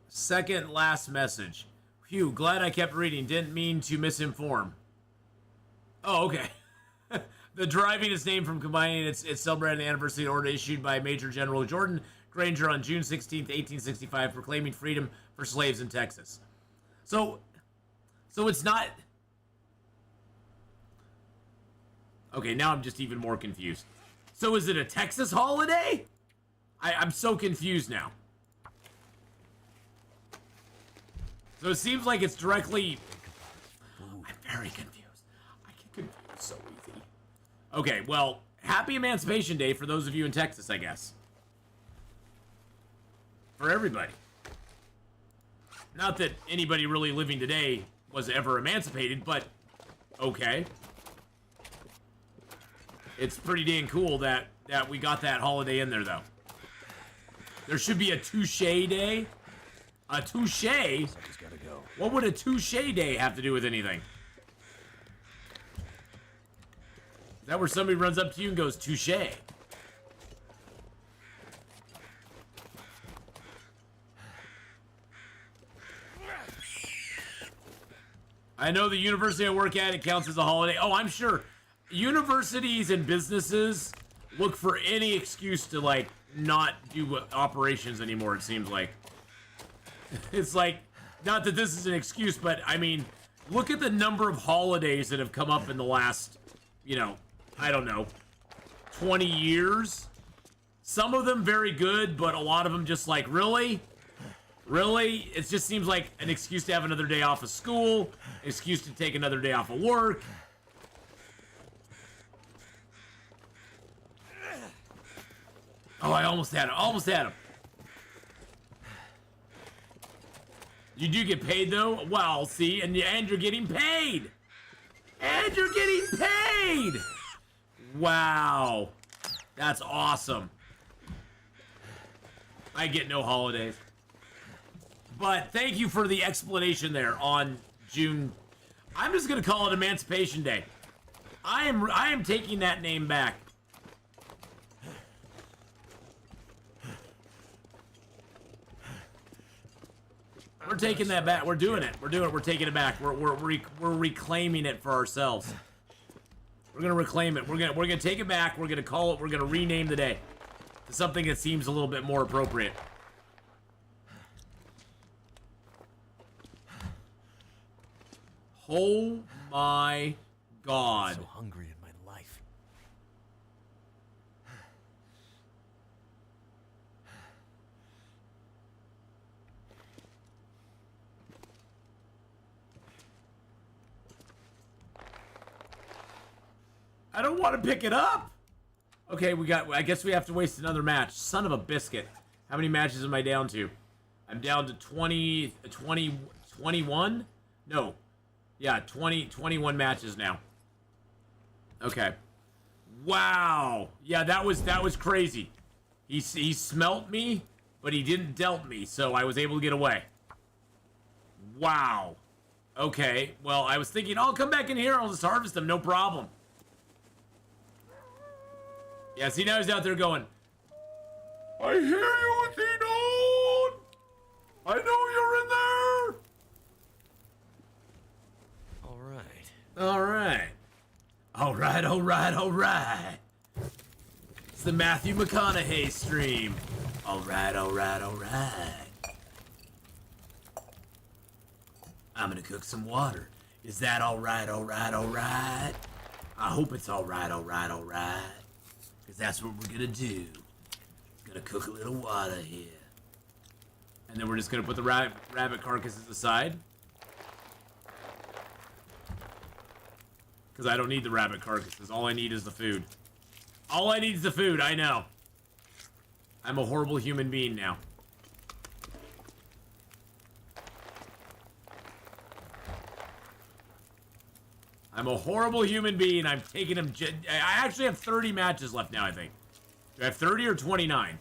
Second last message. Phew, glad I kept reading. Didn't mean to misinform. Oh, okay. The driving is named from combining its celebrating the anniversary order issued by Major General Jordan Granger on June 16th, 1865, proclaiming freedom for slaves in Texas. So it's not... Okay, now I'm just even more confused. So is it a Texas holiday? I'm so confused now. So it seems like it's directly... I'm very confused. I get confused so easy. Okay, well, happy Emancipation Day for those of you in Texas, I guess. For everybody. Not that anybody really living today was ever emancipated, but okay. It's pretty dang cool that we got that holiday in there, though. There should be a touche day. A touche? What would a touche day have to do with anything? Is that where somebody runs up to you and goes, touche? I know the university I work at, it counts as a holiday. Oh, I'm sure. Universities and businesses look for any excuse to, like, not do operations anymore, it seems like. It's like, not that this is an excuse, but, I mean, look at the number of holidays that have come up in the last, you know, I don't know, 20 years. Some of them very good, but a lot of them just like, really? Really? It just seems like an excuse to have another day off of school, an excuse to take another day off of work. Oh, I almost had him. Almost had him. You do get paid, though? Well, see, and you're getting paid. And you're getting paid. Wow. That's awesome. I get no holidays. But thank you for the explanation there on June. I'm just going to call it Emancipation Day. I am taking that name back. We're taking that back. We're doing it. We're doing it. We're taking it back. We're reclaiming it for ourselves. We're gonna reclaim it. We're gonna take it back. We're gonna call it. We're gonna rename the day to something that seems a little bit more appropriate. Oh my God! I'm so hungry in my life. I don't want to pick it up. Okay, I guess we have to waste another match. Son of a biscuit. How many matches am I down to? I'm down to 21? No. Yeah, 21 matches now. Okay. Wow. Yeah, that was crazy. He smelt me, but he didn't dealt me, so I was able to get away. Wow. Okay. Well, I was thinking, I'll come back in here. I'll just harvest them. No problem. Yeah, see, now he's out there going, I hear you, Atheenon! I know you're in there! Alright. Alright. Alright, alright, alright. It's the Matthew McConaughey stream. Alright, alright, alright. I'm gonna cook some water. Is that alright, alright, alright? I hope it's alright, alright, alright. Because that's what we're gonna do. Gonna cook a little water here. And then we're just gonna put the rabbit carcasses aside. Because I don't need the rabbit carcasses. All I need is the food. All I need is the food, I know. I'm a horrible human being now. I'm a horrible human being. I'm taking him. I actually have 30 matches left now, I think. Do I have 30 or 29?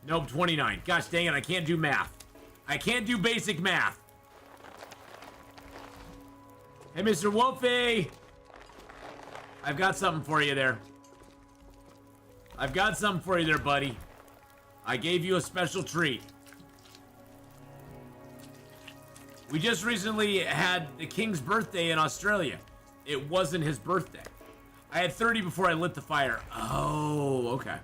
Nope, 29. Gosh dang it, I can't do math. I can't do basic math. Hey, Mr. Wolfie. I've got something for you there. I've got something for you there, buddy. I gave you a special treat. We just recently had the King's birthday in Australia. It wasn't his birthday. I had 30 before I lit the fire. Oh, okay.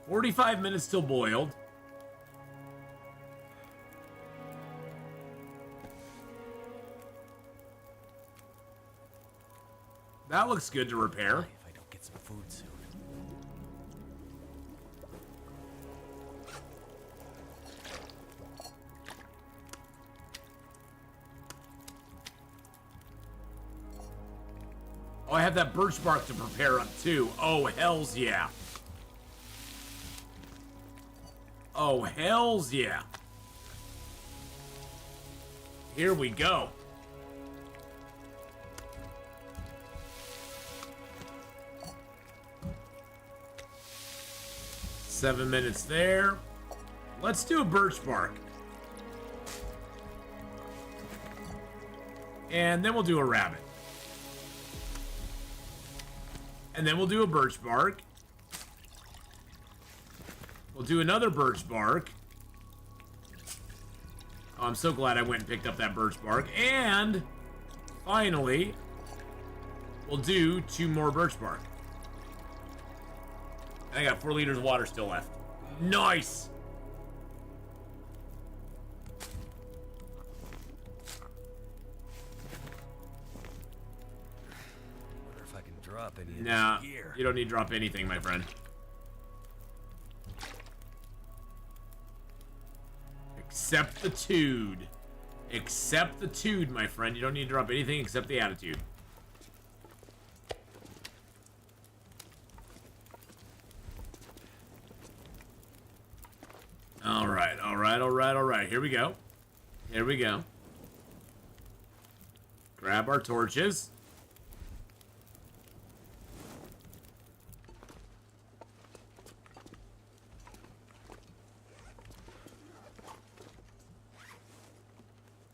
"45 minutes till boiled." That looks good to repair. If I don't get some food soon. Oh, I have that birch bark to prepare up too. Oh, hells yeah. Oh, hells yeah. Here we go. "7 minutes there. Let's do a birch bark. And then we'll do a rabbit. And then we'll do a birch bark. We'll do another birch bark. Oh, I'm so glad I went and picked up that birch bark. And finally, we'll do 2 more birch bark. I got 4 liters of water still left. Nice! Wonder if I can drop any of Nah, this gear. you don't need to drop anything, my friend. Accept the tude. Accept the tude, my friend. You don't need to drop anything except the attitude. Alright, alright, alright, alright. Here we go. Here we go. Grab our torches.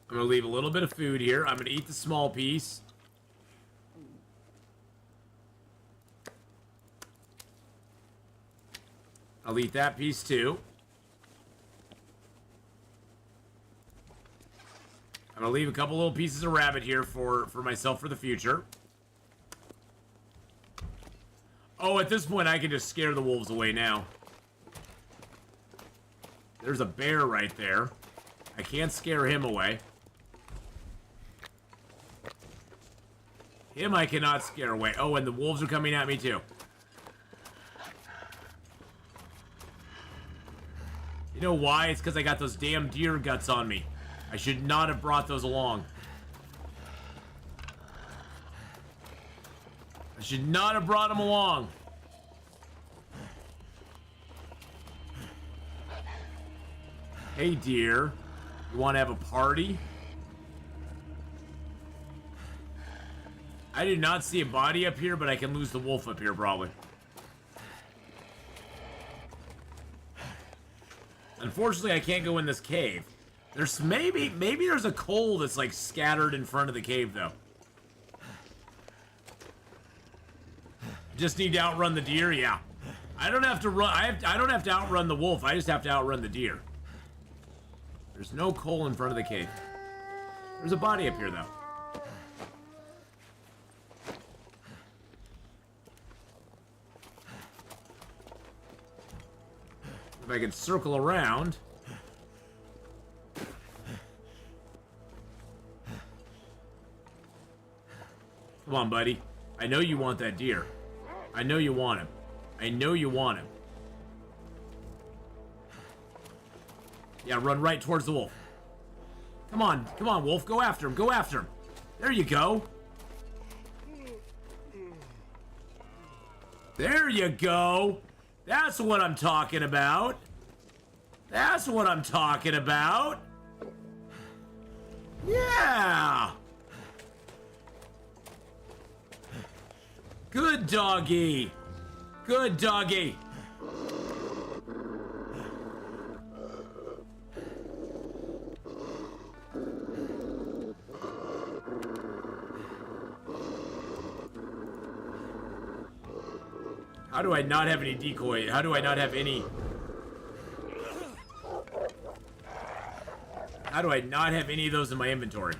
I'm gonna leave a little bit of food here. I'm gonna eat the small piece. I'll eat that piece too. I'm gonna leave a couple little pieces of rabbit here for myself for the future. Oh, at this point I can just scare the wolves away now. There's a bear right there. I can't scare him away. Him I cannot scare away. Oh, and the wolves are coming at me too. You know why? It's because I got those damn deer guts on me. I should not have brought those along. I should not have brought them along. Hey, deer. You want to have a party? I did not see a body up here, but I can lose the wolf up here, probably. Unfortunately, I can't go in this cave. There's maybe there's a coal that's like scattered in front of the cave, though. Just need to outrun the deer, yeah. I don't have to run. I don't have to outrun the wolf. I just have to outrun the deer. There's no coal in front of the cave. There's a body up here, though. If I could circle around. Come on, buddy. I know you want that deer. I know you want him. I know you want him. Yeah, run right towards the wolf. Come on, wolf. Go after him. Go after him. There you go. There you go. That's what I'm talking about. That's what I'm talking about. Yeah. Good doggy. Good doggy. How do I not have any decoy? How do I not have any... How do I not have any of those in my inventory?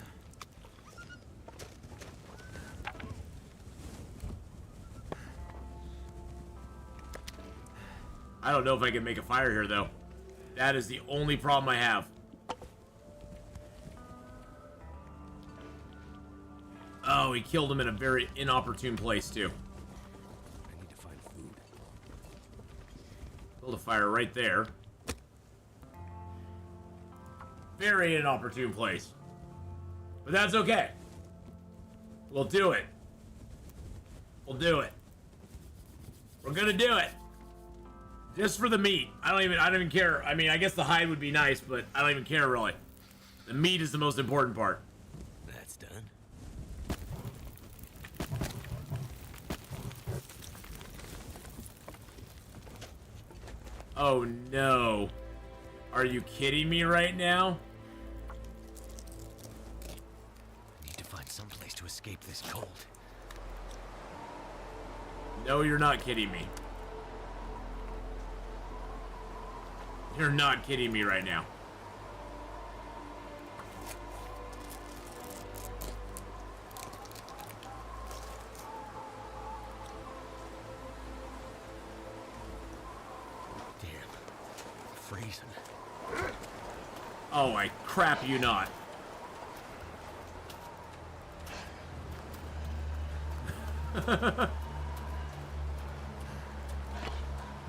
I don't know if I can make a fire here, though. That is the only problem I have. Oh, he killed him in a very inopportune place, too. I need to find food. Build a fire right there. Very inopportune place. But that's okay. We'll do it. We'll do it. We're gonna do it. Just for the meat. I don't even care. I mean, I guess the hide would be nice, but I don't even care, really. The meat is the most important part. That's done. Oh, no. Are you kidding me right now? Need to find some place to escape this cold. No, you're not kidding me. You're not kidding me right now. Freezing. Oh, I crap you not.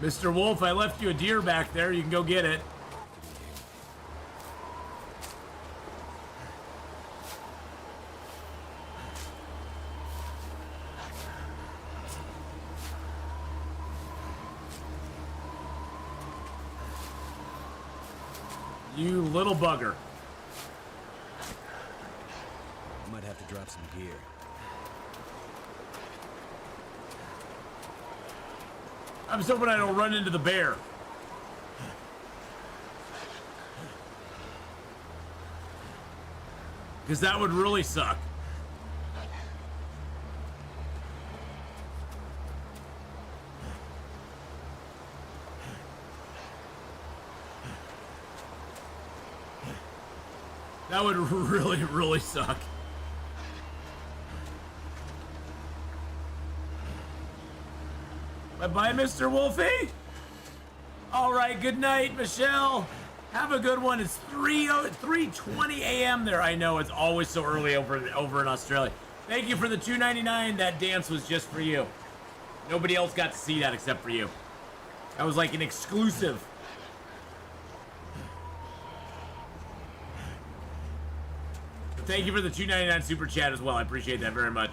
Mr. Wolf, I left you a deer back there. You can go get it. You little bugger. Might have to drop some gear. I'm just hoping I don't run into the bear. Because that would really suck. That would really, really suck. Bye-bye, Mr. Wolfie. All right, good night, Michelle. Have a good one. It's 3:20 a.m. there. I know it's always so early over in Australia. Thank you for the $2.99. That dance was just for you. Nobody else got to see that except for you. That was like an exclusive. Thank you for the $2.99 super chat as well. I appreciate that very much.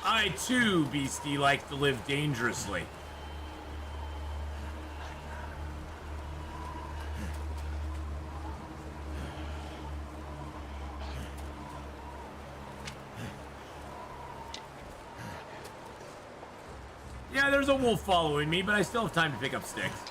I too, Beastie, like to live dangerously. Yeah, there's a wolf following me, but I still have time to pick up sticks.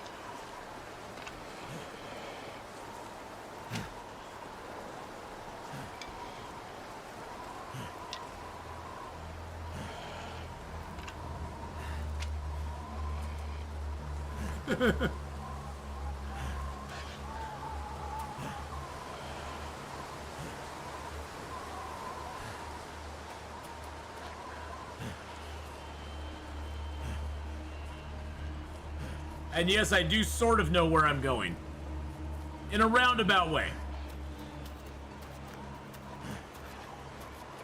And yes, I do sort of know where I'm going. In a roundabout way.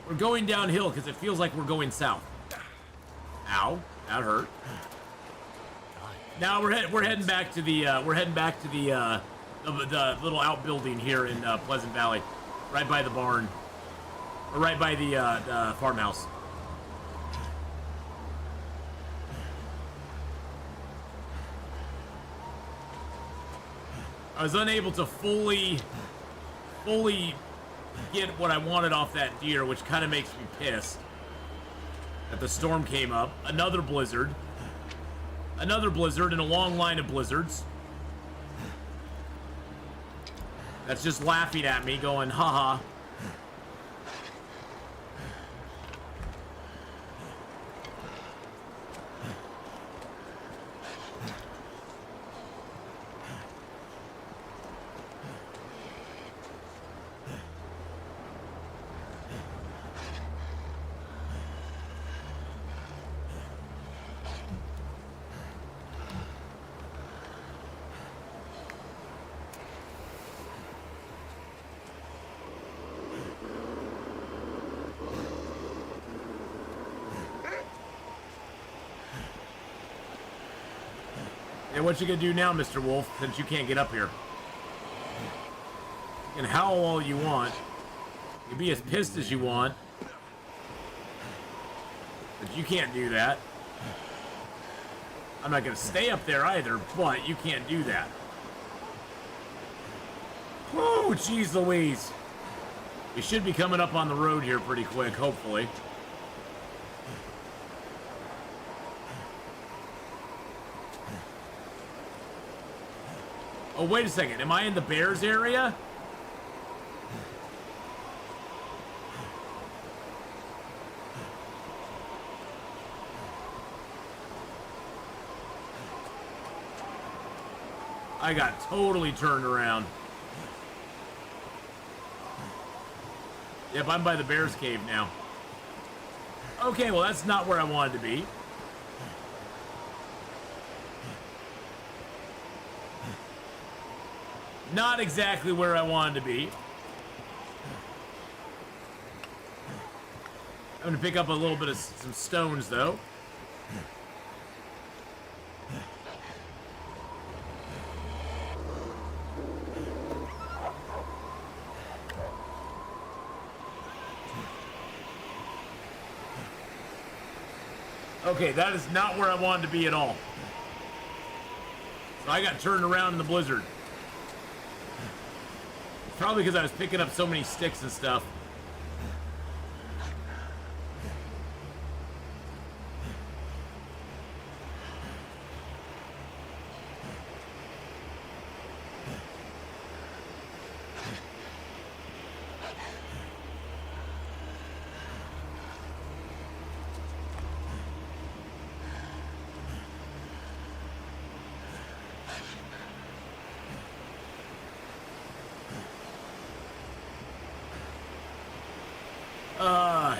We're going downhill because it feels like we're going south. Ow, that hurt. Now we're heading back to the the little outbuilding here in Pleasant Valley, right by the barn, or right by the farmhouse. I was unable to fully get what I wanted off that deer, which kind of makes me pissed. That the storm came up, another blizzard in a long line of blizzards. That's just laughing at me, going, haha. And what you gonna do now, Mr. Wolf, since you can't get up here? You can howl all you want. You can be as pissed as you want. But you can't do that. I'm not gonna stay up there either, but you can't do that. Oh, jeez Louise. We should be coming up on the road here pretty quick, hopefully. Oh, wait a second. Am I in the bears area? I got totally turned around. Yep, I'm by the bear's cave now. Okay, well, that's not where I wanted to be. Not exactly where I wanted to be. I'm gonna pick up a little bit of some stones, though. Okay, that is not where I wanted to be at all. So I got turned around in the blizzard. Probably because I was picking up so many sticks and stuff.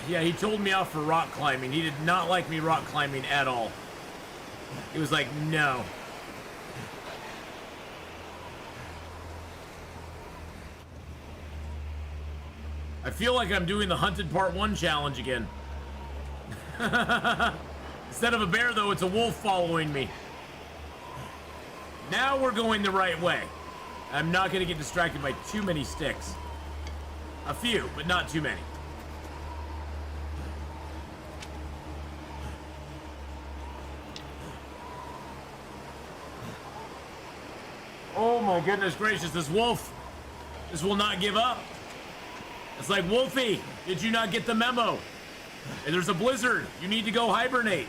Yeah, he told me off for rock climbing. He did not like me rock climbing at all. He was like, no. I feel like I'm doing the Hunted Part 1 challenge again. Instead of a bear, though, it's a wolf following me. Now we're going the right way. I'm not going to get distracted by too many sticks. A few, but not too many. Oh my goodness gracious, this wolf. This will not give up. It's like, Wolfie, did you not get the memo? And there's a blizzard. You need to go hibernate.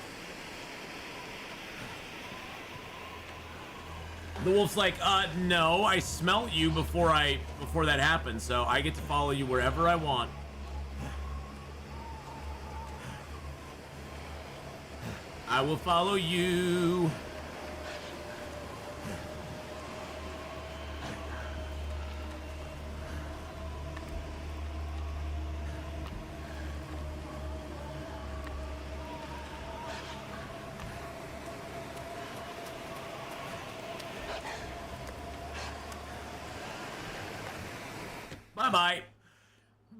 The wolf's like, no, I smelt you before that happened, so I get to follow you wherever I want. I will follow you. Bye-bye.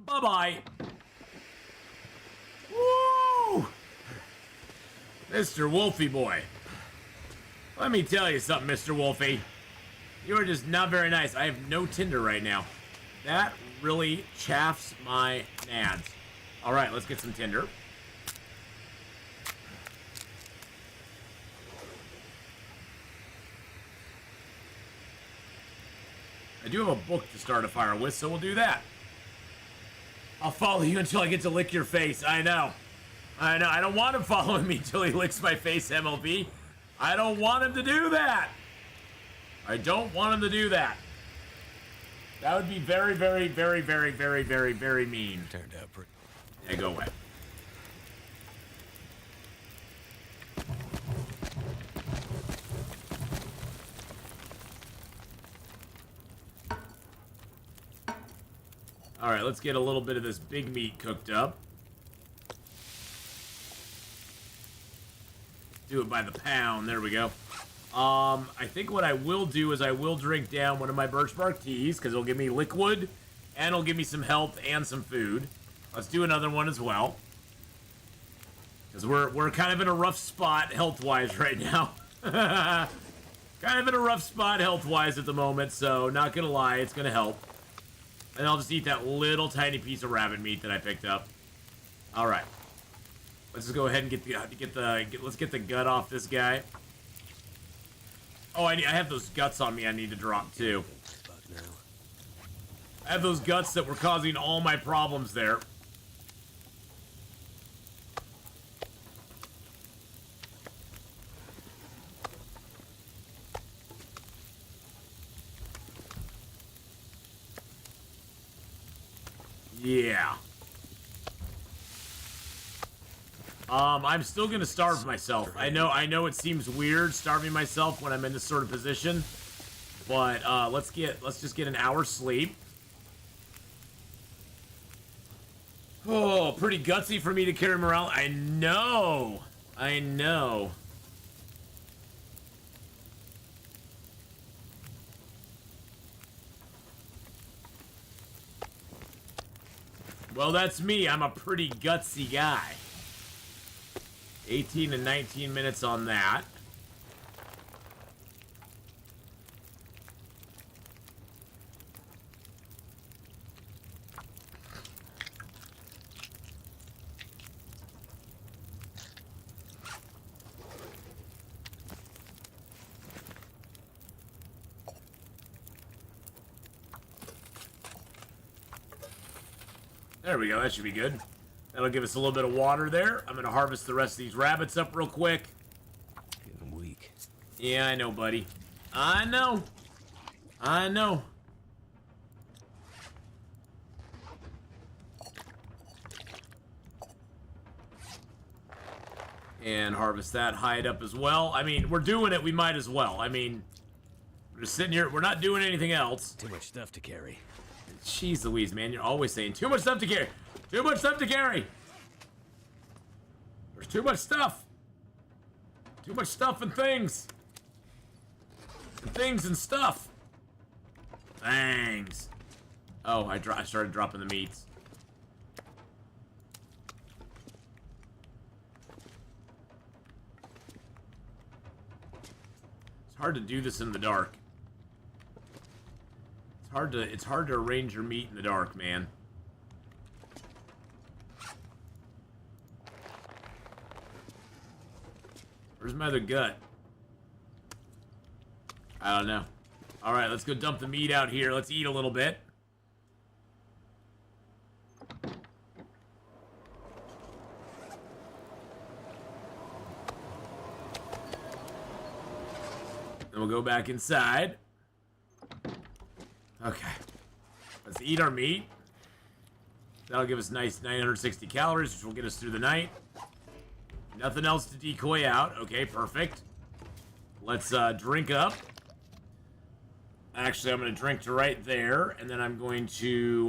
Bye-bye. Woo! Mr. Wolfie boy. Let me tell you something, Mr. Wolfie. You are just not very nice. I have no Tinder right now. That really chaffs my nads. All right, let's get some Tinder. I do have a book to start a fire with, so we'll do that. I'll follow you until I get to lick your face. I know. I know. I don't want him following me until he licks my face, MLB. I don't want him to do that. I don't want him to do that. That would be very, very, very, very, very, very, very mean. Turned out pretty. Yeah, go away. All right, let's get a little bit of this big meat cooked up. Do it by the pound. There we go. I think what I will do is I will drink down one of my birch bark teas because it'll give me liquid and it'll give me some health and some food. Let's do another one as well because we're kind of in a rough spot health-wise right now. Kind of in a rough spot health-wise at the moment, so not gonna lie, it's gonna help. And I'll just eat that little tiny piece of rabbit meat that I picked up. All right, let's just go ahead and let's get the gut off this guy. Oh, I have those guts on me. I need to drop too. I have those guts that were causing all my problems there. Yeah. I'm still gonna starve myself. I know it seems weird starving myself when I'm in this sort of position, but let's just get an hour's sleep. Oh, pretty gutsy for me to carry him around. I know. Well, that's me. I'm a pretty gutsy guy. 18 and 19 minutes on that. There we go. That should be good. That'll give us a little bit of water there. I'm going to harvest the rest of these rabbits up real quick. Getting weak. Yeah, I know, buddy. I know. And harvest that hide up as well. I mean, we're doing it. We might as well. I mean, we're just sitting here. We're not doing anything else. Too much stuff to carry. Jeez Louise, man. You're always saying too much stuff to carry. Too much stuff to carry. There's too much stuff. Too much stuff and things. And things and stuff. Thangs. Oh, I started dropping the meats. It's hard to do this in the dark. It's hard to arrange your meat in the dark, man. Where's my other gut? I don't know. Alright, let's go dump the meat out here. Let's eat a little bit. Then we'll go back inside. Okay. Let's eat our meat. That'll give us nice 960 calories, which will get us through the night. Nothing else to decoy out. Okay, perfect. Let's drink up. Actually, I'm going to drink to right there, and then I'm going to.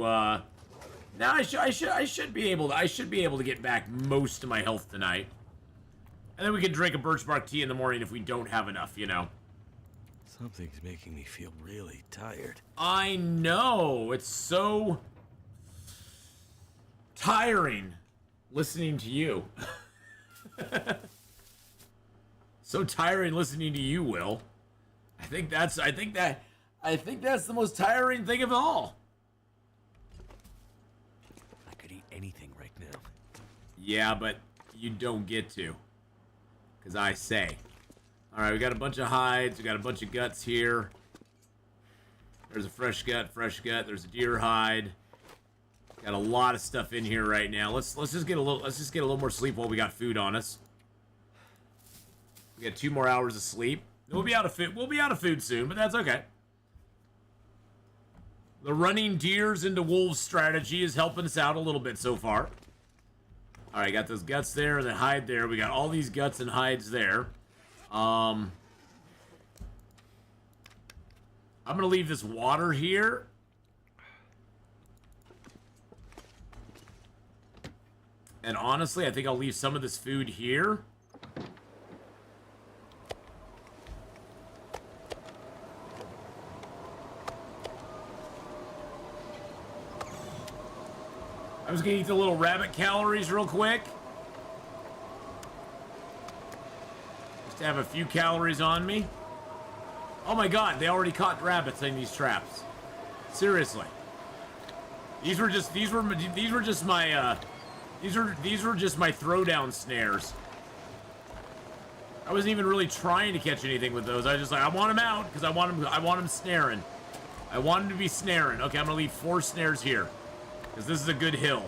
Now I should be able to get back most of my health tonight, and then we can drink a birch bark tea in the morning if we don't have enough, you know. Something's making me feel really tired. I know. It's so tiring listening to you. So tiring listening to you, Will. I think that's the most tiring thing of all. I could eat anything right now. Yeah, but you don't get to. 'Cause I say. Alright, we got a bunch of hides, we got a bunch of guts here. There's a fresh gut, there's a deer hide. Got a lot of stuff in here right now. Let's just get a little more sleep while we got food on us. We got 2 more hours of sleep. We'll be out of food. We'll be out of food soon, but that's okay. The running deers into wolves strategy is helping us out a little bit so far. Alright, got those guts there, the hide there. We got all these guts and hides there. I'm gonna leave this water here. And honestly, I think I'll leave some of this food here. I was gonna eat the little rabbit calories real quick. Just to have a few calories on me. Oh my god, they already caught rabbits in these traps. Seriously. These were just my throwdown snares. I wasn't even really trying to catch anything with those. I was just like, I want them out because I want them snaring. I want them to be snaring. Okay, I'm gonna leave 4 snares here because this is a good hill.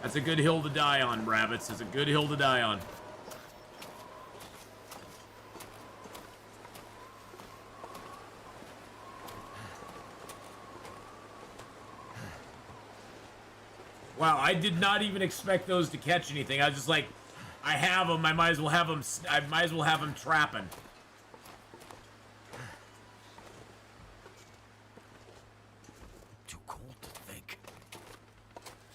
That's a good hill to die on, rabbits. It's a good hill to die on. Wow, I did not even expect those to catch anything. I was just like, I have them. I might as well have them. I might as well have them trapping. Too cold to think.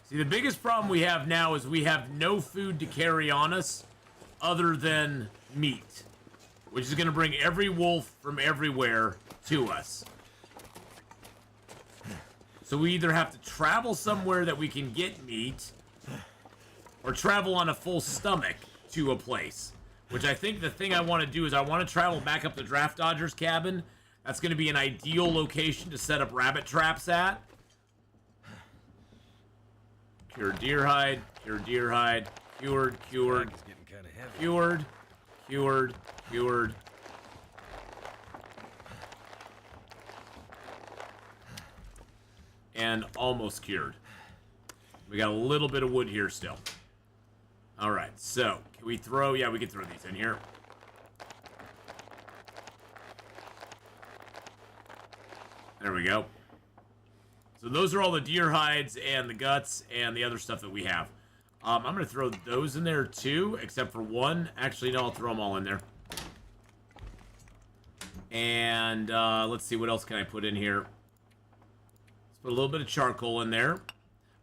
See, the biggest problem we have now is we have no food to carry on us other than meat, which is going to bring every wolf from everywhere to us. So we either have to travel somewhere that we can get meat, or travel on a full stomach to a place. Which I think the thing I want to do is I want to travel back up to Draft Dodger's cabin. That's going to be an ideal location to set up rabbit traps at. Cured deer hide, cured deer hide, cured, cured, It's getting kind of heavy. cured, cured, cured. And almost cured. We got a little bit of wood here still. Alright, so, can we throw... Yeah, we can throw these in here. There we go. So those are all the deer hides and the guts and the other stuff that we have. I'm going to throw those in there too, except for one. Actually, no, I'll throw them all in there. And let's see, what else can I put in here? Let's put a little bit of charcoal in there.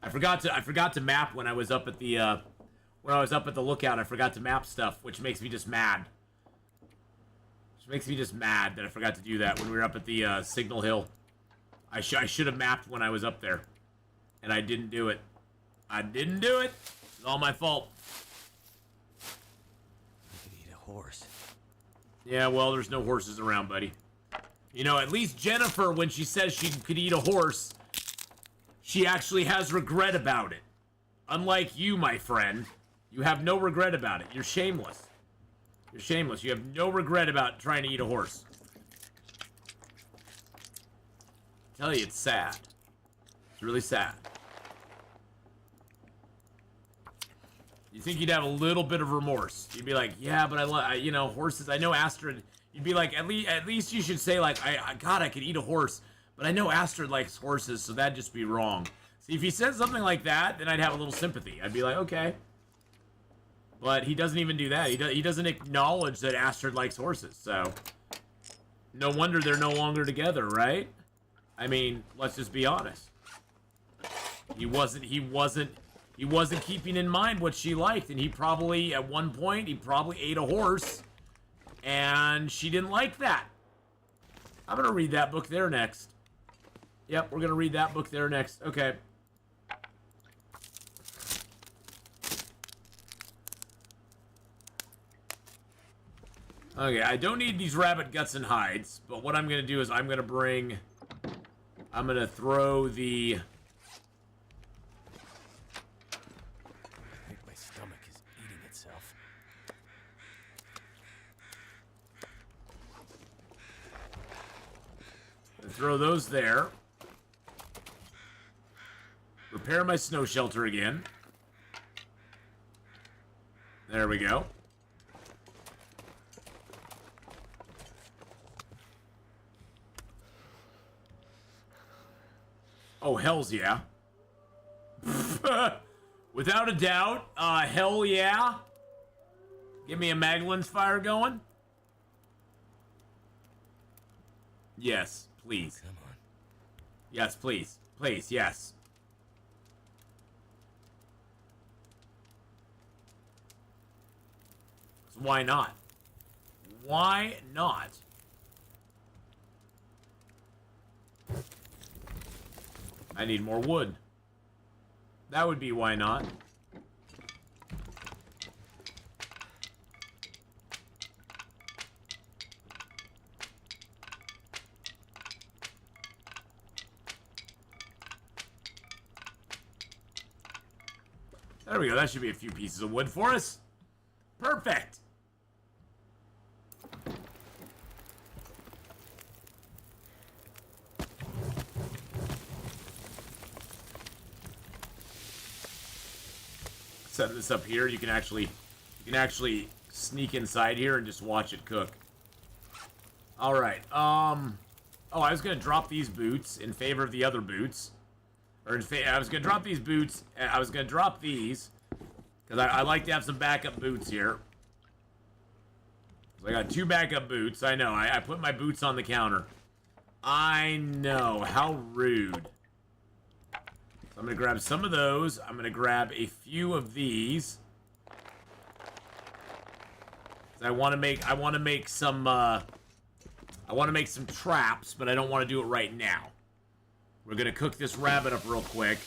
I forgot to map when I was up at the lookout. I forgot to map stuff, which makes me just mad. Which makes me just mad that I forgot to do that when we were up at the Signal Hill. I should have mapped when I was up there, and I didn't do it. I didn't do it. It's all my fault. I could eat a horse. Yeah, well, there's no horses around, buddy. You know, at least Jennifer, when she says she could eat a horse, she actually has regret about it. Unlike you, my friend, you have no regret about it. You're shameless. You're shameless. You have no regret about trying to eat a horse. I tell you, it's sad. It's really sad. You think you'd have a little bit of remorse. You'd be like, yeah, but you know, horses. I know Astrid. You'd be like, at least you should say, like, God, I could eat a horse. But I know Astrid likes horses, so that'd just be wrong. See, if he said something like that, then I'd have a little sympathy. I'd be like, okay. But he doesn't even do that. He doesn't acknowledge that Astrid likes horses, so no wonder they're no longer together, right? I mean, let's just be honest. He wasn't keeping in mind what she liked, and he probably, at one point, he probably ate a horse, and she didn't like that. I'm gonna read that book there next. Yep, we're gonna read that book there next. Okay. Okay, I don't need these rabbit guts and hides, but what I'm gonna do is I'm gonna throw the... I think my stomach is eating itself. Throw those there. Repair my snow shelter again. There we go. Oh, hells yeah. Without a doubt, hell yeah. Give me a Magdalene's fire going. Yes, please. Come on. Yes, please. Please, yes. So why not? Why not? I need more wood. That would be why not. There we go. That should be a few pieces of wood for us. Perfect. Set this up here. You can actually sneak inside here and just watch it cook. All right. Oh, I was gonna drop these boots in favor of the other boots. Or I was gonna drop these boots. I was gonna drop these because I like to have some backup boots here. So I got 2 backup boots. I know. I put my boots on the counter. I know. How rude. So I'm gonna grab some of those. I'm gonna grab a few of these. I want to make some traps, but I don't want to do it right now. We're gonna cook this rabbit up real quick.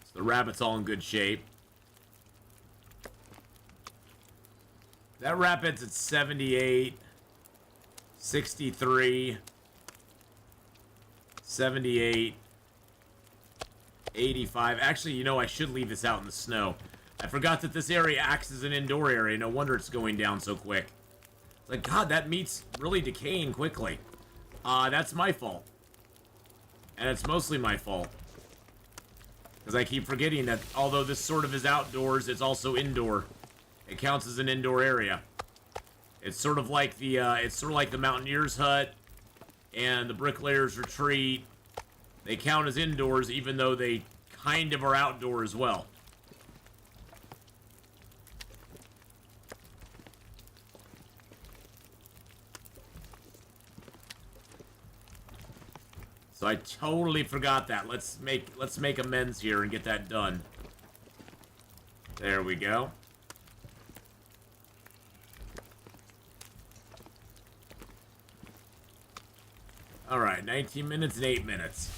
So the rabbit's all in good shape. That rabbit's at 78, 63, 78, 85. Actually, you know, I should leave this out in the snow. I forgot that this area acts as an indoor area. No wonder it's going down so quick. It's like, God, that meat's really decaying quickly. That's my fault. And it's mostly my fault. Because I keep forgetting that although this sort of is outdoors, it's also indoor. It counts as an indoor area. It's sort of like the Mountaineer's Hut and the Bricklayer's Retreat. They count as indoors even though they kind of are outdoor as well. So I totally forgot that. Let's make amends here and get that done. There we go. All right, 19 minutes and 8 minutes.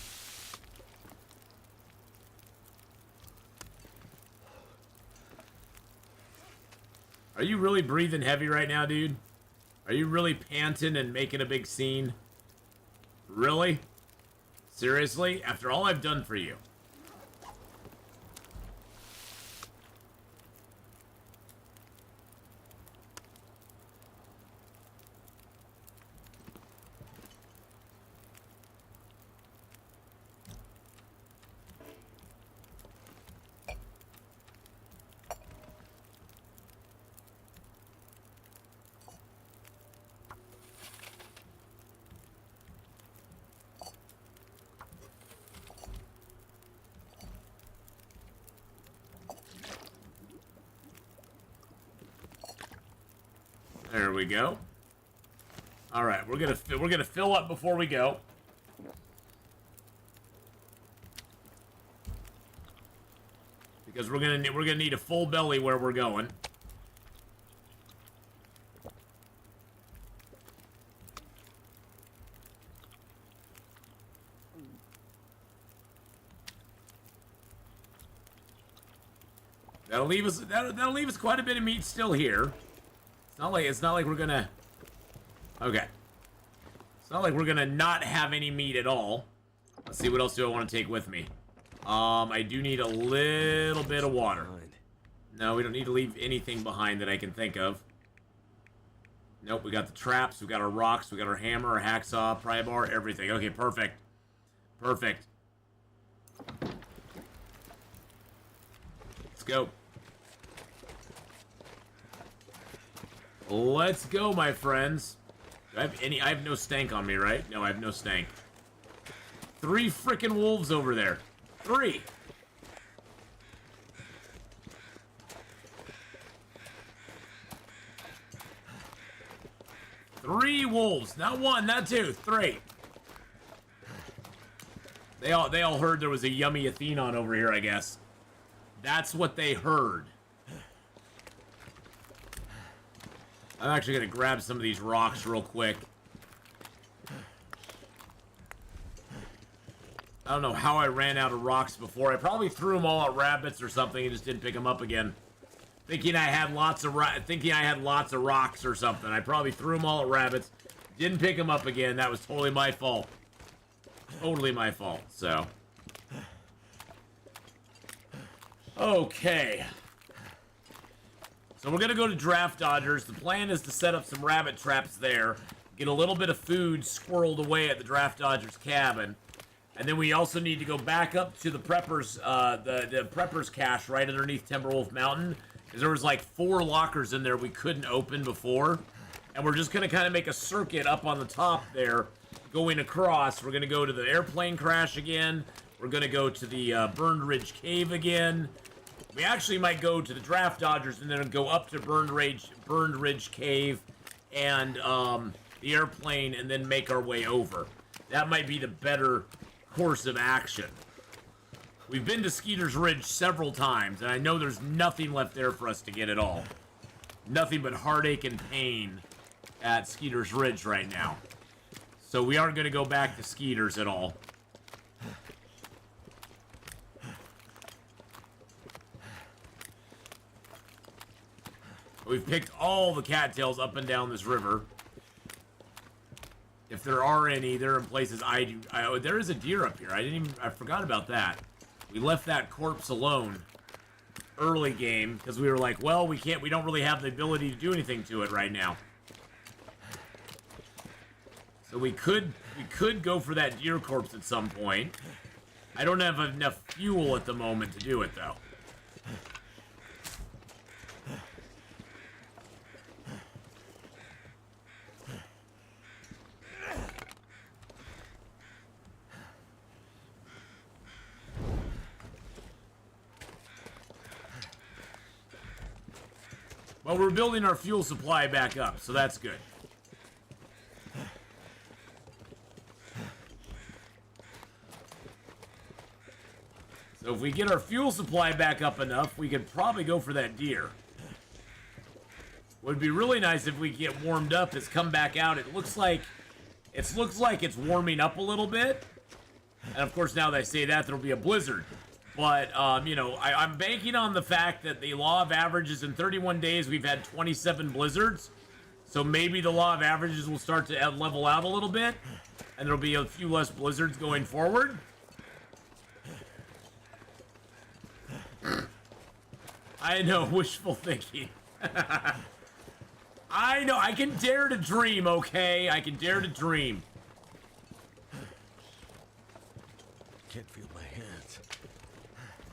Are you really breathing heavy right now, dude? Are you really panting and making a big scene? Really? Seriously? After all I've done for you? There we go. All right, we're gonna fill up before we go. Because we're gonna need a full belly where we're going. That'll leave us quite a bit of meat still here. It's not like we're gonna... Okay. It's not like we're gonna not have any meat at all. Let's see, what else do I want to take with me? I do need a little bit of water. No, we don't need to leave anything behind that I can think of. Nope, we got the traps, we got our rocks, we got our hammer, our hacksaw, pry bar, everything. Okay, perfect. Perfect. Let's go. Let's go, my friends. Do I have any... I have no stank on me, right? No, I have no stank. 3 frickin' wolves over there. 3. Three wolves. Not 1, not 2, 3. They all heard there was a yummy Atheenon over here, I guess. That's what they heard. I'm actually going to grab some of these rocks real quick. I don't know how I ran out of rocks before. I probably threw them all at rabbits or something and just didn't pick them up again. Thinking I had lots of rocks or something. I probably threw them all at rabbits. Didn't pick them up again. That was totally my fault. Totally my fault, so. Okay. So we're going to go to Draft Dodgers. The plan is to set up some rabbit traps there. Get a little bit of food squirreled away at the Draft Dodgers cabin. And then we also need to go back up to the Preppers, the Preppers cache right underneath Timberwolf Mountain. Because there was like 4 lockers in there we couldn't open before. And we're just going to kind of make a circuit up on the top there going across, we're going to go to the airplane crash again. We're going to go to the Burned Ridge Cave again. We actually might go to the Draft Dodgers and then go up to Burned Ridge Cave and the airplane and then make our way over. That might be the better course of action. We've been to Skeeter's Ridge several times, and I know there's nothing left there for us to get at all. Nothing but heartache and pain at Skeeter's Ridge right now. So we aren't going to go back to Skeeter's at all. We've picked all the cattails up and down this river. If there are any, they're in places there is a deer up here. I forgot about that. We left that corpse alone early game because we were like, well, we don't really have the ability to do anything to it right now. So we could go for that deer corpse at some point. I don't have enough fuel at the moment to do it though. Well, we're building our fuel supply back up, so that's good. So if we get our fuel supply back up enough, we could probably go for that deer. What would be really nice if we get warmed up is come back out. It looks like it's warming up a little bit. And of course, now that I say that, there'll be a blizzard. But, you know, I'm banking on the fact that the law of averages in 31 days, we've had 27 blizzards. So maybe the law of averages will start to level out a little bit. And there'll be a few less blizzards going forward. I know, wishful thinking. I know, I can dare to dream, okay? I can dare to dream. Can't feel my hands.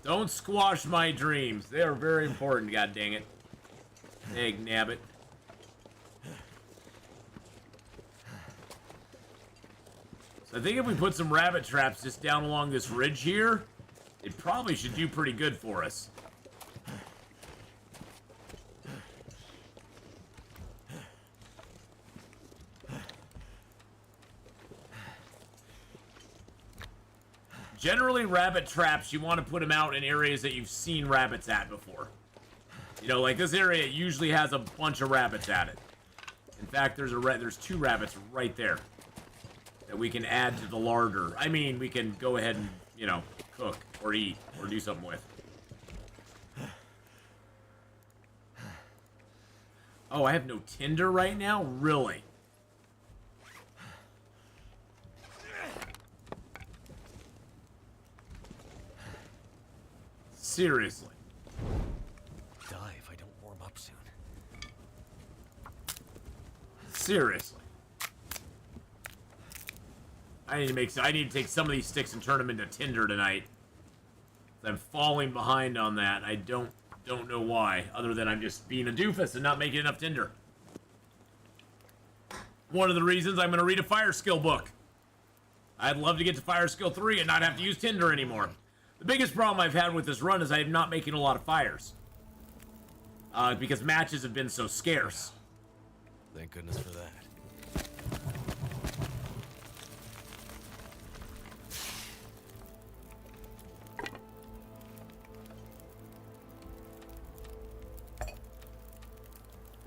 Don't squash my dreams. They are very important, god dang it. Egg nabbit. So I think if we put some rabbit traps just down along this ridge here, it probably should do pretty good for us. Generally, rabbit traps, you want to put them out in areas that you've seen rabbits at before. You know, like this area usually has a bunch of rabbits at it. In fact, there's 2 rabbits right there that we can add to the larder. I mean, we can go ahead and, you know, cook or eat or do something with. Oh, I have no tinder right now? Really? Seriously. Die if I don't warm up soon. Seriously. I need to take some of these sticks and turn them into tinder tonight. I'm falling behind on that. I don't know why, other than I'm just being a doofus and not making enough tinder. One of the reasons I'm going to read a fire skill book. I'd love to get to fire skill 3 and not have to use tinder anymore. The biggest problem I've had with this run is I'm not making a lot of fires. Because matches have been so scarce. Thank goodness for that.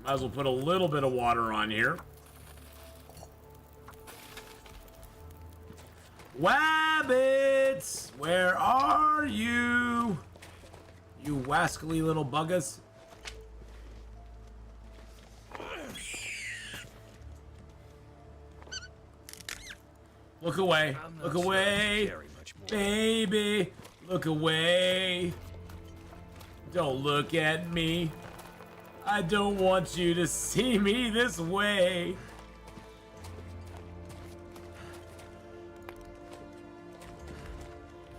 Might as well put a little bit of water on here. Wabbits! Where are you? You wascally little buggas. Look away. Look away. Baby. Look away. Don't look at me. I don't want you to see me this way.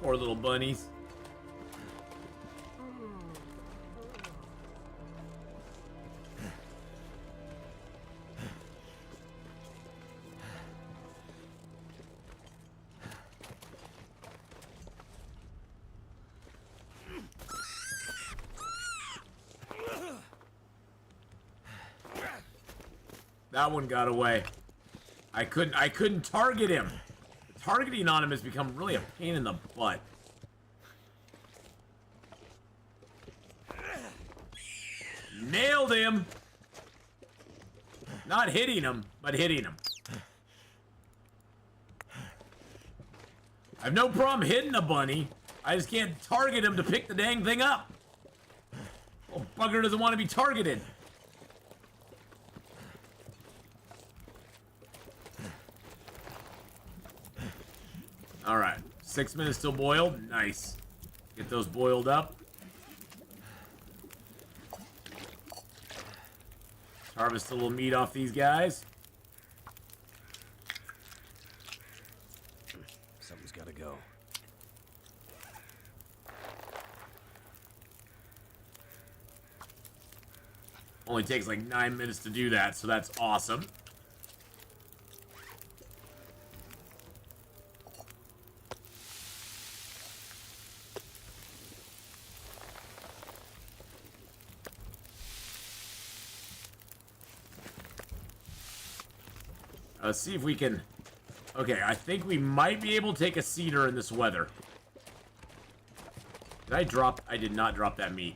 Poor little bunnies. That one got away. I couldn't target him. Targeting on him has become really a pain in the butt. Nailed him! Not hitting him, but hitting him. I have no problem hitting the bunny. I just can't target him to pick the dang thing up. Oh, bugger doesn't want to be targeted. Alright, 6 minutes still boiled. Nice. Get those boiled up. Let's harvest a little meat off these guys. Something's gotta go. Only takes like 9 minutes to do that, so that's awesome. Let's see if we can... Okay, I think we might be able to take a cedar in this weather. Did I drop... I did not drop that meat.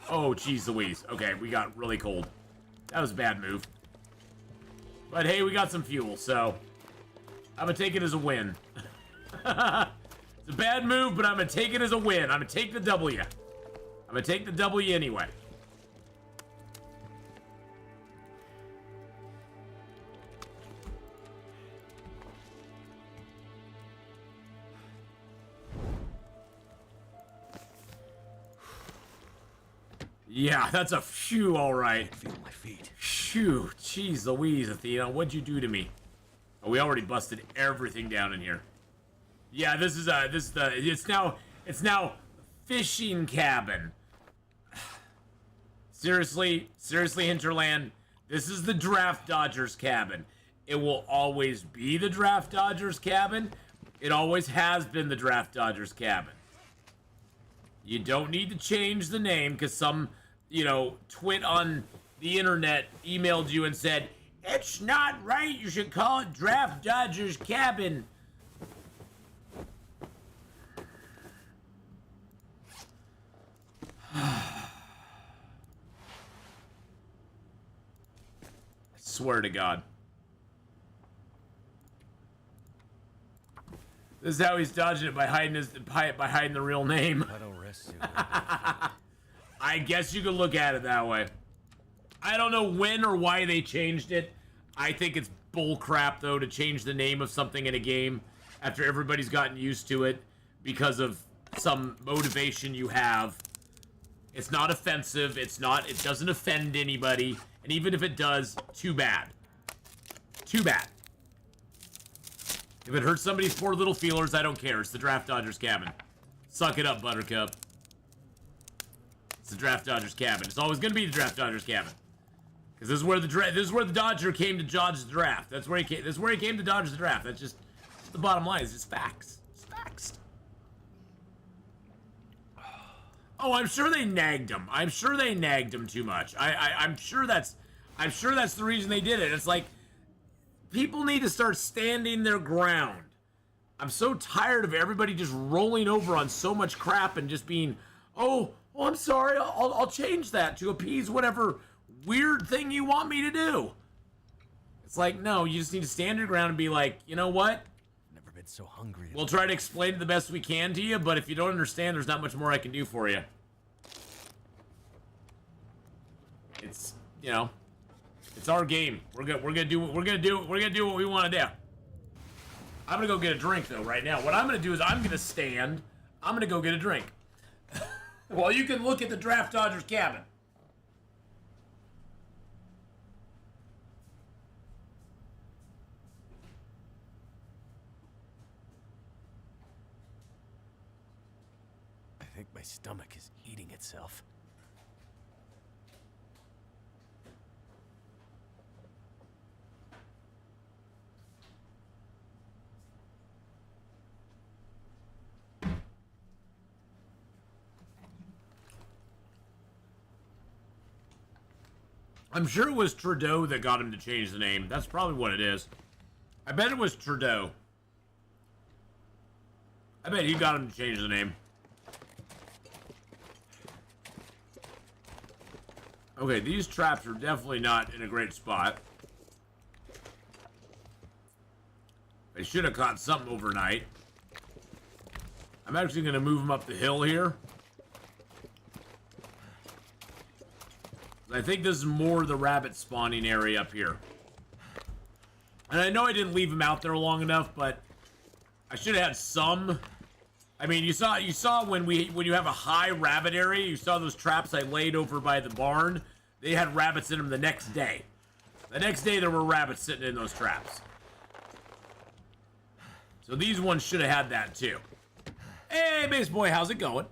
Oh, jeez Louise. Okay, we got really cold. That was a bad move. But hey, we got some fuel, so... I'm gonna take it as a win. It's a bad move, but I'm gonna take it as a win. I'm gonna take the W. I'm gonna take the W anyway. Yeah, that's a phew, all right. Feel my feet. Phew, jeez Louise, Athena, what'd you do to me? Oh, we already busted everything down in here. Yeah, it's now fishing cabin. Seriously, Hinterland, this is the Draft Dodgers cabin. It will always be the Draft Dodgers cabin. It always has been the Draft Dodgers cabin. You don't need to change the name because some, twit on the internet emailed you and said, it's not right, you should call it Draft Dodgers Cabin. I swear to God. This is how he's dodging it by hiding the real name. I don't rest soon. I guess you could look at it that way. I don't know when or why they changed it. I think it's bull crap though to change the name of something in a game after everybody's gotten used to it because of some motivation you have. It's not offensive. It doesn't offend anybody. And even if it does, too bad. Too bad. If it hurts somebody's poor little feelers, I don't care. It's the Draft Dodgers cabin. Suck it up, Buttercup. It's the Draft Dodgers cabin. It's always gonna be the Draft Dodgers cabin. Because this is where the Dodger came to dodge the draft. That's where he came. This is where he came to dodge the draft. That's just the bottom line. It's just facts. It's facts. Oh, I'm sure they nagged him. I'm sure they nagged him too much. I'm sure that's the reason they did it. It's like people need to start standing their ground. I'm so tired of everybody just rolling over on so much crap and just being, oh, I'm sorry. I'll change that to appease whatever weird thing you want me to do. It's like, no, you just need to stand your ground and be like, you know what? Never been so hungry. We'll try to explain it the best we can to you, but if you don't understand, there's not much more I can do for you. It's, it's our game. We're gonna do what we want to do. I'm gonna go get a drink though right now. What I'm gonna do is I'm gonna stand. I'm gonna go get a drink. While you can look at the Draft Dodgers cabin. I think my stomach is eating itself. I'm sure it was Trudeau that got him to change the name. That's probably what it is. I bet it was Trudeau. I bet he got him to change the name. Okay, these traps are definitely not in a great spot. They should have caught something overnight. I'm actually going to move them up the hill here. I think this is more the rabbit spawning area up here. And I know I didn't leave them out there long enough, but I should have had some. I mean, you saw when you have a high rabbit area, you saw those traps I laid over by the barn. They had rabbits in them the next day. The next day there were rabbits sitting in those traps. So these ones should have had that too. Hey, Base Boy, how's it going?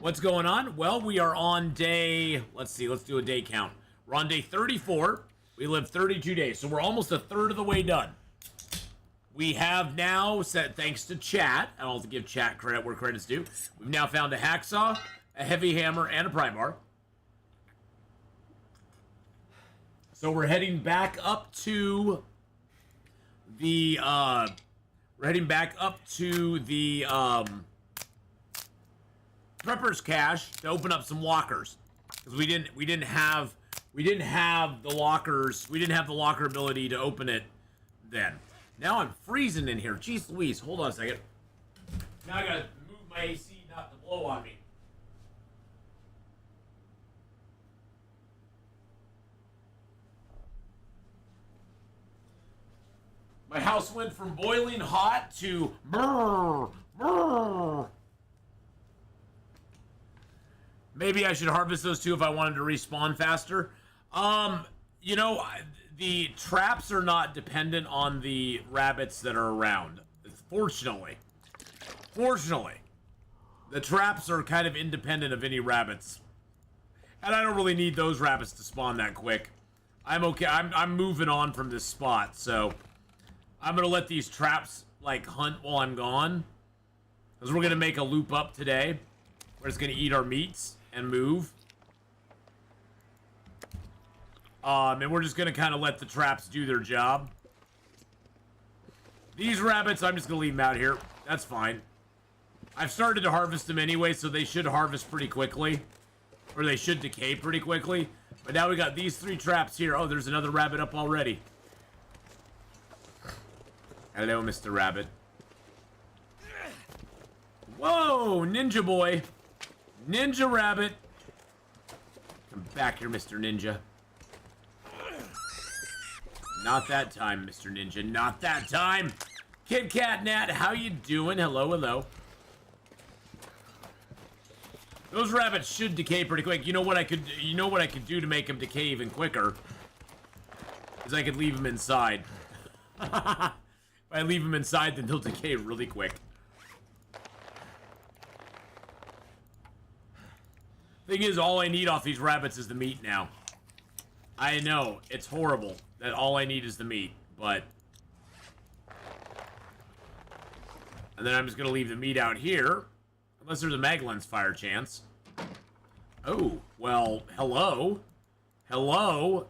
What's going on? Well, we are on day, let's see, let's do a day count. We're on day 34. We lived 32 days, so we're almost a third of the way done. We have now, thanks to chat, and I'll have to give chat credit where credit's due, we've now found a hacksaw, a heavy hammer, and a pry bar. So we're heading back up to the, Prepper's cache to open up some lockers. Because we didn't have the lockers, we didn't have the locker ability to open it then. Now I'm freezing in here. Jeez Louise, hold on a second. Now I gotta move my AC not to blow on me. My house went from boiling hot to brrr, brrr. Maybe I should harvest those two if I wanted to respawn faster. You know, the traps are not dependent on the rabbits that are around. Fortunately. Fortunately. The traps are kind of independent of any rabbits. And I don't really need those rabbits to spawn that quick. I'm okay. I'm moving on from this spot, so I'm gonna let these traps like hunt while I'm gone. Because we're gonna make a loop up today. Where it's gonna eat our meats and move. And we're just gonna kind of let the traps do their job. These rabbits, I'm just gonna leave them out here. That's fine. I've started to harvest them anyway, so they should harvest pretty quickly. Or they should decay pretty quickly. But now we got these three traps here. Oh, there's another rabbit up already. Hello, Mr. Rabbit. Whoa, Ninja Boy. Ninja Rabbit. Come back here, Mr. Ninja. Not that time, Mr. Ninja. Not that time. Kid Cat Nat, how you doing? Hello, hello. Those rabbits should decay pretty quick. You know what I could do to make them decay even quicker? Is I could leave them inside. If I leave them inside, then they'll decay really quick. Thing is, all I need off these rabbits is the meat now. I know, it's horrible that all I need is the meat, but... And then I'm just gonna leave the meat out here. Unless there's a Maglens fire chance. Oh, well, hello? Hello?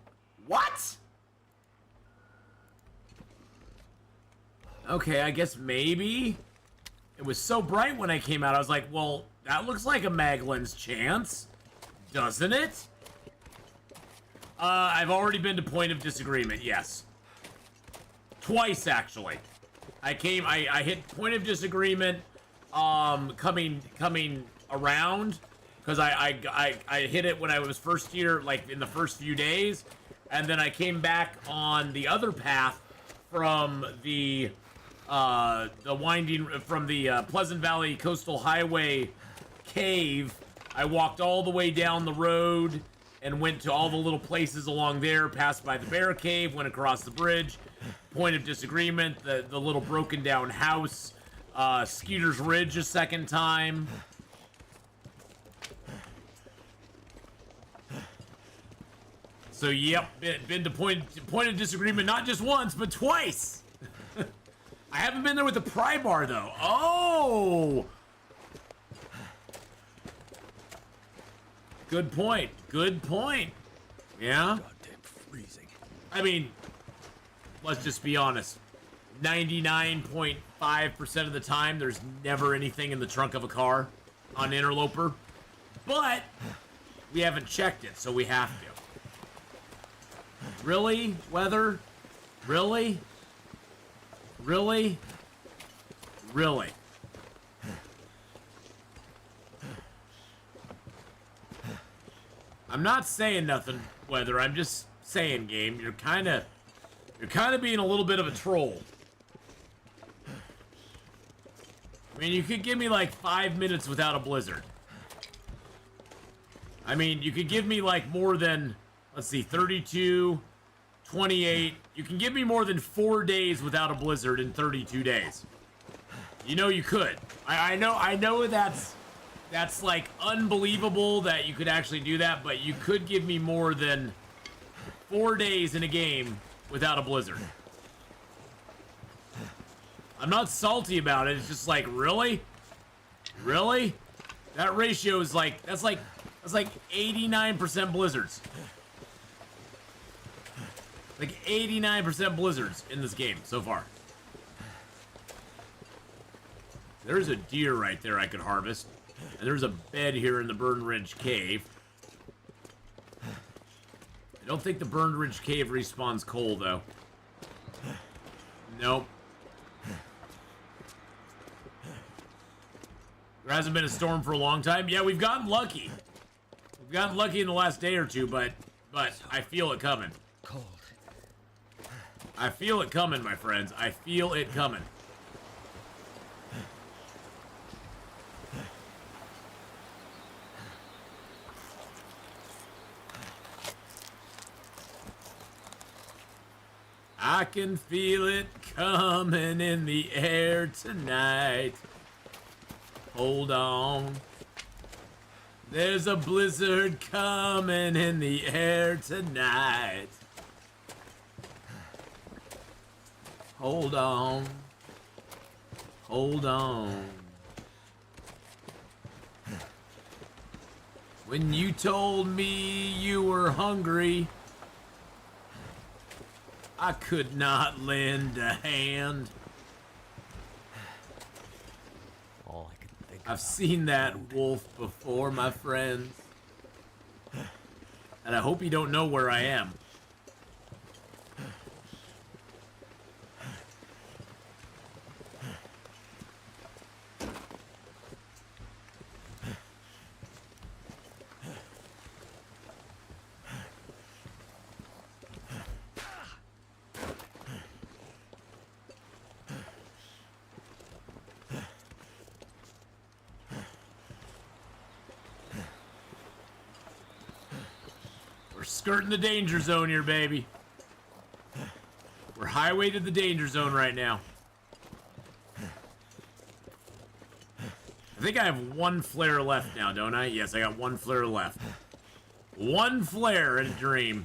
What? Okay, I guess maybe? It was so bright when I came out, I was like, well, that looks like a Maglens chance, doesn't it? I've already been to point of disagreement, yes. Twice, actually. I hit point of disagreement, coming around, because I hit it when I was first here, like, in the first few days, and then I came back on the other path from the Pleasant Valley Coastal Highway cave. I walked all the way down the road and went to all the little places along there, passed by the bear cave, went across the bridge, point of disagreement, the little broken down house, Skeeter's Ridge a second time. So yep, been to point of disagreement not just once, but twice. I haven't been there with the pry bar though. Oh! Good point. Good point. Yeah? Goddamn freezing. I mean, let's just be honest. 99.5% of the time, there's never anything in the trunk of a car on Interloper. But we haven't checked it, so we have to. Really? Weather? Really? Really? Really? I'm not saying nothing, Weather. I'm just saying, game. You're kind of being a little bit of a troll. I mean, you could give me like 5 minutes without a blizzard. I mean, you could give me like more than, let's see, 32, 28. You can give me more than 4 days without a blizzard in 32 days. You know you could. I know that's like unbelievable that you could actually do that, but you could give me more than 4 days in a game without a blizzard. I'm not salty about it. It's just like, really? Really? That ratio is like, that's like 89% blizzards. Like 89% blizzards in this game so far. There's a deer right there I could harvest. And there's a bed here in the Burned Ridge Cave. I don't think the Burned Ridge Cave respawns coal, though. Nope. There hasn't been a storm for a long time. Yeah, we've gotten lucky. We've gotten lucky in the last day or two, but I feel it coming. Cold. I feel it coming, my friends. I feel it coming. I can feel it coming in the air tonight. Hold on. There's a blizzard coming in the air tonight. Hold on. Hold on. When you told me you were hungry, I could not lend a hand. All I could think I've about seen that wolf before, my friends. And I hope you don't know where I am. Skirting the danger zone here, baby. We're highway to the danger zone right now. I think I have one flare left now, don't I? Yes, I got one flare left. One flare in a dream.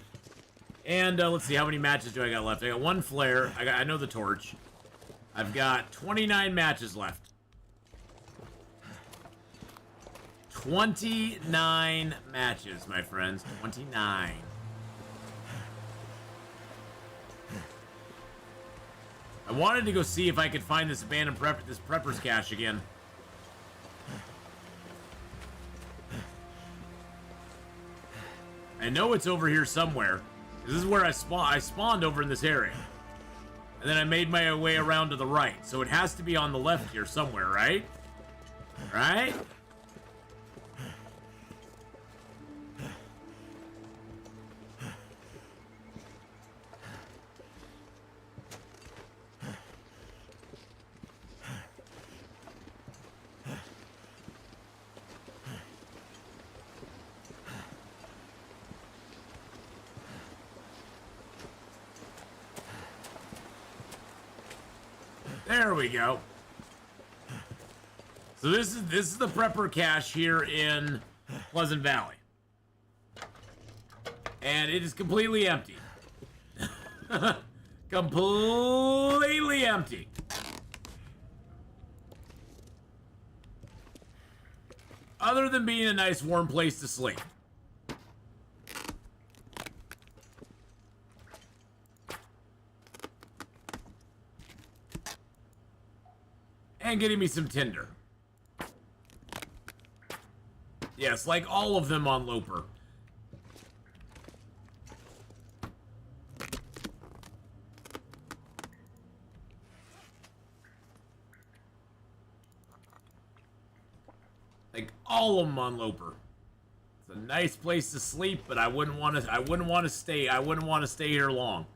And let's see, how many matches do I got left? I got one flare. I know the torch. I've got 29 matches left. 29 matches, my friends. 29. I wanted to go see if I could find this abandoned this prepper's cache again. I know it's over here somewhere. This is where I spawned over in this area. And then I made my way around to the right. So it has to be on the left here somewhere, right? Right? There we go. So this is the prepper cache here in Pleasant Valley. And it is completely empty. Completely empty. Other than being a nice warm place to sleep. And getting me some tinder. Yes, like all of them on Loper. Like all of them on Loper. It's a nice place to sleep, but I wouldn't want to stay here long.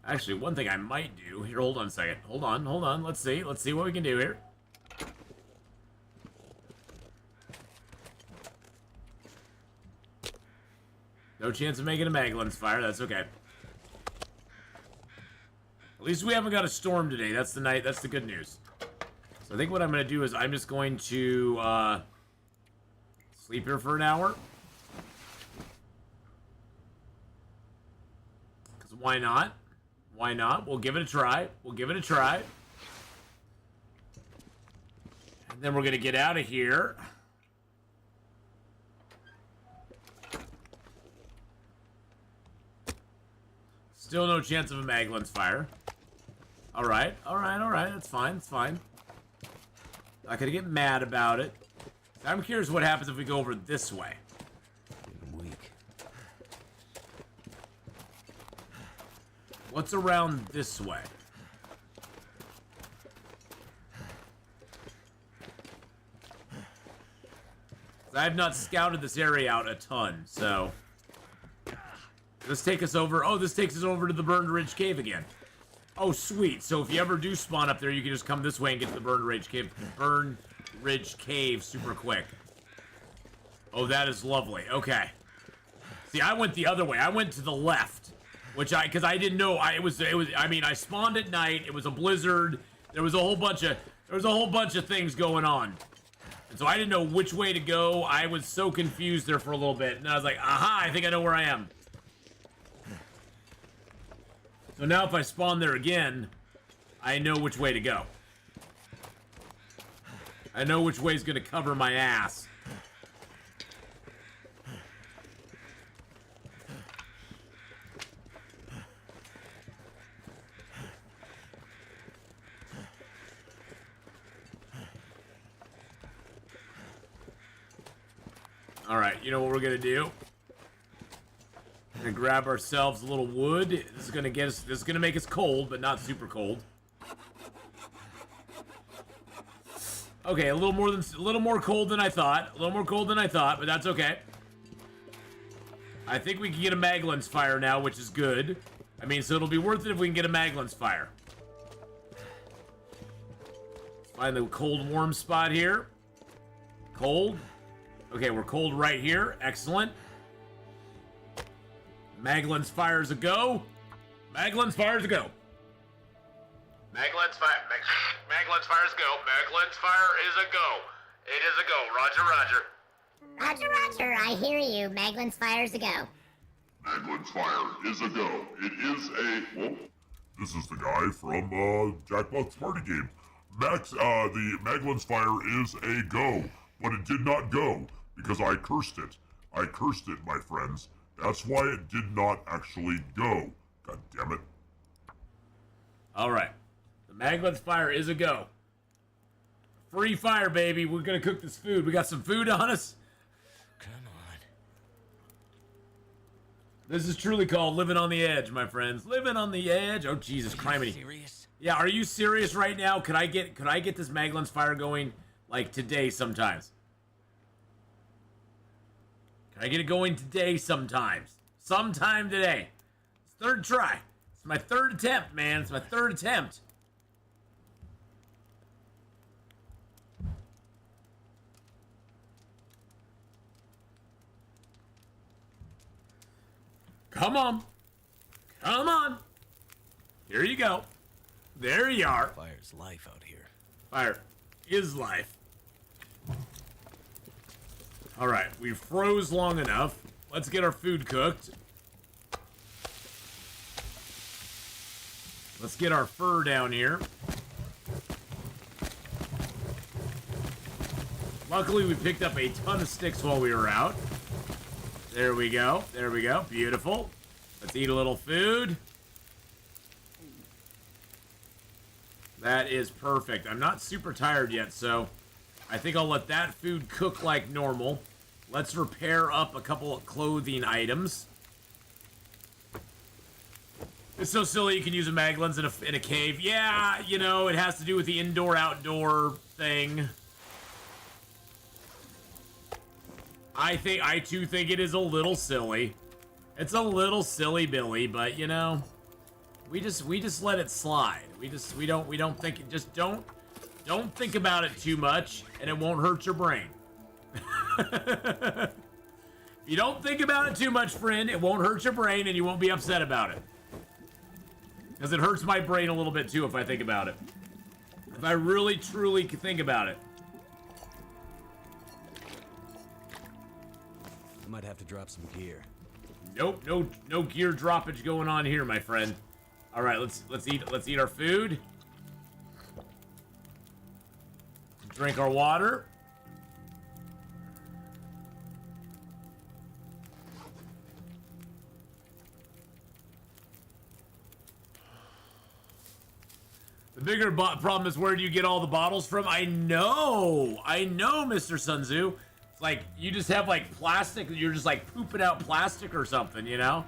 Actually, one thing I might do here. Hold on a second. Hold on. Let's see what we can do here. No chance of making a Maglin's fire. That's okay. At least we haven't got a storm today. That's the good news. So I think what I'm going to do is I'm just going to sleep here for an hour. Because why not? Why not? We'll give it a try. And then we're going to get out of here. Still no chance of a Maglin's fire. Alright. That's fine. Not gonna get mad about it. I'm curious what happens if we go over this way. Weak. What's around this way? I have not scouted this area out a ton, so... This take us over... Oh, this takes us over to the Burned Ridge Cave again. Oh, sweet. So if you ever do spawn up there, you can just come this way and get to the Burned Ridge Cave super quick. Oh, that is lovely. Okay. See, I went the other way. I went to the left, because I didn't know. I mean, I spawned at night. It was a blizzard. There was a whole bunch of things going on. And so I didn't know which way to go. I was so confused there for a little bit. And I was like, aha, I think I know where I am. So now if I spawn there again, I know which way to go. I know which way is going to cover my ass. Alright, you know what we're going to do? We're gonna grab ourselves a little wood. This is gonna make us cold, but not super cold. Okay, a little more cold than I thought. But that's okay. I think we can get a Maglin's fire now, which is good. I mean, so it'll be worth it if we can get a Maglin's fire. Let's find the cold, warm spot here. Cold. Okay, we're cold right here. Excellent. Maglin's fire's a go. Maglin's fire's a go. Maglin's fire's go. Maglin's fire is a go. It is a go. Roger. Roger, I hear you. Maglin's fire's a go. Maglin's fire is a go. It is a... Well, this is the guy from Jackpot's party game. The Maglin's fire is a go, but it did not go because I cursed it. I cursed it, my friends. That's why it did not actually go. God damn it. Alright. The Maglin's fire is a go. Free fire, baby. We're gonna cook this food. We got some food on us. Come on. This is truly called living on the edge, my friends. Living on the edge. Oh, Jesus Christ. Serious? Yeah, are you serious right now? Could I get this Maglin's fire going, like, today sometimes? Can I get it going today sometimes? Sometime today. It's third try. It's my third attempt, man. It's my third attempt. Come on. Come on. Here you go. There you are. Fire's life out here. Fire is life. Alright, we froze long enough. Let's get our food cooked. Let's get our fur down here. Luckily, we picked up a ton of sticks while we were out. There we go. There we go. Beautiful. Let's eat a little food. That is perfect. I'm not super tired yet, so I think I'll let that food cook like normal. Let's repair up a couple of clothing items. It's so silly you can use a mag lens in a cave. Yeah, you know, it has to do with the indoor-outdoor thing. I too think it is a little silly. It's a little silly, Billy, but you know, we just let it slide. We don't think, just don't think about it too much, and it won't hurt your brain. If you don't think about it too much, friend, it won't hurt your brain, and you won't be upset about it. Because it hurts my brain a little bit too if I think about it. If I really, truly think about it. I might have to drop some gear. Nope, no gear droppage going on here, my friend. All right, let's eat our food. Drink our water. The bigger problem is, where do you get all the bottles from? I know, Mr. Sun Tzu. It's like you just have like plastic. You're just like pooping out plastic or something, you know?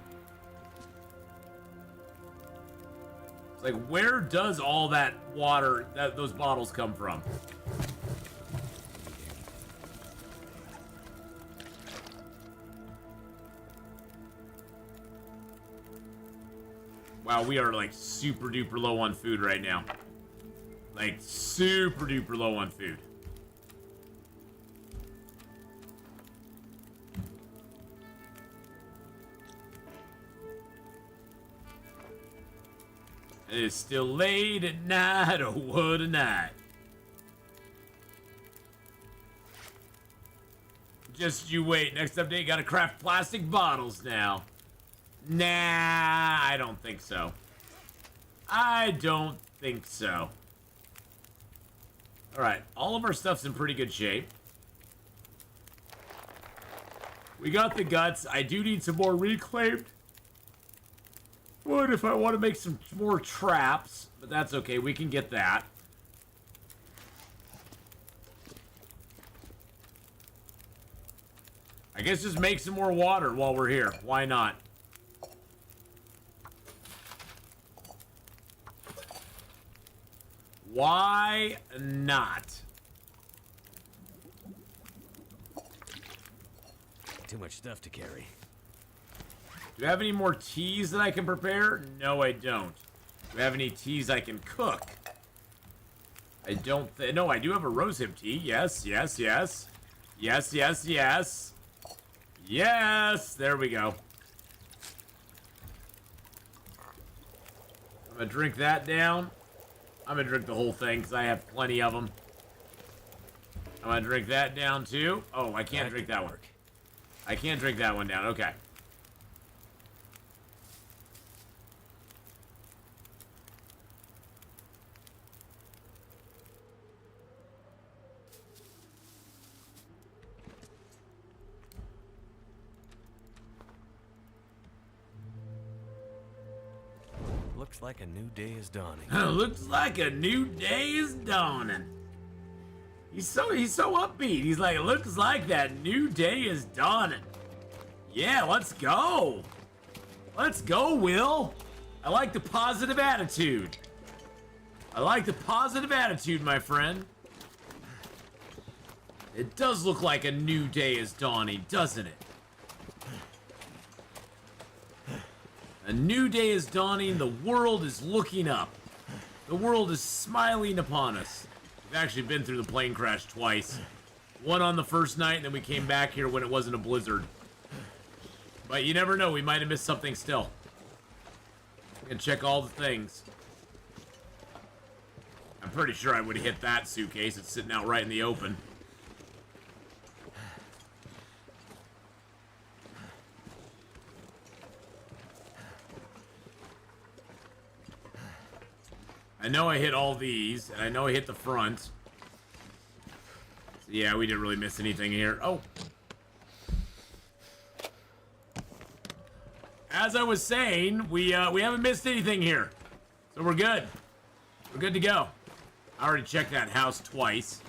It's like, where does all that water, those bottles come from? Wow, we are like super duper low on food right now. Like super duper low on food. It is still late at night, oh what a night. Just you wait, next update gotta craft plastic bottles now. Nah, I don't think so. I don't think so. Alright, all of our stuff's in pretty good shape. We got the guts. I do need some more reclaimed wood if I want to make some more traps. But that's okay, we can get that. I guess just make some more water while we're here. Why not? Why not? Too much stuff to carry. Do I have any more teas that I can prepare? No, I don't. Do I have any teas I can cook? I don't no, I do have a rosehip tea. Yes, yes, yes. Yes, yes, yes. Yes! There we go. I'm gonna drink that down. I'm gonna drink the whole thing because I have plenty of them. I'm gonna drink that down too. Oh, I can't drink that one. I can't drink that one down. Okay. Looks like a new day is dawning. Looks like a new day is dawning. He's so upbeat. He's like, looks like that new day is dawning. Yeah, let's go. Let's go, Will. I like the positive attitude. I like the positive attitude, my friend. It does look like a new day is dawning, doesn't it? A new day is dawning. The world is looking up. The world is smiling upon us. We've actually been through the plane crash twice. One on the first night, and then we came back here when it wasn't a blizzard. But you never know. We might have missed something still. And check all the things. I'm pretty sure I would have hit that suitcase. It's sitting out right in the open. I know I hit all these, and I know I hit the front. So yeah, we didn't really miss anything here. Oh. As I was saying, we haven't missed anything here. So we're good. We're good to go. I already checked that house twice.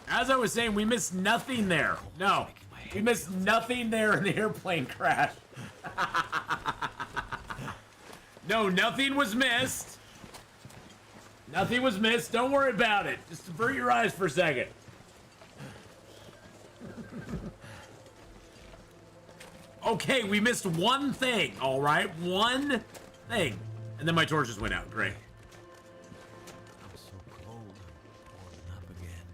As I was saying, we missed nothing there. No, we missed nothing there in the airplane crash. No, nothing was missed. Nothing was missed. Don't worry about it. Just avert your eyes for a second. Okay, we missed one thing, all right? One thing. And then my torches went out. Great. I'm so cold. I'm warming up again.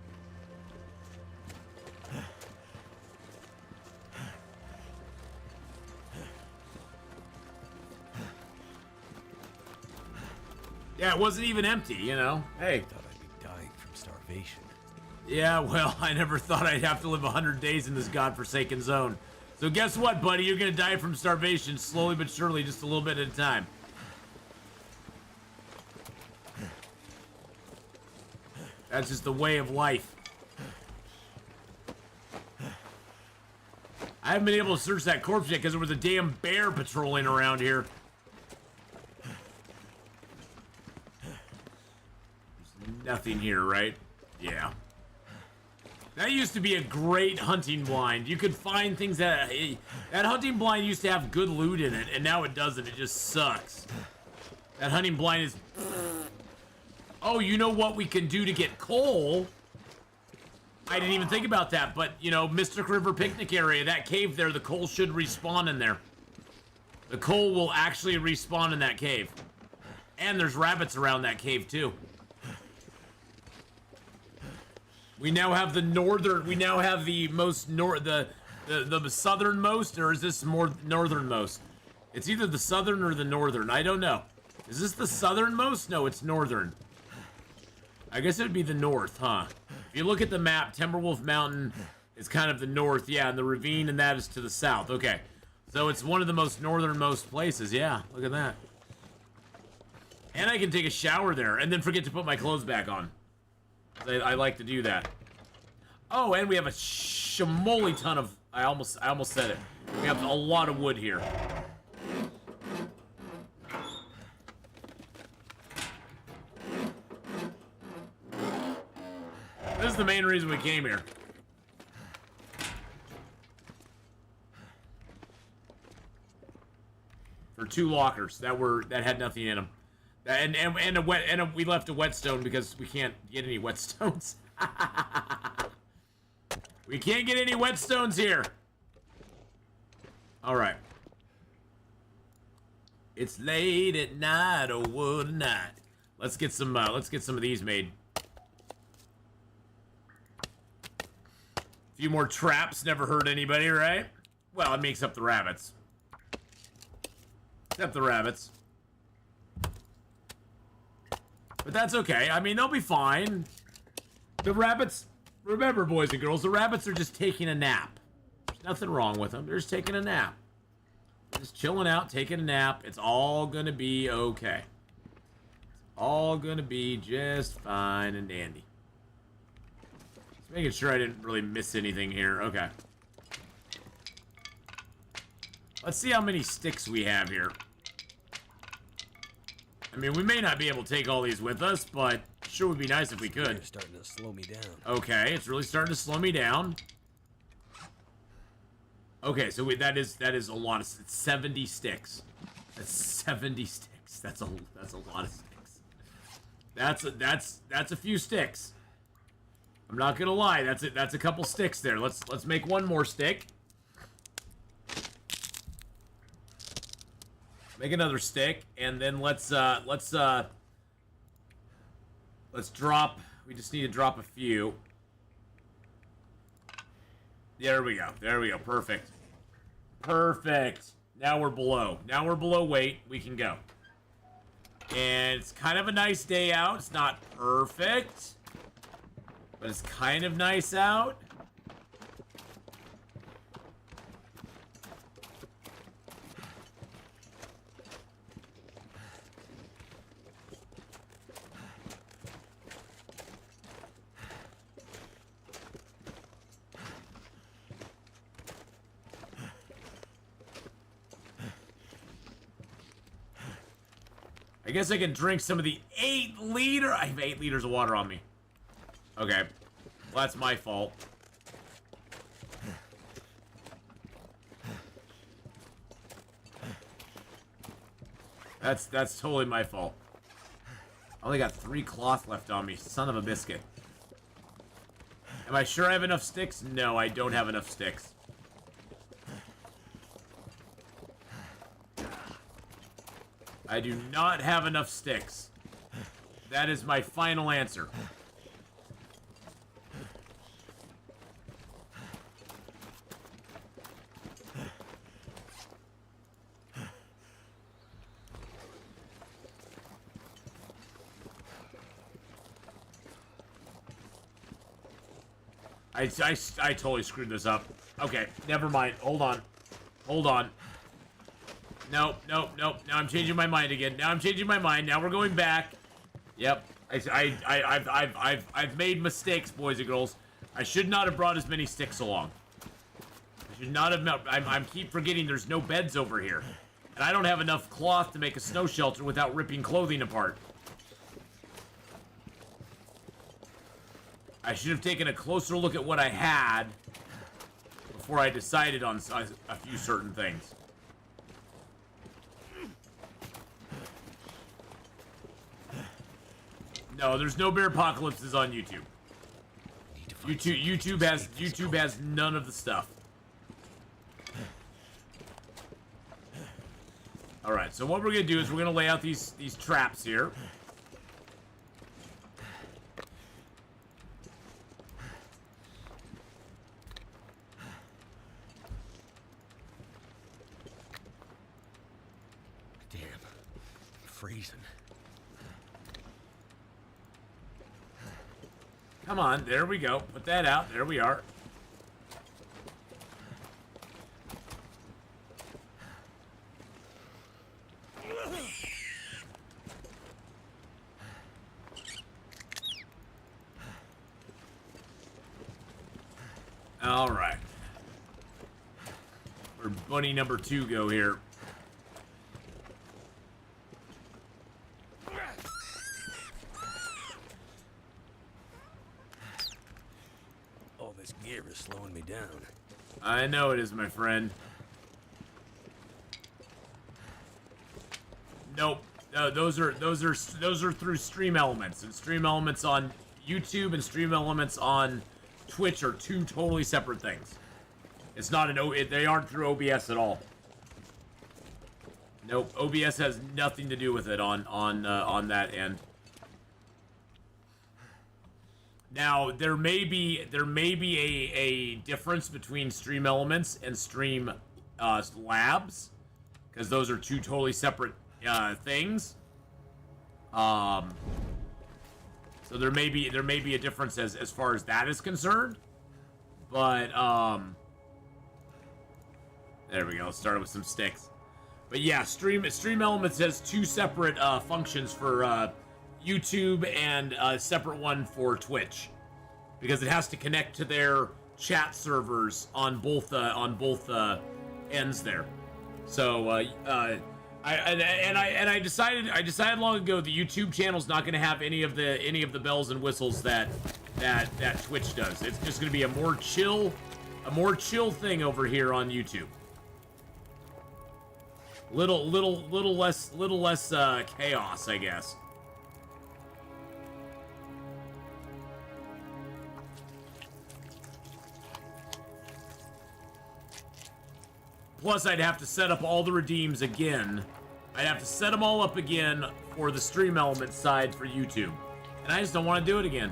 Yeah, it wasn't even empty, you know? Hey. Thought I'd be dying from starvation. Yeah, well, I never thought I'd have to live 100 days in this godforsaken zone. So guess what, buddy? You're gonna die from starvation slowly but surely, just a little bit at a time. That's just the way of life. I haven't been able to search that corpse yet because there was a damn bear patrolling around here. There's nothing here, right? Yeah. That used to be a great hunting blind. You could find things that... that hunting blind used to have good loot in it, and now it doesn't. It just sucks. That hunting blind is... Oh, you know what we can do to get coal? I didn't even think about that, but, you know, Mystic River Picnic Area, that cave there, the coal should respawn in there. The coal will actually respawn in that cave. And there's rabbits around that cave, too. We now have the northern, we now have the most the southernmost, or is this more northernmost? It's either the southern or the northern, I don't know. Is this the southernmost? No, it's northern. I guess it would be the north, huh? If you look at the map, Timberwolf Mountain is kind of the north, yeah, and the ravine and that is to the south. Okay, so it's one of the most northernmost places, yeah, look at that. And I can take a shower there, and then forget to put my clothes back on. I like to do that. Oh, and we have a shamoly ton of... I almost said it. We have a lot of wood here. This is the main reason we came here. For 2 lockers that had nothing in them. And we left a whetstone because we can't get any whetstones. We can't get any whetstones here. All right. It's late at night, oh what a night. Let's get some of these made. A few more traps never hurt anybody, right? Well, it makes up the rabbits. Except the rabbits. But that's okay. I mean, they'll be fine. The rabbits... Remember, boys and girls, the rabbits are just taking a nap. There's nothing wrong with them. They're just taking a nap. Just chilling out, taking a nap. It's all gonna be okay. It's all gonna be just fine and dandy. Just making sure I didn't really miss anything here. Okay. Let's see how many sticks we have here. I mean, we may not be able to take all these with us, but sure would be nice if we could. It's starting to slow me down. Okay, it's really starting to slow me down. Okay, so that is a lot of 70 sticks. That's 70 sticks. That's a lot of sticks. That's a few sticks. I'm not gonna lie. That's a couple sticks there. Let's make one more stick. Make another stick, and then let's drop. We just need to drop a few. There we go. There we go. Perfect. Perfect. Now we're below. Now we're below weight. We can go. And it's kind of a nice day out. It's not perfect, but it's kind of nice out. I guess I can drink some of the 8-liter. I have 8 liters of water on me. Okay. Well, that's my fault. That's totally my fault. I only got 3 cloth left on me. Son of a biscuit. Am I sure I have enough sticks? No, I don't have enough sticks. I do not have enough sticks. That is my final answer. I totally screwed this up. Okay, never mind. Hold on. Hold on. Nope. Now I'm changing my mind again. Now I'm changing my mind. Now we're going back. Yep. I've made mistakes, boys and girls. I should not have brought as many sticks along. I should not have. I'm keep forgetting there's no beds over here, and I don't have enough cloth to make a snow shelter without ripping clothing apart. I should have taken a closer look at what I had before I decided on a few certain things. No, there's no bear apocalypses on YouTube. YouTube has none of the stuff. All right, so what we're gonna do is we're gonna lay out these traps here. Damn. I'm freezing. Come on, there we go. Put that out. There we are. All right. Where'd bunny number 2 go here? All this gear is slowing me down. I know it is, my friend. Nope. No, those are through Stream Elements, and Stream Elements on YouTube and Stream Elements on Twitch are 2 totally separate things. It's not they aren't through OBS at all. Nope, OBS has nothing to do with it on that end. Now there may be a difference between Stream Elements and Stream Labs, because those are 2 totally separate things. So there may be a difference as far as that is concerned, but there we go. Let's start with some sticks. But yeah, Stream Elements has 2 separate functions for YouTube and a separate one for Twitch, because it has to connect to their chat servers on both ends there. So I decided long ago the YouTube channel's not going to have any of the bells and whistles that Twitch does. It's just going to be a more chill thing over here on YouTube. Little less chaos, I guess. Plus, I'd have to set up all the redeems again. I'd have to set them all up again for the Stream Element side for YouTube. And I just don't want to do it again.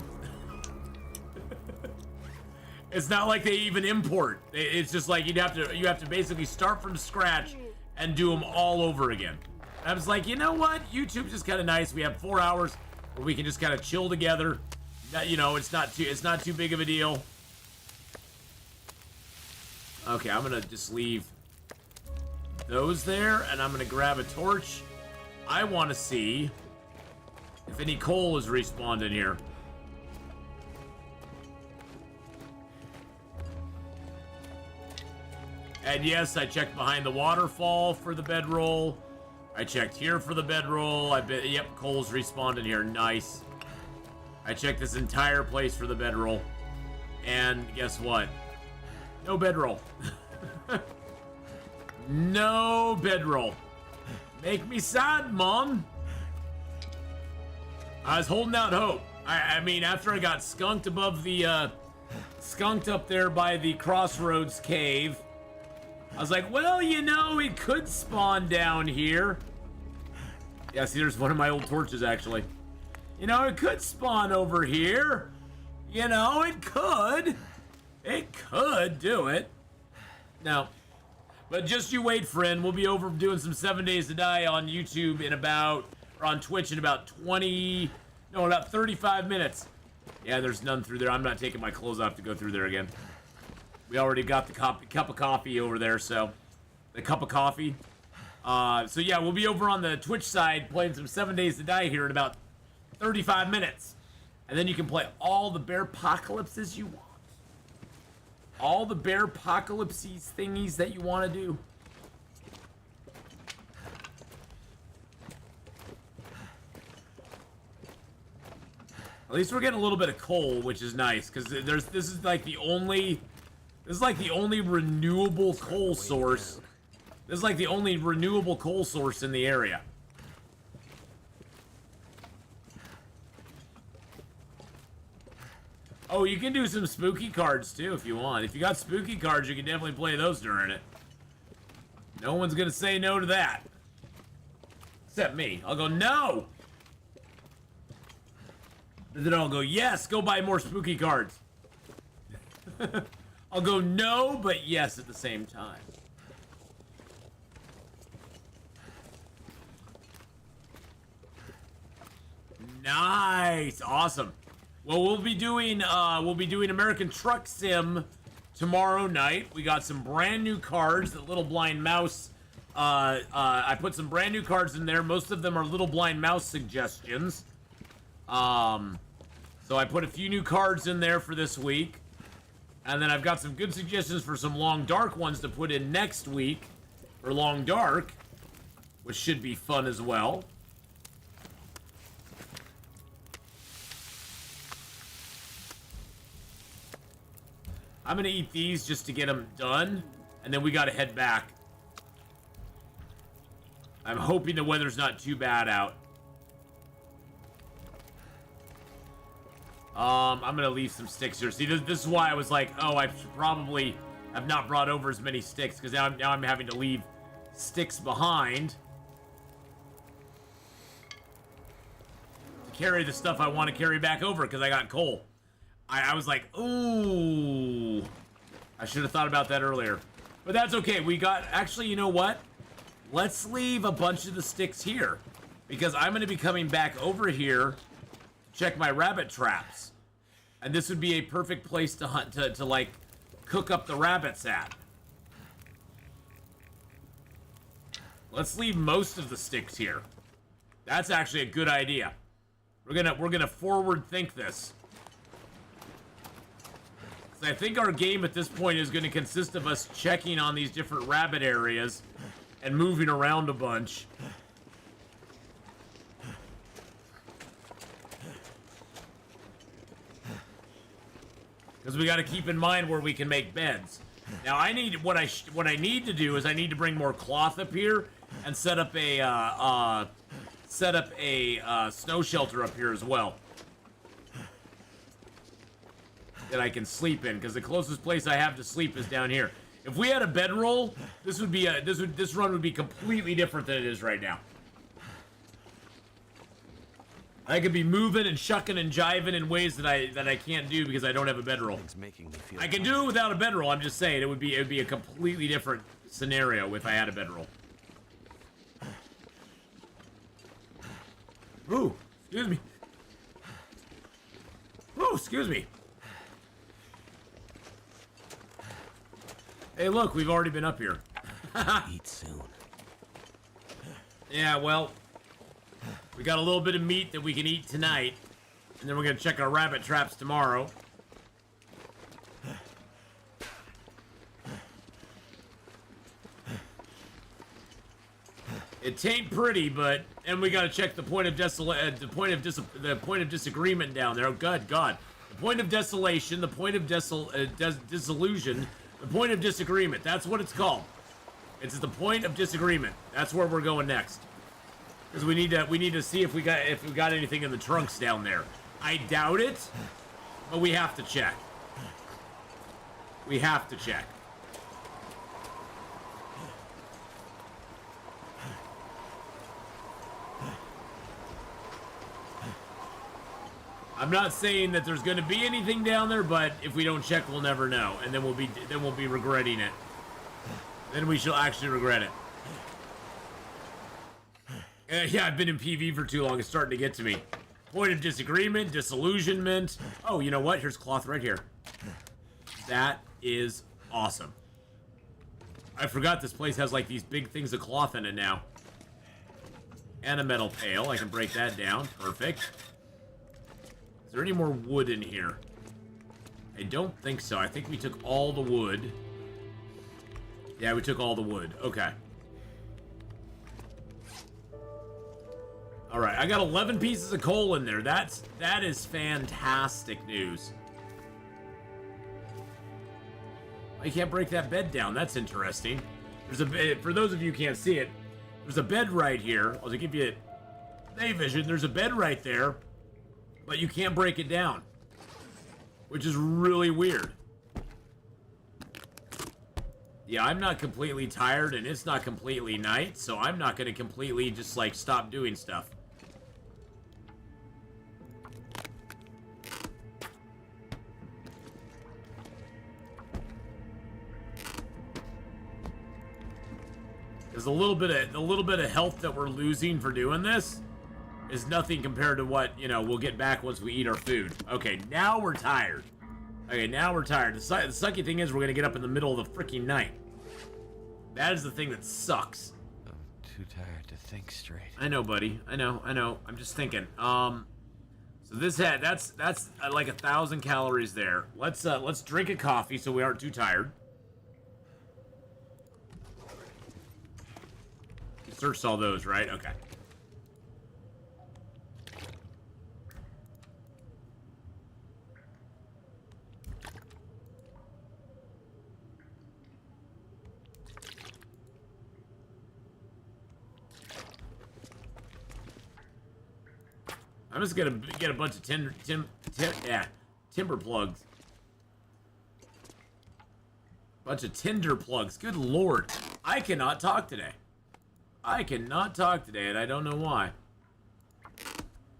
It's not like they even import. It's just like you have to basically start from scratch and do them all over again. And I was like, you know what? YouTube's just kind of nice. We have 4 hours where we can just kind of chill together. You know, it's not too big of a deal. Okay, I'm gonna just leave those there, and I'm gonna grab a torch. I want to see if any coal is respawned in here. And yes, I checked behind the waterfall for the bedroll. I checked here for the bedroll. Yep, Cole's respawned in here. Nice. I checked this entire place for the bedroll. And guess what? No bedroll. No bedroll. Make me sad, Mom. I was holding out hope. I mean, after I got skunked above the, skunked up there by the Crossroads Cave, I was like, well, you know, it could spawn down here. Yeah, see, there's one of my old torches, actually. You know, it could spawn over here. You know, it could. It could do it. No. But just you wait, friend. We'll be over doing some 7 Days to Die on YouTube in about, or on Twitch in about 35 minutes. Yeah, there's none through there. I'm not taking my clothes off to go through there again. We already got the cup of coffee over there, so. The cup of coffee. So yeah, we'll be over on the Twitch side playing some 7 Days to Die here in about 35 minutes. And then you can play all the Bear Apocalypses you want. All the Bear Apocalypses thingies that you want to do. At least we're getting a little bit of coal, which is nice, because this is like the only renewable coal source. This is like the only renewable coal source in the area. Oh, you can do some spooky cards too if you want. If you got spooky cards, you can definitely play those during it. No one's gonna say no to that. Except me. I'll go, no! And then I'll go, yes, go buy more spooky cards. I'll go, no, but yes at the same time. Nice, awesome. Well, we'll be doing American Truck Sim tomorrow night. We got some brand new cards that Little Blind Mouse. I put some brand new cards in there. Most of them are Little Blind Mouse suggestions. So I put a few new cards in there for this week, and then I've got some good suggestions for some Long Dark ones to put in next week for Long Dark, which should be fun as well. I'm gonna eat these just to get them done, and then we gotta head back. I'm hoping the weather's not too bad out. I'm gonna leave some sticks here. See, this is why I was like, oh, I should probably have not brought over as many sticks, because now I'm having to leave sticks behind to carry the stuff I want to carry back over, because I got coal. I was like, ooh, I should have thought about that earlier. But that's okay. We got, actually, you know what? Let's leave a bunch of the sticks here, because I'm going to be coming back over here to check my rabbit traps. And this would be a perfect place to hunt, to like, cook up the rabbits at. Let's leave most of the sticks here. That's actually a good idea. We're gonna forward think this. I think our game at this point is going to consist of us checking on these different rabbit areas and moving around a bunch. Because we got to keep in mind where we can make beds. Now, I need what I need to do is I need to bring more cloth up here and set up a snow shelter up here as well that I can sleep in, because the closest place I have to sleep is down here. If we had a bedroll, this run would be completely different than it is right now. I could be moving and shucking and jiving in ways that I can't do because I don't have a bedroll. I can do it without a bedroll. I'm just saying it would be a completely different scenario if I had a bedroll. Ooh, excuse me. Ooh, excuse me. Hey, look, we've already been up here. Eat soon. Yeah, well, we got a little bit of meat that we can eat tonight, and then we're gonna check our rabbit traps tomorrow. It tain't pretty, but and we gotta check the point of the point of disagreement down there. Oh, God. The point of desolation, the point of disillusion, the point of disagreement. That's what it's called. It's the point of disagreement. That's where we're going next. Because we need to see if we got anything in the trunks down there. I doubt it, but we have to check. We have to check. I'm not saying that there's going to be anything down there, but if we don't check, we'll never know, and then we'll be regretting it. Then we shall actually regret it. Yeah, I've been in PV for too long. It's starting to get to me. Point of disagreement, disillusionment. Oh, you know what? Here's cloth right here. That is awesome. I forgot this place has like these big things of cloth in it now. And a metal pail. I can break that down. Perfect. Is there any more wood in here? I don't think so. I think we took all the wood. Yeah, we took all the wood. Okay. Alright, I got 11 pieces of coal in there. That is fantastic news. I can't break that bed down. That's interesting. There's a bed, for those of you who can't see it, there's a bed right here. I'll just give you day vision. There's a bed right there, but you can't break it down, which is really weird. Yeah, I'm not completely tired, and it's not completely night, so I'm not going to completely just, like, stop doing stuff. Because the little bit of health that we're losing for doing this is nothing compared to what, you know, we'll get back once we eat our food. Okay, now we're tired. Okay, now we're tired. The sucky thing is we're going to get up in the middle of the freaking night. That is the thing that sucks. I'm too tired to think straight. I know, buddy. I know. I'm just thinking. So that's like 1,000 calories there. Let's drink a coffee so we aren't too tired. You searched all those, right? Okay. I'm just gonna get a bunch of timber plugs. Bunch of tinder plugs. Good lord. I cannot talk today. I cannot talk today, and I don't know why.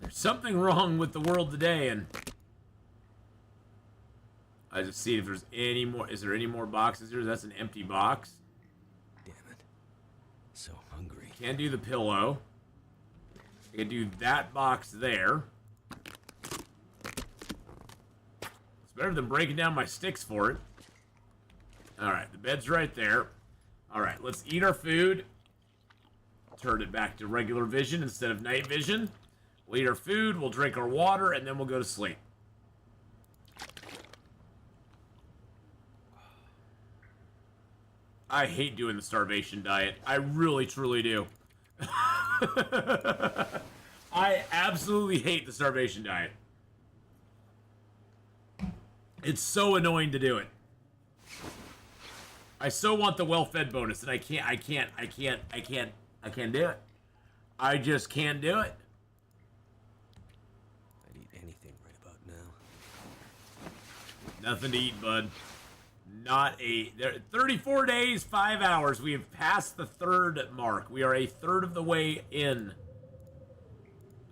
There's something wrong with the world today, and I just see if there's any more. Is there any more boxes here? That's an empty box. Damn it. So hungry. Can't do the pillow. I can do that box there. It's better than breaking down my sticks for it. Alright, the bed's right there. Alright, let's eat our food. Turn it back to regular vision instead of night vision. We'll eat our food, we'll drink our water, and then we'll go to sleep. I hate doing the starvation diet. I really, truly do. I absolutely hate the starvation diet. It's so annoying to do it. I so want the well-fed bonus, and I can't do it. I just can't do it. I'd eat anything right about now. Nothing to eat, bud. Not a... 34 days, 5 hours. We have passed the third mark. We are a third of the way in.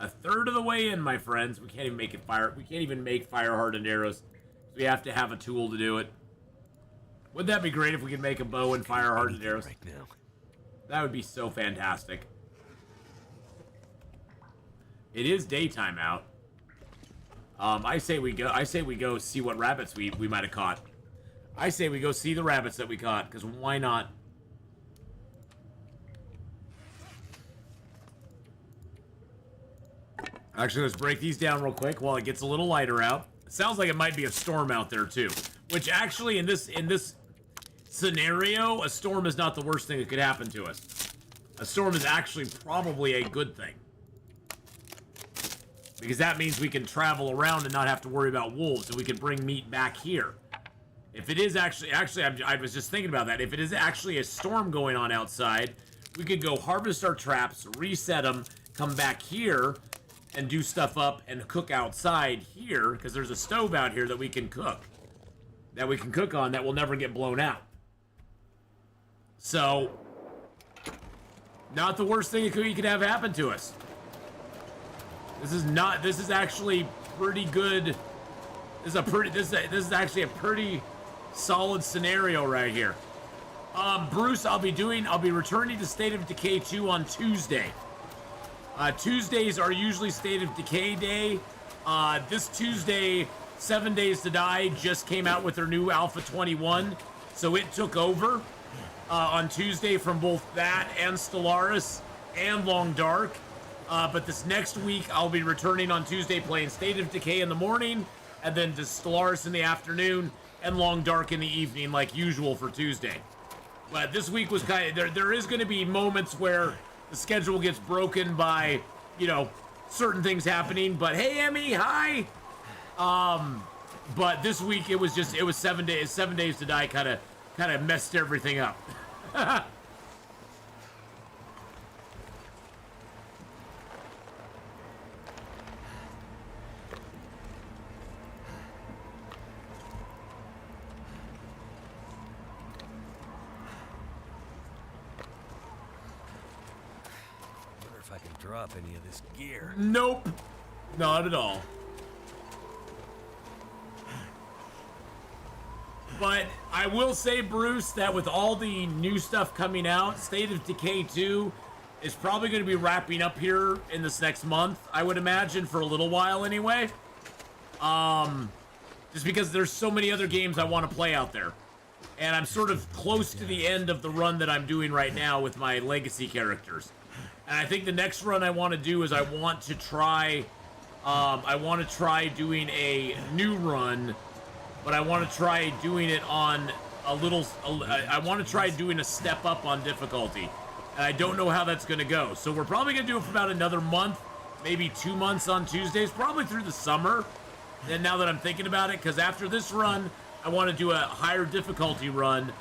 A third of the way in, my friends. We can't even make it fire. We can't even make fire-hardened arrows. We have to have a tool to do it. Wouldn't that be great if we could make a bow and fire-hardened arrows? Right now. That would be so fantastic. It is daytime out. I say we go see what rabbits we might have caught. I say we go see the rabbits that we caught, because why not? Actually, let's break these down real quick while it gets a little lighter out. It sounds like it might be a storm out there too. Which actually, in this scenario, a storm is not the worst thing that could happen to us. A storm is actually probably a good thing. Because that means we can travel around and not have to worry about wolves, and we can bring meat back here. If it is actually, I was just thinking about that. If it is actually a storm going on outside, we could go harvest our traps, reset them, come back here, and do stuff up and cook outside here, because there's a stove out here that we can cook. That we can cook on that will never get blown out. So, not the worst thing you could have happen to us. This is actually pretty good. This is actually a pretty solid scenario right here. Bruce, I'll be returning to State of Decay 2 on Tuesday. Tuesdays are usually State of Decay day. This Tuesday, 7 Days to Die just came out with their new Alpha 21, so it took over on Tuesday from both that and Stellaris and Long Dark. But this next week, I'll be returning on Tuesday playing State of Decay in the morning, and then to Stellaris in the afternoon, and Long Dark in the evening, like usual for Tuesday. But this week was kind of, there is going to be moments where the schedule gets broken by, you know, certain things happening. But hey, Emmy, hi! But this week it was 7 days. 7 Days to Die kind of messed everything up. Wonder if I can drop any of this gear. Nope, not at all. But I will say, Bruce, that with all the new stuff coming out, State of Decay 2 is probably going to be wrapping up here in this next month, I would imagine, for a little while anyway. Just because there's so many other games I want to play out there. And I'm sort of close to the end of the run that I'm doing right now with my legacy characters. And I think the next run I want to do is I want to try doing a new run, but I want to try doing it on I want to try doing a step up on difficulty. And I don't know how that's going to go. So we're probably going to do it for about another month, maybe 2 months on Tuesdays, probably through the summer. And now that I'm thinking about it, because after this run, I want to do a higher difficulty run.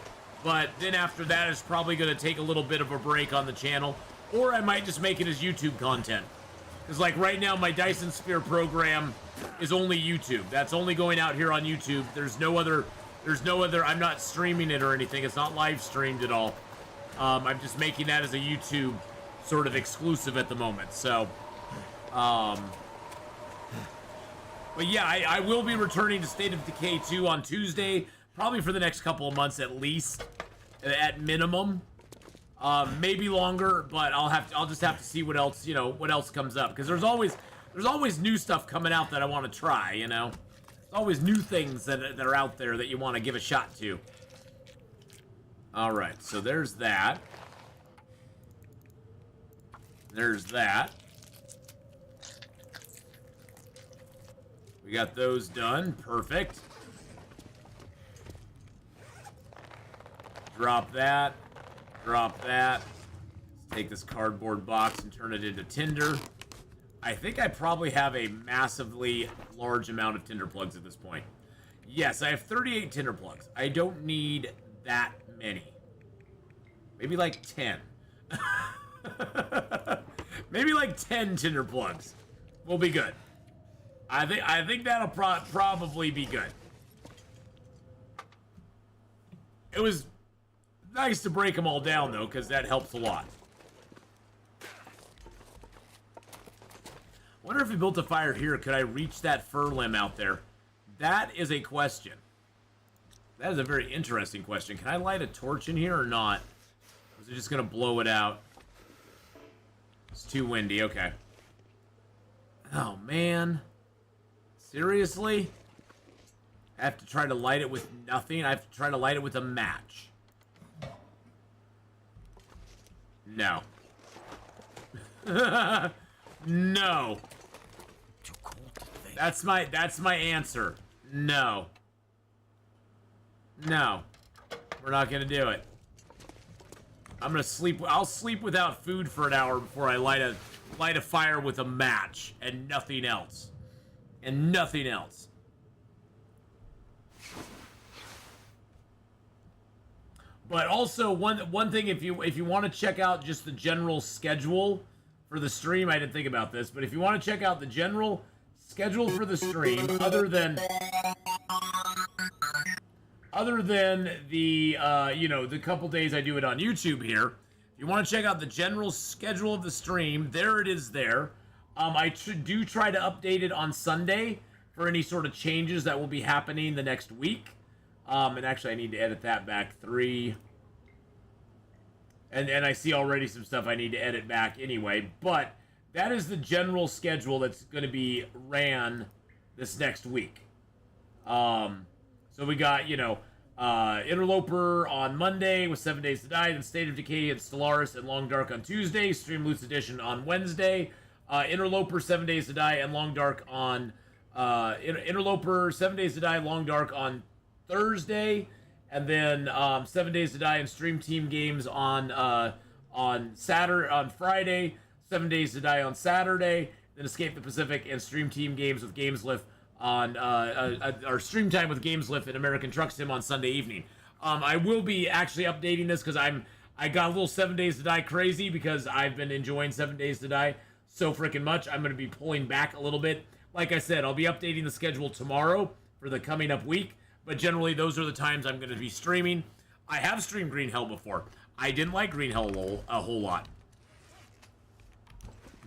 But then after that, it's probably going to take a little bit of a break on the channel. Or I might just make it as YouTube content. Because like right now, my Dyson Sphere program is only YouTube. That's only going out here on YouTube. There's no other, I'm not streaming it or anything. It's not live streamed at all. I'm just making that as a YouTube sort of exclusive at the moment. So, but yeah, I will be returning to State of Decay 2 on Tuesday, probably for the next couple of months at least, at minimum. Maybe longer, but I'll just have to see what else, what else comes up, because there's always new stuff coming out that I want to try, There's always new things that are out there that you want to give a shot to. All right, so there's that. There's that. We got those done. Perfect. Drop that. Drop that. Let's take this cardboard box and turn it into tinder. I think I probably have a massively large amount of tinder plugs at this point. Yes, I have 38 tinder plugs. I don't need that many. Maybe like 10. Maybe like 10 tinder plugs. We'll be good. I think that'll probably be good. It was nice to break them all down, though, because that helps a lot. Wonder if we built a fire here, could I reach that fir limb out there? That is a question. That is a very interesting question. Can I light a torch in here or not? Or is it just going to blow it out? It's too windy. Okay. Oh, man. Seriously? I have to try to light it with nothing? I have to try to light it with a match. No. No. Too cold to think. That's my answer. No. No. We're not gonna do it. I'm gonna sleep. I'll sleep without food for an hour before I light a fire with a match and nothing else. And nothing else. But also one thing, if you want to check out just the general schedule for the stream, I didn't think about this, but if you want to check out the general schedule for the stream, other than the the couple days I do it on YouTube here, if you want to check out the general schedule of the stream, there it is there. I do try to update it on Sunday for any sort of changes that will be happening the next week. And actually I need to edit that back 3. And I see already some stuff I need to edit back anyway. But that is the general schedule that's going to be ran this next week. So we got, Interloper on Monday with 7 Days to Die, then State of Decay and Stellaris and Long Dark on Tuesday, Stream Loose Edition on Wednesday, Interloper 7 Days to Die and Long Dark on Interloper 7 Days to Die, Long Dark on Thursday, and then 7 Days to Die and Stream Team Games on Friday, 7 Days to Die on Saturday, then Escape the Pacific and Stream Team Games with GamesLift on our Stream Time with GamesLift and American Truck Sim on Sunday evening. I will be actually updating this because I got a little 7 Days to Die crazy because I've been enjoying 7 Days to Die so freaking much. I'm going to be pulling back a little bit. Like I said, I'll be updating the schedule tomorrow for the coming up week, but generally those are the times I'm going to be streaming. I have streamed Green Hell before. I didn't like Green Hell a whole lot.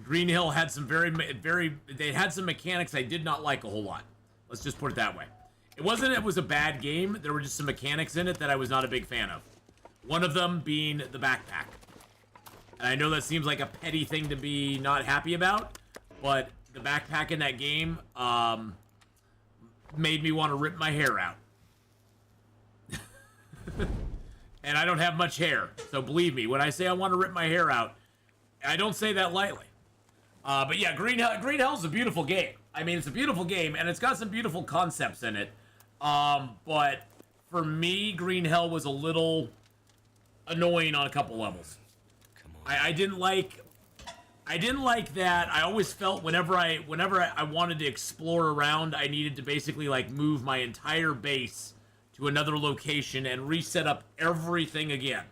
Green Hill had some they had some mechanics I did not like a whole lot. Let's just put it that way. It was a bad game. There were just some mechanics in it that I was not a big fan of. One of them being the backpack. And I know that seems like a petty thing to be not happy about, but the backpack in that game made me want to rip my hair out. And I don't have much hair, so believe me, when I say I want to rip my hair out, I don't say that lightly. But yeah, Green Hell's a beautiful game. I mean, it's a beautiful game, and it's got some beautiful concepts in it. But for me, Green Hell was a little annoying on a couple levels. I didn't like that. I always felt whenever I wanted to explore around, I needed to basically like move my entire base to another location and reset up everything again.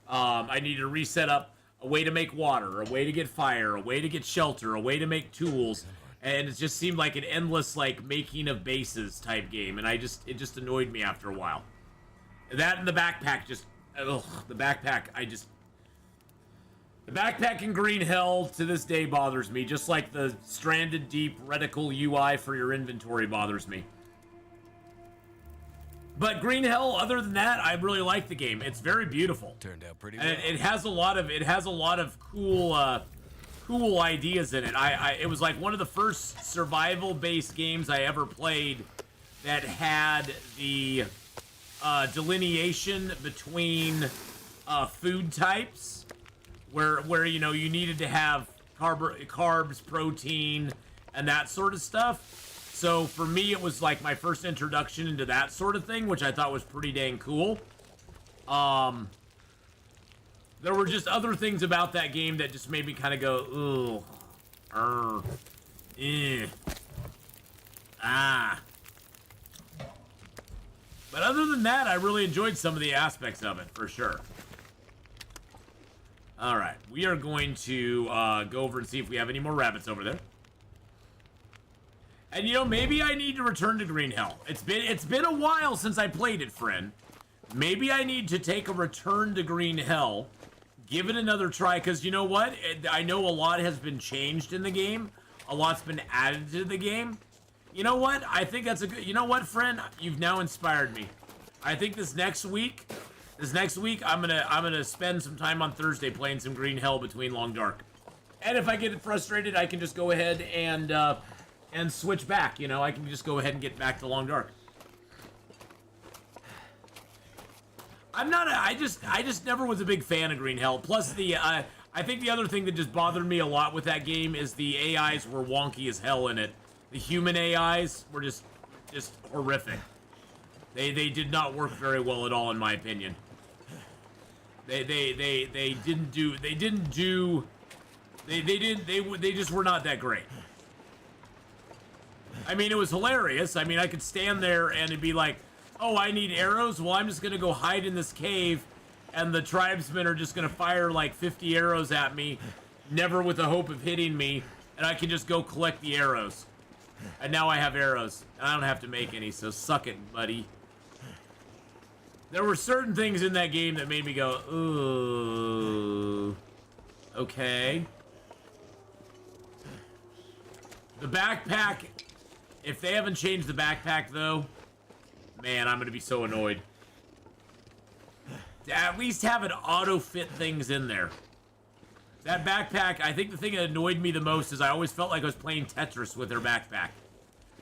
I needed to reset up a way to make water, a way to get fire, a way to get shelter, a way to make tools, and it just seemed like an endless like making of bases type game, and it just annoyed me after a while. That and the backpack the backpack in Green Hell to this day bothers me, just like the Stranded Deep reticle UI for your inventory bothers me. But Green Hell, other than that, I really like the game. It's very beautiful. Turned out pretty well. And it has a lot of cool ideas in it. It was like one of the first survival-based games I ever played that had the delineation between food types, where you needed to have carbs, protein, and that sort of stuff. So for me, it was like my first introduction into that sort of thing, which I thought was pretty dang cool. There were just other things about that game that just made me kind of go, ugh, ah. But other than that, I really enjoyed some of the aspects of it, for sure. All right, we are going to go over and see if we have any more rabbits over there. And maybe I need to return to Green Hell. It's been a while since I played it, friend. Maybe I need to take a return to Green Hell, give it another try, because you know what? I know a lot has been changed in the game. A lot's been added to the game. You know what? I think that's a good... You know what, friend? You've now inspired me. I think this next week, I'm gonna spend some time on Thursday playing some Green Hell between Long Dark. And if I get frustrated, I can just go ahead and switch back. I can just go ahead and get back to Long Dark. I just never was a big fan of Green Hell. Plus I think the other thing that just bothered me a lot with that game is the AIs were wonky as hell in it. The human AIs were just horrific. They did not work very well at all, in my opinion. They just were not that great. I mean, it was hilarious. I mean, I could stand there and it'd be like, oh, I need arrows? Well, I'm just gonna go hide in this cave and the tribesmen are just gonna fire like 50 arrows at me, never with the hope of hitting me, and I can just go collect the arrows. And now I have arrows. I don't have to make any, so suck it, buddy. There were certain things in that game that made me go, ooh, okay. The backpack, if they haven't changed the backpack though, man, I'm gonna be so annoyed. At least have it auto-fit things in there. That backpack, I think the thing that annoyed me the most is I always felt like I was playing Tetris with their backpack.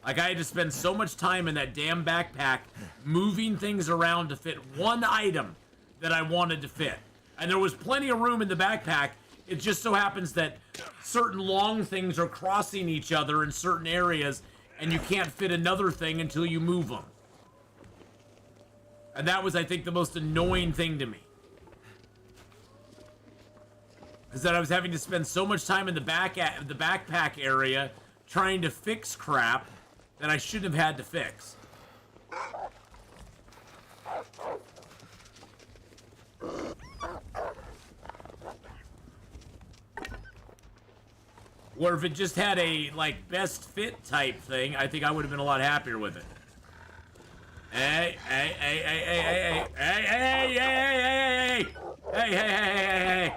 Like I had to spend so much time in that damn backpack moving things around to fit one item that I wanted to fit. And there was plenty of room in the backpack. It just so happens that certain long things are crossing each other in certain areas and you can't fit another thing until you move them. And that was, I think, the most annoying thing to me. Is that I was having to spend so much time in the backpack area trying to fix crap that I shouldn't have had to fix. Or if it just had a, like, best fit type thing, I think I would have been a lot happier with it. Hey, hey, hey, hey, hey, hey, hey, hey, hey, hey, hey, hey, hey, hey, hey, hey.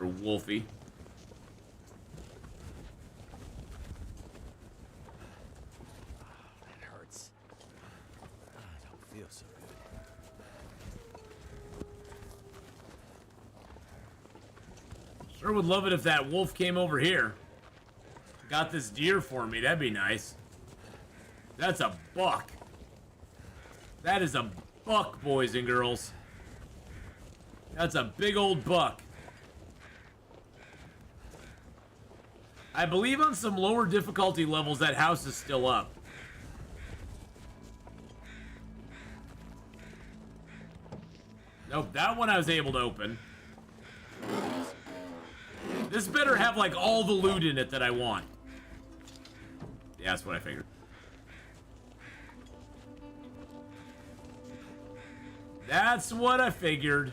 Or Wolfie. That hurts. I don't feel so good. Sure would love it if that wolf came over here. Got this deer for me. That'd be nice. That's a buck. That is a buck, boys and girls. That's a big old buck. I believe on some lower difficulty levels that house is still up. Nope, that one I was able to open. This better have like all the loot in it that I want. Yeah, that's what I figured. That's what I figured.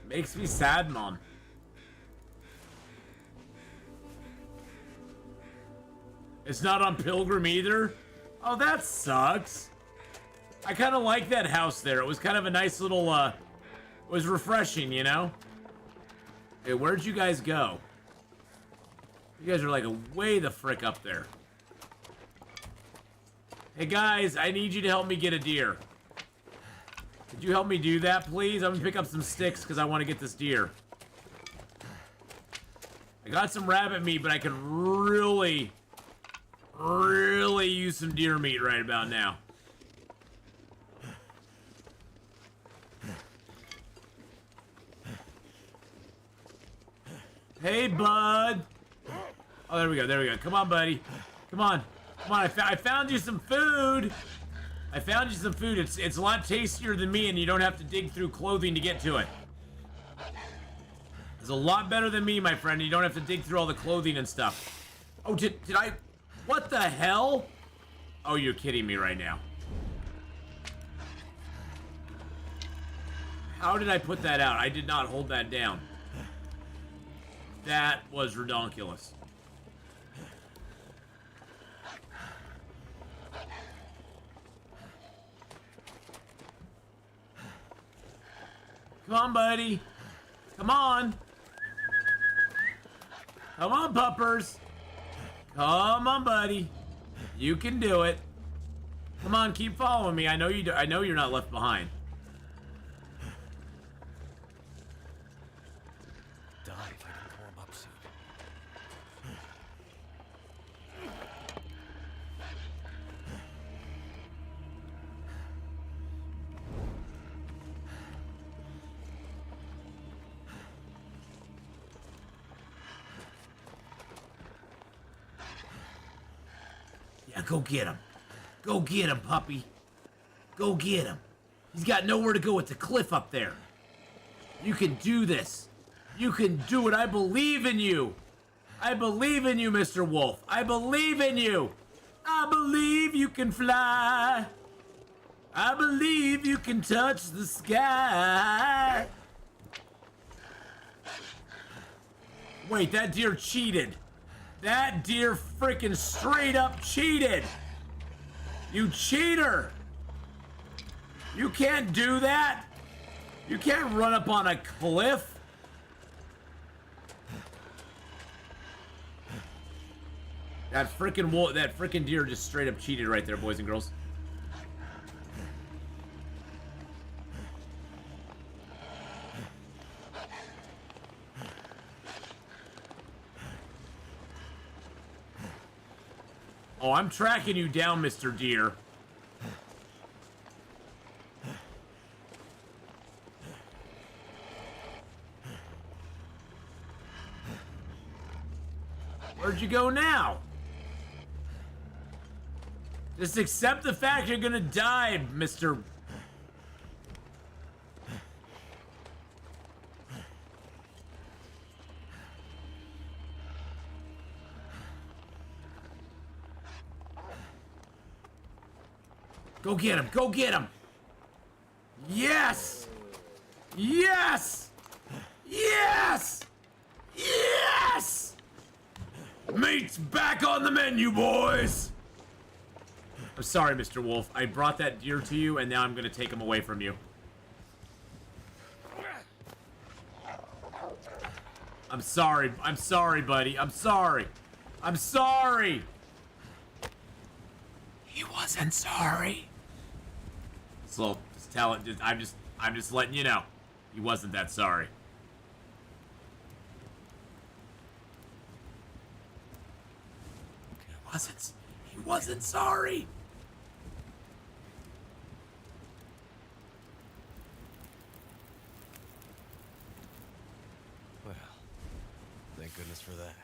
Makes me sad, Mom. It's not on Pilgrim either? Oh, that sucks. I kind of like that house there. It was kind of a nice little, it was refreshing, you know? Hey, where'd you guys go? You guys are like way the frick up there. Hey guys, I need you to help me get a deer. Could you help me do that, please? I'm gonna pick up some sticks because I want to get this deer. I got some rabbit meat, but I could really use some deer meat right about now. Hey, bud. Oh, there we go, there we go. Come on, buddy. Come on. Come on, I found you some food. I found you some food. It's a lot tastier than me, and you don't have to dig through clothing to get to it. It's a lot better than me, my friend. You don't have to dig through all the clothing and stuff. Oh, did I... What the hell? Oh, you're kidding me right now. How did I put that out? I did not hold that down. That was redonkulous. Come on, buddy. Come on. Come on, puppers. Come on, buddy. You can do it. Come on, keep following me. I know you do. I know you're not left behind. Die if I can pull him up soon. Now go get him. Go get him, puppy. Go get him. He's got nowhere to go. It's a cliff up there. You can do this. You can do it. I believe in you. I believe in you, Mr. Wolf. I believe in you. I believe you can fly. I believe you can touch the sky. Wait, that deer cheated. That deer freaking straight up cheated. You cheater. You can't do that. You can't run up on a cliff. That freaking wolf, that freaking deer just straight up cheated right there, boys and girls. Oh, I'm tracking you down, Mr. Deer. Where'd you go now? Just accept the fact you're gonna die, Mr. Go get him! Go get him! Yes! Yes! Yes! Yes! Meat's back on the menu, boys! I'm sorry, Mr. Wolf. I brought that deer to you, and now I'm gonna take him away from you. I'm sorry. I'm sorry, buddy. I'm sorry. I'm sorry! He wasn't sorry. So, just tell it. I'm just letting you know. He wasn't that sorry. He wasn't sorry. Well, thank goodness for that.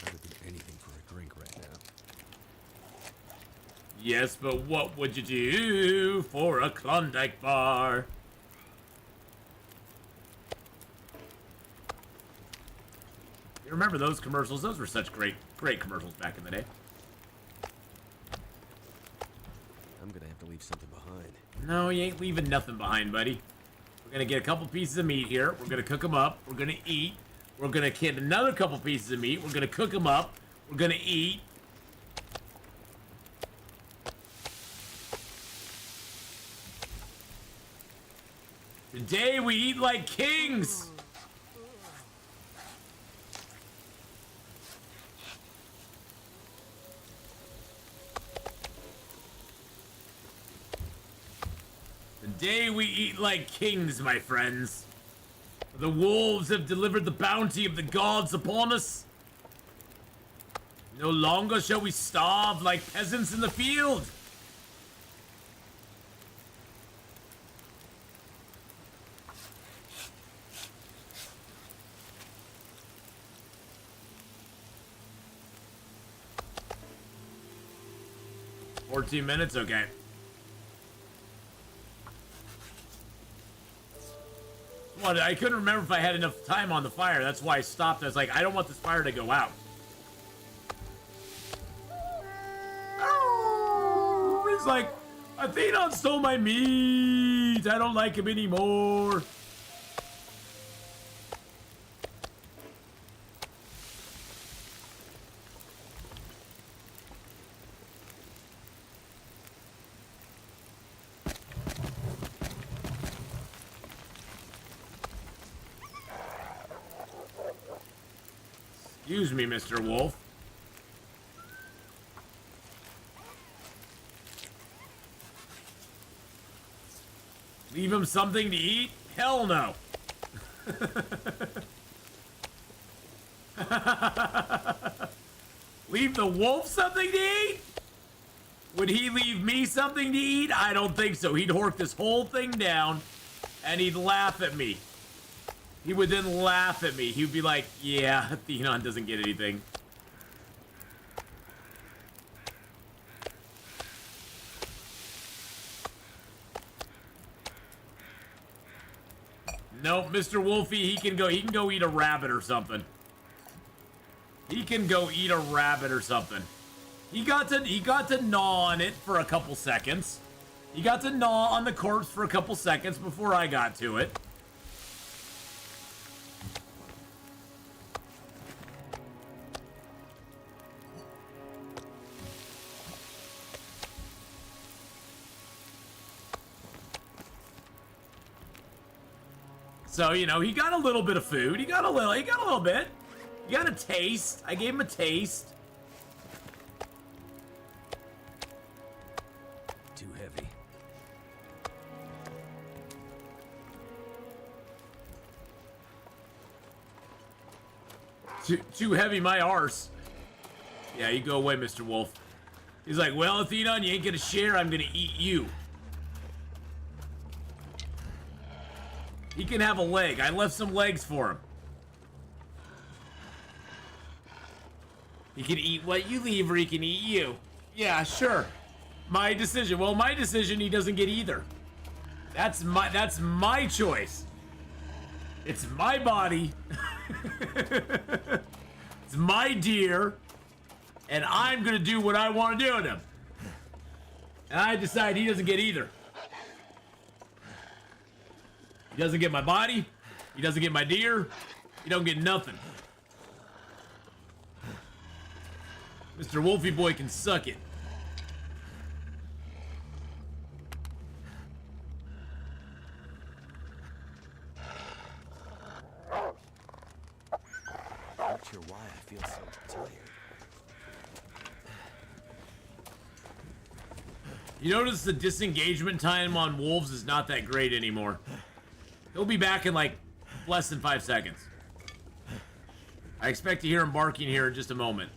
I would do anything for a drink right now. Yes, but what would you do for a Klondike bar? You remember those commercials? Those were such great commercials back in the day. I'm gonna have to leave something behind. No, you ain't leaving nothing behind, buddy. We're gonna get a couple pieces of meat here. We're gonna cook them up. We're gonna eat. We're gonna get another couple pieces of meat. We're gonna cook them up. We're gonna eat. Today we eat like kings. Today we eat like kings, my friends. The wolves have delivered the bounty of the gods upon us. No longer shall we starve like peasants in the field. "14 minutes, okay." Well, I couldn't remember if I had enough time on the fire. That's why I stopped. I was like, I don't want this fire to go out. Oh, he's like, Atheenon stole my meat. I don't like him anymore. Excuse me, Mr. Wolf. Leave him something to eat? Hell no. Leave the wolf something to eat? Would he leave me something to eat? I don't think so. He'd hork this whole thing down, and he'd laugh at me. He would then laugh at me. He would be like, yeah, Atheenon doesn't get anything. Nope, Mr. Wolfie, he can go eat a rabbit or something. He can go eat a rabbit or something. He got to gnaw on it for a couple seconds. He got to gnaw on the corpse for a couple seconds before I got to it. So, you know, he got a little bit of food. He got a little bit. He got a taste. I gave him a taste. Too heavy. Too heavy, my arse. Yeah, you go away, Mr. Wolf. He's like, well, Atheenon, you ain't gonna share. I'm gonna eat you. He can have a leg. I left some legs for him. He can eat what you leave, or he can eat you. Yeah, sure. My decision. Well, my decision, he doesn't get either. That's my choice. It's my body. It's my deer. And I'm gonna do what I want to do with him. And I decide he doesn't get either. He doesn't get my body. He doesn't get my deer. He don't get nothing. Mr. Wolfie Boy can suck it. Not sure why I feel so tired. You notice the disengagement time on wolves is not that great anymore. He'll be back in like less than 5 seconds. I expect to hear him barking here in just a moment.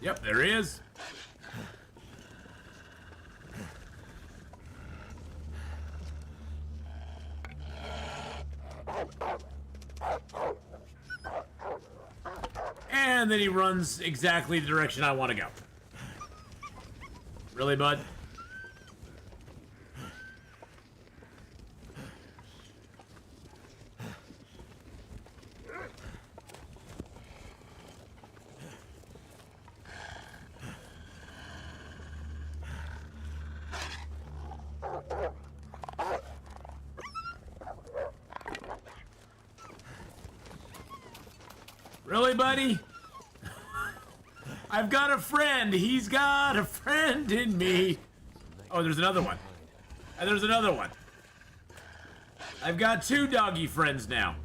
Yep, there he is. And then he runs exactly the direction I want to go. Really, bud? Really, buddy? I've got a friend. He's got a friend in me. Oh, there's another one. And there's another one. I've got 2 doggy friends now.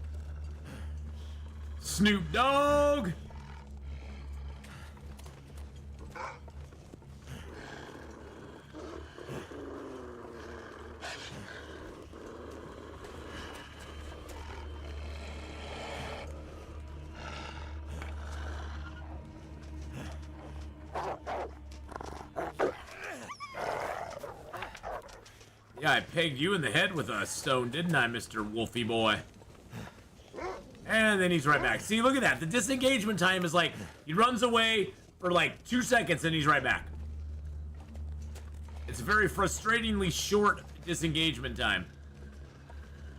Snoop Dogg. Yeah, I pegged you in the head with a stone, didn't I, Mr. Wolfie Boy? And then he's right back. See, look at that. The disengagement time is like, he runs away for like 2 seconds and he's right back. It's a very frustratingly short disengagement time.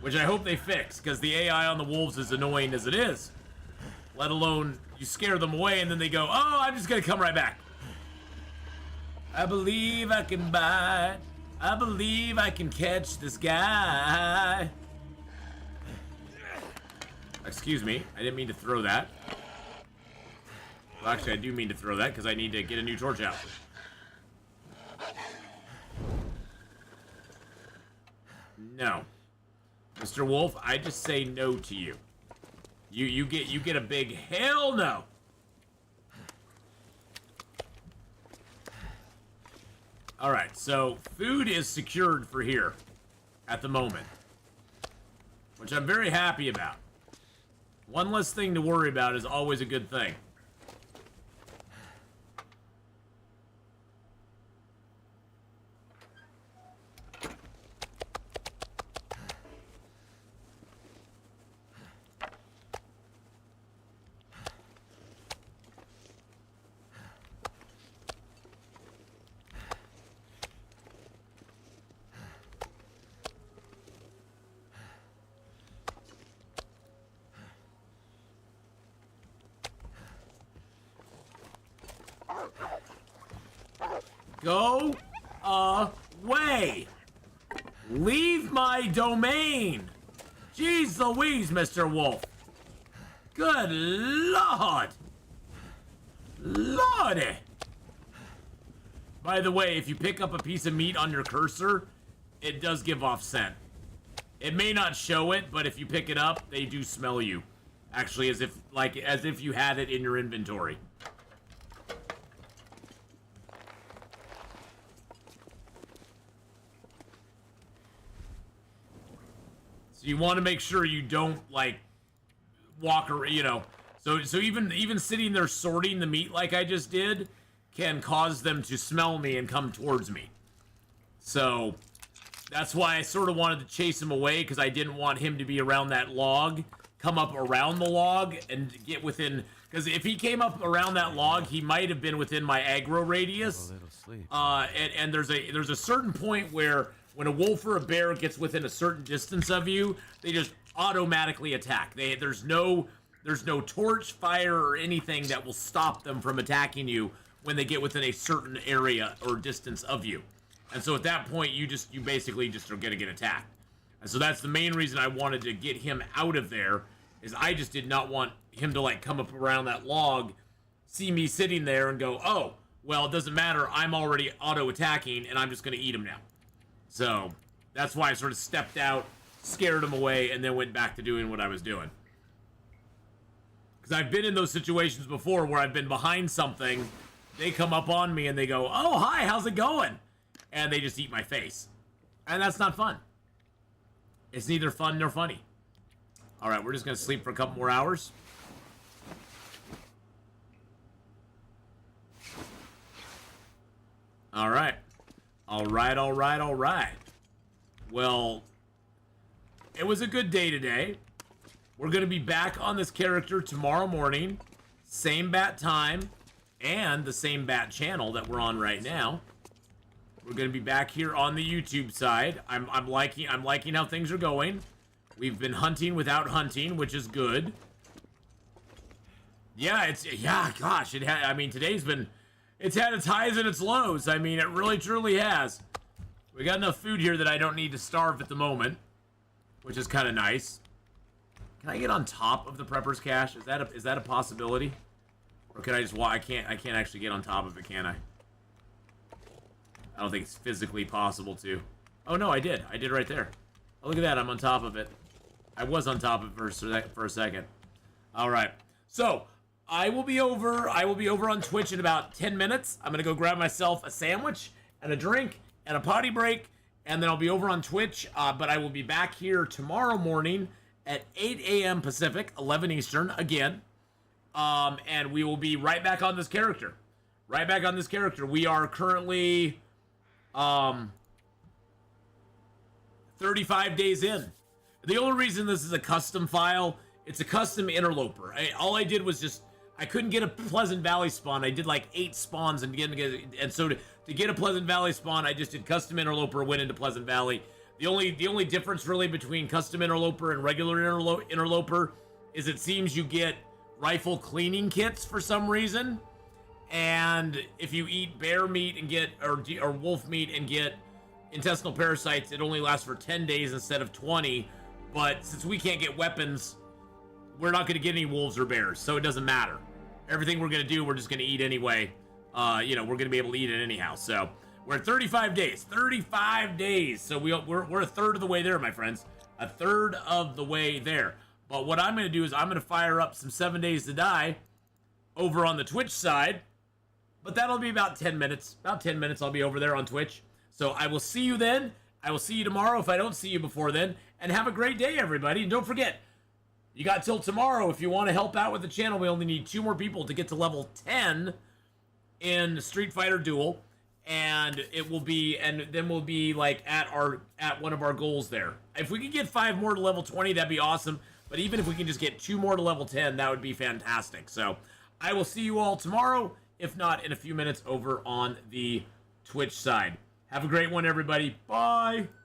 Which I hope they fix, because the AI on the wolves is annoying as it is. Let alone, you scare them away and then they go, oh, I'm just gonna come right back. I believe I can bite. I believe I can catch this guy. Excuse me, I didn't mean to throw that. Well, actually, I do mean to throw that because I need to get a new torch out. No. Mr. Wolf, I just say no to you. You get a big hell no. Alright, so food is secured for here at the moment, which I'm very happy about. One less thing to worry about is always a good thing. Go away! Leave my domain! Jeez Louise, Mr. Wolf! Good Lord! Lordy! By the way, if you pick up a piece of meat on your cursor, it does give off scent. It may not show it, but if you pick it up, they do smell you. Actually, as if you had it in your inventory. So you want to make sure you don't like walk around, you know. So even sitting there sorting the meat like I just did can cause them to smell me and come towards me. So that's why I sort of wanted to chase him away, because I didn't want him to be around that log, come up around the log and get within, because if he came up around that log, he might have been within my aggro radius. And there's a certain point where when a wolf or a bear gets within a certain distance of you, they just automatically attack. There's no torch, fire, or anything that will stop them from attacking you when they get within a certain area or distance of you. And so at that point, you basically just are gonna get attacked. And so that's the main reason I wanted to get him out of there, is I just did not want him to like come up around that log, see me sitting there and go, oh, well, it doesn't matter, I'm already auto-attacking and I'm just gonna eat him now. So that's why I sort of stepped out, scared him away, and then went back to doing what I was doing. Because I've been in those situations before where I've been behind something, they come up on me and they go, oh, hi, how's it going? And they just eat my face. And that's not fun. It's neither fun nor funny. All right, we're just going to sleep for a couple more hours. All right. All right, all right, all right. Well, it was a good day today. We're going to be back on this character tomorrow morning. Same bat time and the same bat channel that we're on right now. We're going to be back here on the YouTube side. I'm liking how things are going. We've been hunting without hunting, which is good. Yeah, gosh, I mean, it's had its highs and its lows. I mean, it really truly has. We got enough food here that I don't need to starve at the moment, which is kind of nice. Can I get on top of the prepper's cache? Is that a possibility? Or can I just I can't actually get on top of it, can I? I don't think it's physically possible to. Oh no, I did. I did right there. Oh, look at that. I'm on top of it. I was on top of it for a second. All right. So, I will be over on Twitch in about 10 minutes. I'm going to go grab myself a sandwich and a drink and a potty break, and then I'll be over on Twitch, but I will be back here tomorrow morning at 8 a.m. Pacific, 11 Eastern, again. And we will be right back on this character. Right back on this character. We are currently 35 days in. The only reason this is a custom file, it's a custom interloper. All I did was I couldn't get a Pleasant Valley spawn. I did like 8 spawns and so to get a Pleasant Valley spawn, I just did custom interloper, went into Pleasant Valley. The only difference really between custom interloper and regular interloper is it seems you get rifle cleaning kits for some reason, and if you eat bear meat and get or wolf meat and get intestinal parasites, it only lasts for 10 days instead of 20. But since we can't get weapons, we're not going to get any wolves or bears, so it doesn't matter. Everything we're going to do, we're just going to eat anyway. We're going to be able to eat it anyhow. So we're at 35 days. 35 days. So we're a third of the way there, my friends. A third of the way there. But what I'm going to do is I'm going to fire up some 7 Days to Die over on the Twitch side. But that'll be about 10 minutes. About 10 minutes I'll be over there on Twitch. So I will see you then. I will see you tomorrow if I don't see you before then. And have a great day, everybody. And don't forget, You got till tomorrow if you want to help out with the channel. We only need 2 more people to get to level 10 in Street Fighter Duel, and then we'll be like at one of our goals there. If we could get 5 more to level 20, that'd be awesome. But even if we can just get 2 more to level 10, that would be fantastic. So I will see you all tomorrow, if not in a few minutes over on the Twitch side. Have a great one, everybody. Bye.